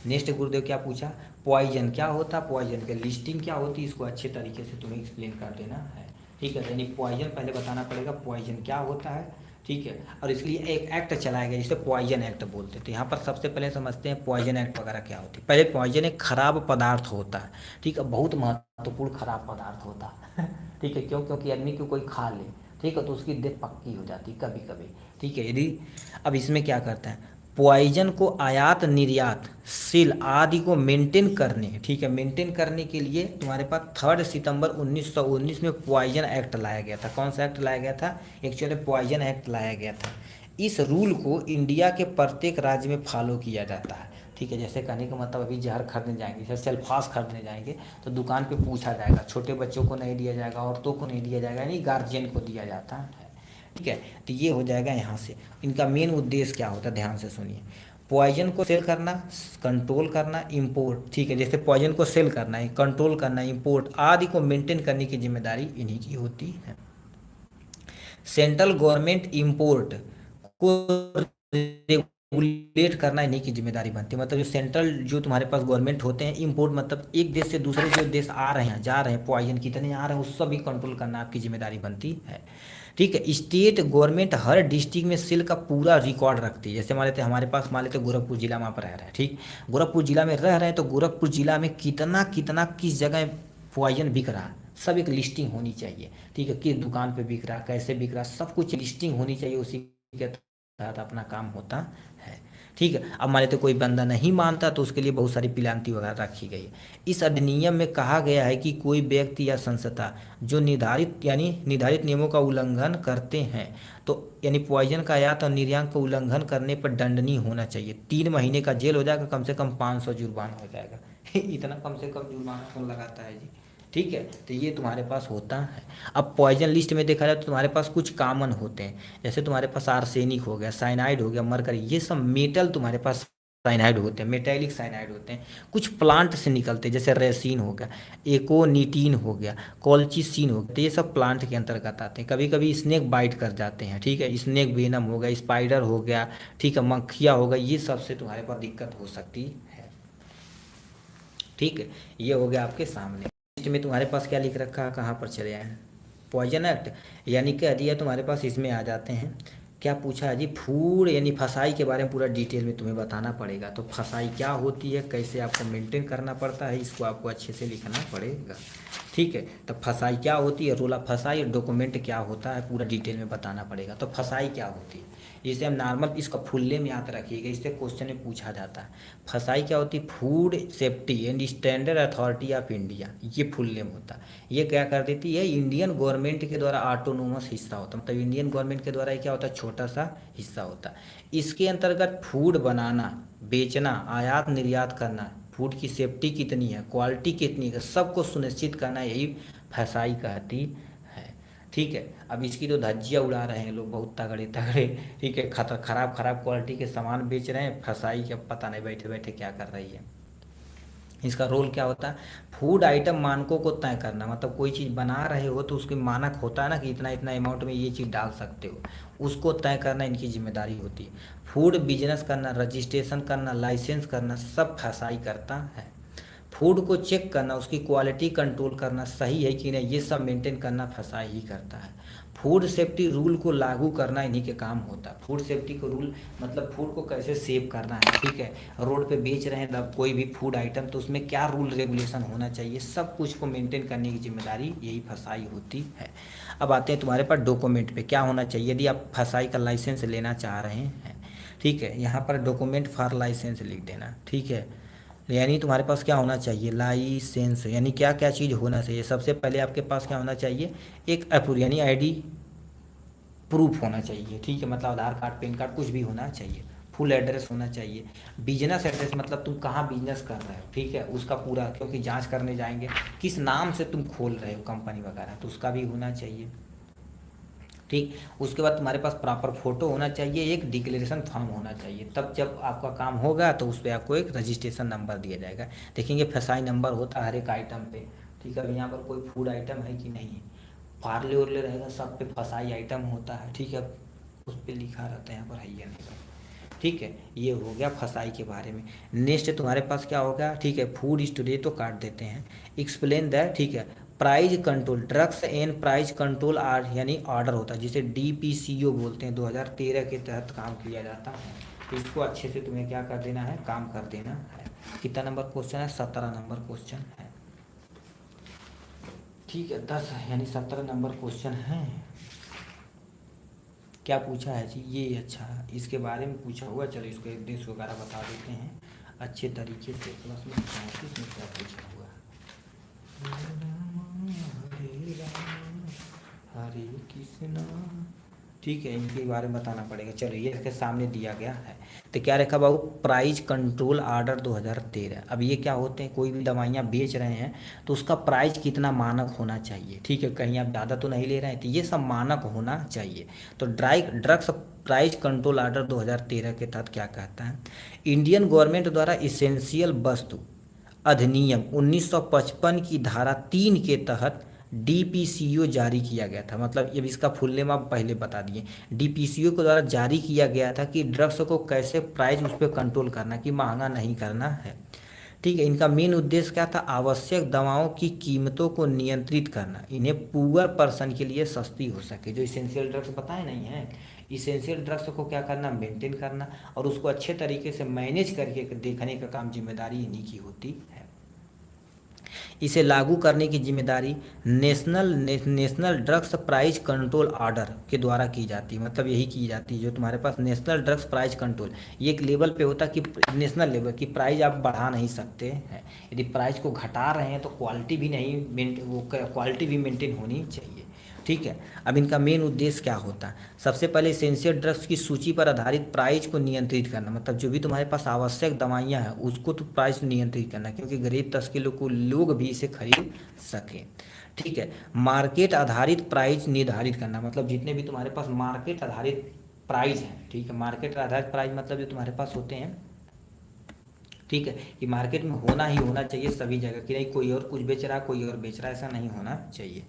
नेक्स्ट गुरुदेव क्या पूछा, पॉइजन क्या होता है, पॉइजन की लिस्टिंग क्या होती है, इसको अच्छे तरीके से तुम्हें एक्सप्लेन कर देना है। ठीक है। यानी पॉइजन पहले बताना पड़ेगा, पॉइजन क्या होता है। ठीक है। और इसके लिए एक एक्ट चलाया गया जिसे पॉइजन एक्ट बोलते हैं। तो यहाँ पर सबसे पहले समझते हैं पॉइजन एक्ट वगैरह क्या होती है। पहले पॉइजन एक खराब पदार्थ होता है। ठीक है। बहुत महत्वपूर्ण खराब पदार्थ होता है। ठीक है। क्यों, क्योंकि आदमी को कोई खा ले, ठीक है, तो उसकी डेथ पक्की हो जाती कभी कभी। ठीक है। यदि अब इसमें क्या करते हैं, पॉइजन को आयात निर्यात सेल आदि को मेंटेन करने, ठीक है, मेंटेन करने के लिए तुम्हारे पास 3 सितंबर 1919 में पॉइजन एक्ट लाया गया था। कौन सा एक्ट लाया गया था, एक्चुअली पॉइजन एक्ट लाया गया था। इस रूल को इंडिया के प्रत्येक राज्य में फॉलो किया जाता है। ठीक है। जैसे कहने का मतलब अभी जहर खरीदने जाएंगे, जैसे सेल्फास खरीदने जाएंगे तो दुकान पे पूछा जाएगा, छोटे बच्चों को नहीं दिया जाएगा, औरतों को नहीं दिया जाएगा, यानी गार्जियन को दिया जाता है। ठीक है। तो ये हो जाएगा यहाँ से। इनका मेन उद्देश्य क्या होता है, ध्यान से सुनिए। पॉइजन को सेल करना, कंट्रोल करना, इंपोर्ट, ठीक है, जैसे पॉइजन को सेल करना है, कंट्रोल करना, इंपोर्ट आदि को मेंटेन करने की जिम्मेदारी इन्हीं की होती है। सेंट्रल गवर्नमेंट इंपोर्ट को रेगुलेट करना इन्हीं की जिम्मेदारी बनती है। मतलब जो सेंट्रल जो तुम्हारे पास गवर्नमेंट होते हैं, इंपोर्ट मतलब एक देश से दूसरे जो देश आ रहे हैं जा रहे हैं, पॉइजन कितने आ रहे हैं उस सब भी कंट्रोल करना आपकी जिम्मेदारी बनती है। ठीक है। स्टेट गवर्नमेंट हर डिस्ट्रिक्ट में सेल का पूरा रिकॉर्ड रखती है। जैसे मान लेते हमारे पास, मान लेते गोरखपुर जिला में आप रह रहे हैं, ठीक, गोरखपुर जिला में रह रहे हैं तो गोरखपुर जिला में कितना कितना किस जगह पॉइजन बिक रहा है सब एक लिस्टिंग होनी चाहिए। ठीक है। किस दुकान पे बिक रहा है, कैसे बिक रहा है, सब कुछ लिस्टिंग होनी चाहिए, उसी के तहत अपना काम होता है। ठीक है। अब मान लेते कोई बंदा नहीं मानता तो उसके लिए बहुत सारी पिलांती वगैरह रखी गई है। इस अधिनियम में कहा गया है कि कोई व्यक्ति या संस्था जो निर्धारित नियमों का उल्लंघन करते हैं तो यानी पॉइजन का आयात और निर्यात का उल्लंघन करने पर दंडनीय होना चाहिए। 3 महीने का जेल हो जाएगा, कम से कम 500 जुर्माना हो जाएगा। इतना कम से कम जुर्माना कौन लगाता है जी। ठीक है। तो ये तुम्हारे पास होता है। अब पॉइजन लिस्ट में देखा जाए तो तुम्हारे पास कुछ कॉमन होते हैं, जैसे तुम्हारे पास आर्सेनिक हो गया, साइनाइड हो गया, मरकरी, ये सब मेटल तुम्हारे पास साइनाइड होते हैं, मेटेलिक साइनाइड होते हैं। कुछ प्लांट से निकलते हैं, जैसे रेसिन हो गया, एकोनिटीन हो गया, कॉल्चिसिन हो गया, तो ये सब प्लांट के अंतर्गत आते हैं। कभी कभी स्नेक बाइट कर जाते हैं। ठीक है। स्नेक वेनम हो गया, स्पाइडर हो गया, ठीक है, मक्खियाँ हो गया, ये सब से तुम्हारे पास दिक्कत हो सकती है। ठीक है। ये हो गया आपके सामने। लिस्ट में तुम्हारे पास क्या लिख रखा है, कहाँ पर चले आए हैं, पॉइजन एक्ट, यानी कह दिया तुम्हारे पास। इसमें आ जाते हैं, क्या पूछा है जी, फूड यानी फसाई के बारे में पूरा डिटेल में तुम्हें बताना पड़ेगा। तो फसाई क्या होती है, कैसे आपको मेंटेन करना पड़ता है, इसको आपको अच्छे से लिखना पड़ेगा। ठीक है। तो फसाई क्या होती है, रोला फसाई, डॉक्यूमेंट क्या होता है, पूरा डिटेल में बताना पड़ेगा। तो फसाई क्या होती है, जिसे हम नॉर्मल इसका फुल नेम याद रखिएगा, इससे क्वेश्चन में पूछा जाता है। फसाई क्या होती है, food safety and standard authority of India, ये फुल नेम होता है। ये क्या कर देती है, इंडियन गवर्नमेंट के द्वारा ऑटोनोमस हिस्सा होता है, मतलब इंडियन गवर्नमेंट के द्वारा ये क्या होता है, छोटा सा हिस्सा होता है। इसके अंतर्गत फूड बनाना, बेचना, आयात निर्यात करना, फूड की सेफ्टी कितनी है, क्वालिटी कितनी है, सबको सुनिश्चित करना, यही फसाई कहती है। ठीक है। अब इसकी तो धज्जियाँ उड़ा रहे हैं लोग बहुत तगड़े तगड़े, ठीक है, खराब खराब क्वालिटी के सामान बेच रहे हैं, फंसाई क्या पता नहीं बैठे बैठे क्या कर रही है। इसका रोल क्या होता है, फूड आइटम मानकों को तय करना, मतलब कोई चीज़ बना रहे हो तो उसकी मानक होता है ना कि इतना इतना अमाउंट में ये चीज़ डाल सकते हो, उसको तय करना इनकी जिम्मेदारी होती है। फूड बिजनेस करना, रजिस्ट्रेशन करना, लाइसेंस करना, सब फसाई करता है। फूड को चेक करना, उसकी क्वालिटी कंट्रोल करना सही है कि नहीं, ये सब मेंटेन करना फसाई ही करता है। फूड सेफ्टी रूल को लागू करना इन्हीं के काम होता है। फूड सेफ्टी को रूल मतलब फूड को कैसे सेव करना है, ठीक है, रोड पे बेच रहे हैं तब कोई भी फूड आइटम तो उसमें क्या रूल रेगुलेशन होना चाहिए, सब कुछ को मेंटेन करने की जिम्मेदारी यही फसाई होती है। अब आते हैं तुम्हारे पास डॉक्यूमेंट पे क्या होना चाहिए यदि आप फसाई का लाइसेंस लेना चाह रहे हैं, ठीक है। यहाँ पर डॉक्यूमेंट फॉर लाइसेंस लिख देना, ठीक है। यानी तुम्हारे पास क्या होना चाहिए, लाइसेंस, यानी क्या क्या चीज़ होना चाहिए। सबसे पहले आपके पास क्या होना चाहिए, एक अप्रूव यानी आईडी प्रूफ होना चाहिए, ठीक है, मतलब आधार कार्ड पैन कार्ड कुछ भी होना चाहिए। फुल एड्रेस होना चाहिए। बिजनेस एड्रेस मतलब तुम कहाँ बिजनेस कर रहे हो, ठीक है, उसका पूरा, क्योंकि जांच करने जाएंगे किस नाम से तुम खोल रहे हो कंपनी वगैरह, तो उसका भी होना चाहिए, ठीक। उसके बाद तुम्हारे पास प्रॉपर फोटो होना चाहिए, एक डिक्लेरेशन फॉर्म होना चाहिए, तब जब आपका काम होगा तो उस पर आपको एक रजिस्ट्रेशन नंबर दिया जाएगा। देखेंगे फसाई नंबर होता है हर एक आइटम पे, ठीक है। अब यहाँ पर कोई फूड आइटम है कि नहीं है, पार्ले उर्ले रहेगा सब पे फसाई आइटम होता है, ठीक है, उस पर लिखा रहता है, यहाँ पर है या नहीं, ठीक है। ये हो गया फसाई के बारे में। नेक्स्ट तुम्हारे पास क्या होगा, ठीक है, फूड स्टोरेज तो काट देते हैं, एक्सप्लेन दैट, ठीक है, price control, drugs and price control are यानी ऑर्डर होता है जिसे डीपीसीओ बोलते हैं, 2013 के तहत काम किया जाता है। तो इसको अच्छे से तुम्हें क्या कर देना है, काम कर देना है। कितना नंबर क्वेश्चन है, 17 नंबर क्वेश्चन है, ठीक है, 10 यानी 17 नंबर क्वेश्चन है। क्या पूछा है जी ये, अच्छा इसके बारे में पूछा हुआ, चलो इसको एक देश वगैरह बता देते हैं अच्छे तरीके से, प्लस में इसमें क्या पूछा हुआ हरे राम हरे कृष्णा, ठीक है, इनके बारे में बताना पड़ेगा। चलो ये इसके सामने दिया गया है, तो क्या रखा बाबू, प्राइस कंट्रोल आर्डर 2013। अब ये क्या होते हैं, कोई भी दवाइयाँ बेच रहे हैं तो उसका प्राइस कितना मानक होना चाहिए, ठीक है, कहीं आप ज़्यादा तो नहीं ले रहे हैं, तो ये सब मानक होना चाहिए। तो ड्रग्स प्राइस कंट्रोल आर्डर 2013 के तहत क्या कहता है, इंडियन गवर्नमेंट द्वारा इसेंशियल वस्तु अधिनियम 1955 की धारा 3 के तहत डीपीसीओ जारी किया गया था। मतलब ये इसका फुल नेम आप पहले बता दिए, डीपीसीओ के द्वारा जारी किया गया था कि ड्रग्स को कैसे प्राइस उस पर कंट्रोल करना, कि महंगा नहीं करना है, ठीक है। इनका मेन उद्देश्य क्या था, आवश्यक दवाओं की कीमतों को नियंत्रित करना, इन्हें पुअर पर्सन के लिए सस्ती हो सके। जो इसेंशियल ड्रग्स बताए नहीं हैं, इसेंशियल ड्रग्स को क्या करना, मेंटेन करना और उसको अच्छे तरीके से मैनेज करके देखने का काम जिम्मेदारी इन्हीं की होती है। इसे लागू करने की जिम्मेदारी national drugs price control order के द्वारा की जाती है। मतलब यही की जाती है, जो तुम्हारे पास नेशनल ड्रग्स प्राइस कंट्रोल, ये एक लेवल पे होता है कि नेशनल लेवल की प्राइस आप बढ़ा नहीं सकते हैं, यदि प्राइस को घटा रहे हैं तो क्वालिटी भी नहीं वो क्वालिटी भी मेंटेन होनी चाहिए, ठीक है। अब इनका मेन उद्देश्य क्या होता है, सबसे पहले इसेंशियल ड्रग्स की सूची पर आधारित प्राइस को नियंत्रित करना, मतलब जो भी तुम्हारे पास आवश्यक दवाइयाँ हैं उसको तो प्राइस नियंत्रित करना, क्योंकि गरीब तबके को लोग भी इसे खरीद सकें, ठीक है। मार्केट आधारित प्राइस निर्धारित करना, मतलब जितने भी तुम्हारे पास मार्केट आधारित प्राइस हैं, ठीक है, मार्केट आधारित प्राइस मतलब जो तुम्हारे पास होते हैं, ठीक है, कि मार्केट में होना ही होना चाहिए सभी जगह, कि नहीं कोई और कुछ बेच रहा है कोई और बेच रहा है, ऐसा नहीं होना चाहिए।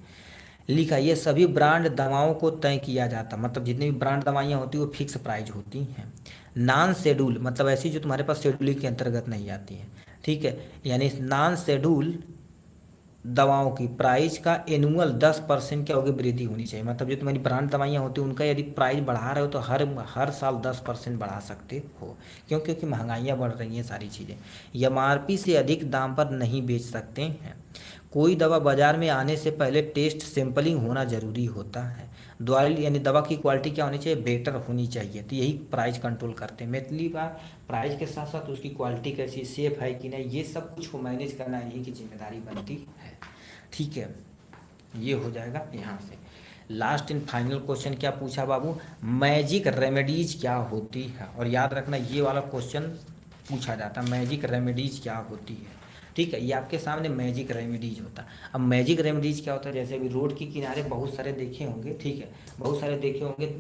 लिखा, ये सभी ब्रांड दवाओं को तय किया जाता, मतलब जितनी भी ब्रांड दवाइयाँ होती हैं वो फिक्स प्राइस होती हैं। नॉन शेड्यूल मतलब ऐसी जो तुम्हारे पास शेड्यूलिंग के अंतर्गत नहीं आती हैं, ठीक है, यानी नॉन शेड्यूल दवाओं की प्राइस का एनुअल 10% क्या होगी, वृद्धि होनी चाहिए। मतलब जो तुम्हारी ब्रांड दवाइयाँ होती हैं उनका यदि प्राइस बढ़ा रहे हो तो हर साल 10% बढ़ा सकते हो, क्यों, क्योंकि महंगाइयाँ बढ़ रही हैं सारी चीज़ें। एमआरपी से अधिक दाम पर नहीं बेच सकते हैं। कोई दवा बाजार में आने से पहले टेस्ट सैंपलिंग होना जरूरी होता है। दवाई यानी दवा की क्वालिटी क्या होनी चाहिए, बेटर होनी चाहिए, तो यही प्राइस कंट्रोल करते हैं। मैथिली बात, प्राइस के साथ साथ उसकी क्वालिटी कैसी, सेफ है कि नहीं, ये सब कुछ को मैनेज करना इन्हीं की जिम्मेदारी बनती है, ठीक है। ये हो जाएगा यहाँ से। लास्ट एंड फाइनल क्वेश्चन क्या पूछा बाबू, मैजिक रेमेडीज क्या होती है, और याद रखना ये वाला क्वेश्चन पूछा जाता है, मैजिक रेमेडीज क्या होती है, ठीक है, ये आपके सामने मैजिक रेमेडीज होता है। अब मैजिक रेमेडीज क्या होता है, जैसे अभी रोड के किनारे बहुत सारे देखे होंगे, ठीक है, बहुत सारे देखे होंगे,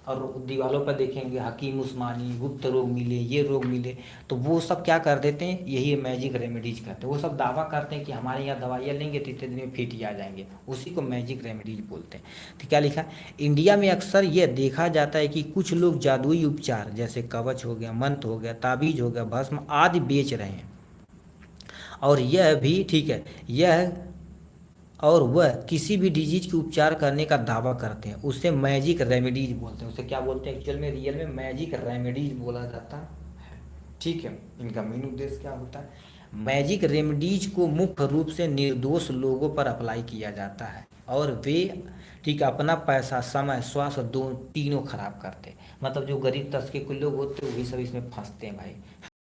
और दीवारों पर देखेंगे हकीम उस्मानी, गुप्त रोग मिले, ये रोग मिले, तो वो सब क्या कर देते हैं, यही मैजिक रेमेडीज करते हैं। वो सब दावा करते हैं कि हमारे यहाँ दवाइयाँ लेंगे तो इतने दिन में फिट ही आ जाएंगे, उसी को मैजिक रेमेडीज बोलते हैं। तो क्या लिखा है, इंडिया में अक्सर यह देखा जाता है कि कुछ लोग जादुई उपचार जैसे कवच हो गया, मंत्र हो गया, ताबीज हो गया, भस्म आदि बेच रहे हैं, और यह भी ठीक है, यह और वह किसी भी डिजीज के उपचार करने का दावा करते हैं, उसे मैजिक रेमेडीज बोलते हैं। उसे क्या बोलते हैं, एक्चुअल में रियल में मैजिक रेमेडीज बोला जाता है। ठीक है, इनका मेन उद्देश्य क्या होता है, मैजिक रेमेडीज को मुख्य रूप से निर्दोष लोगों पर अप्लाई किया जाता है, और वे ठीक है अपना पैसा, समय, स्वास्थ्य दो तीनों खराब करते हैं। मतलब जो गरीब तबके के लोग होते हैं वही सब इसमें फंसते हैं भाई।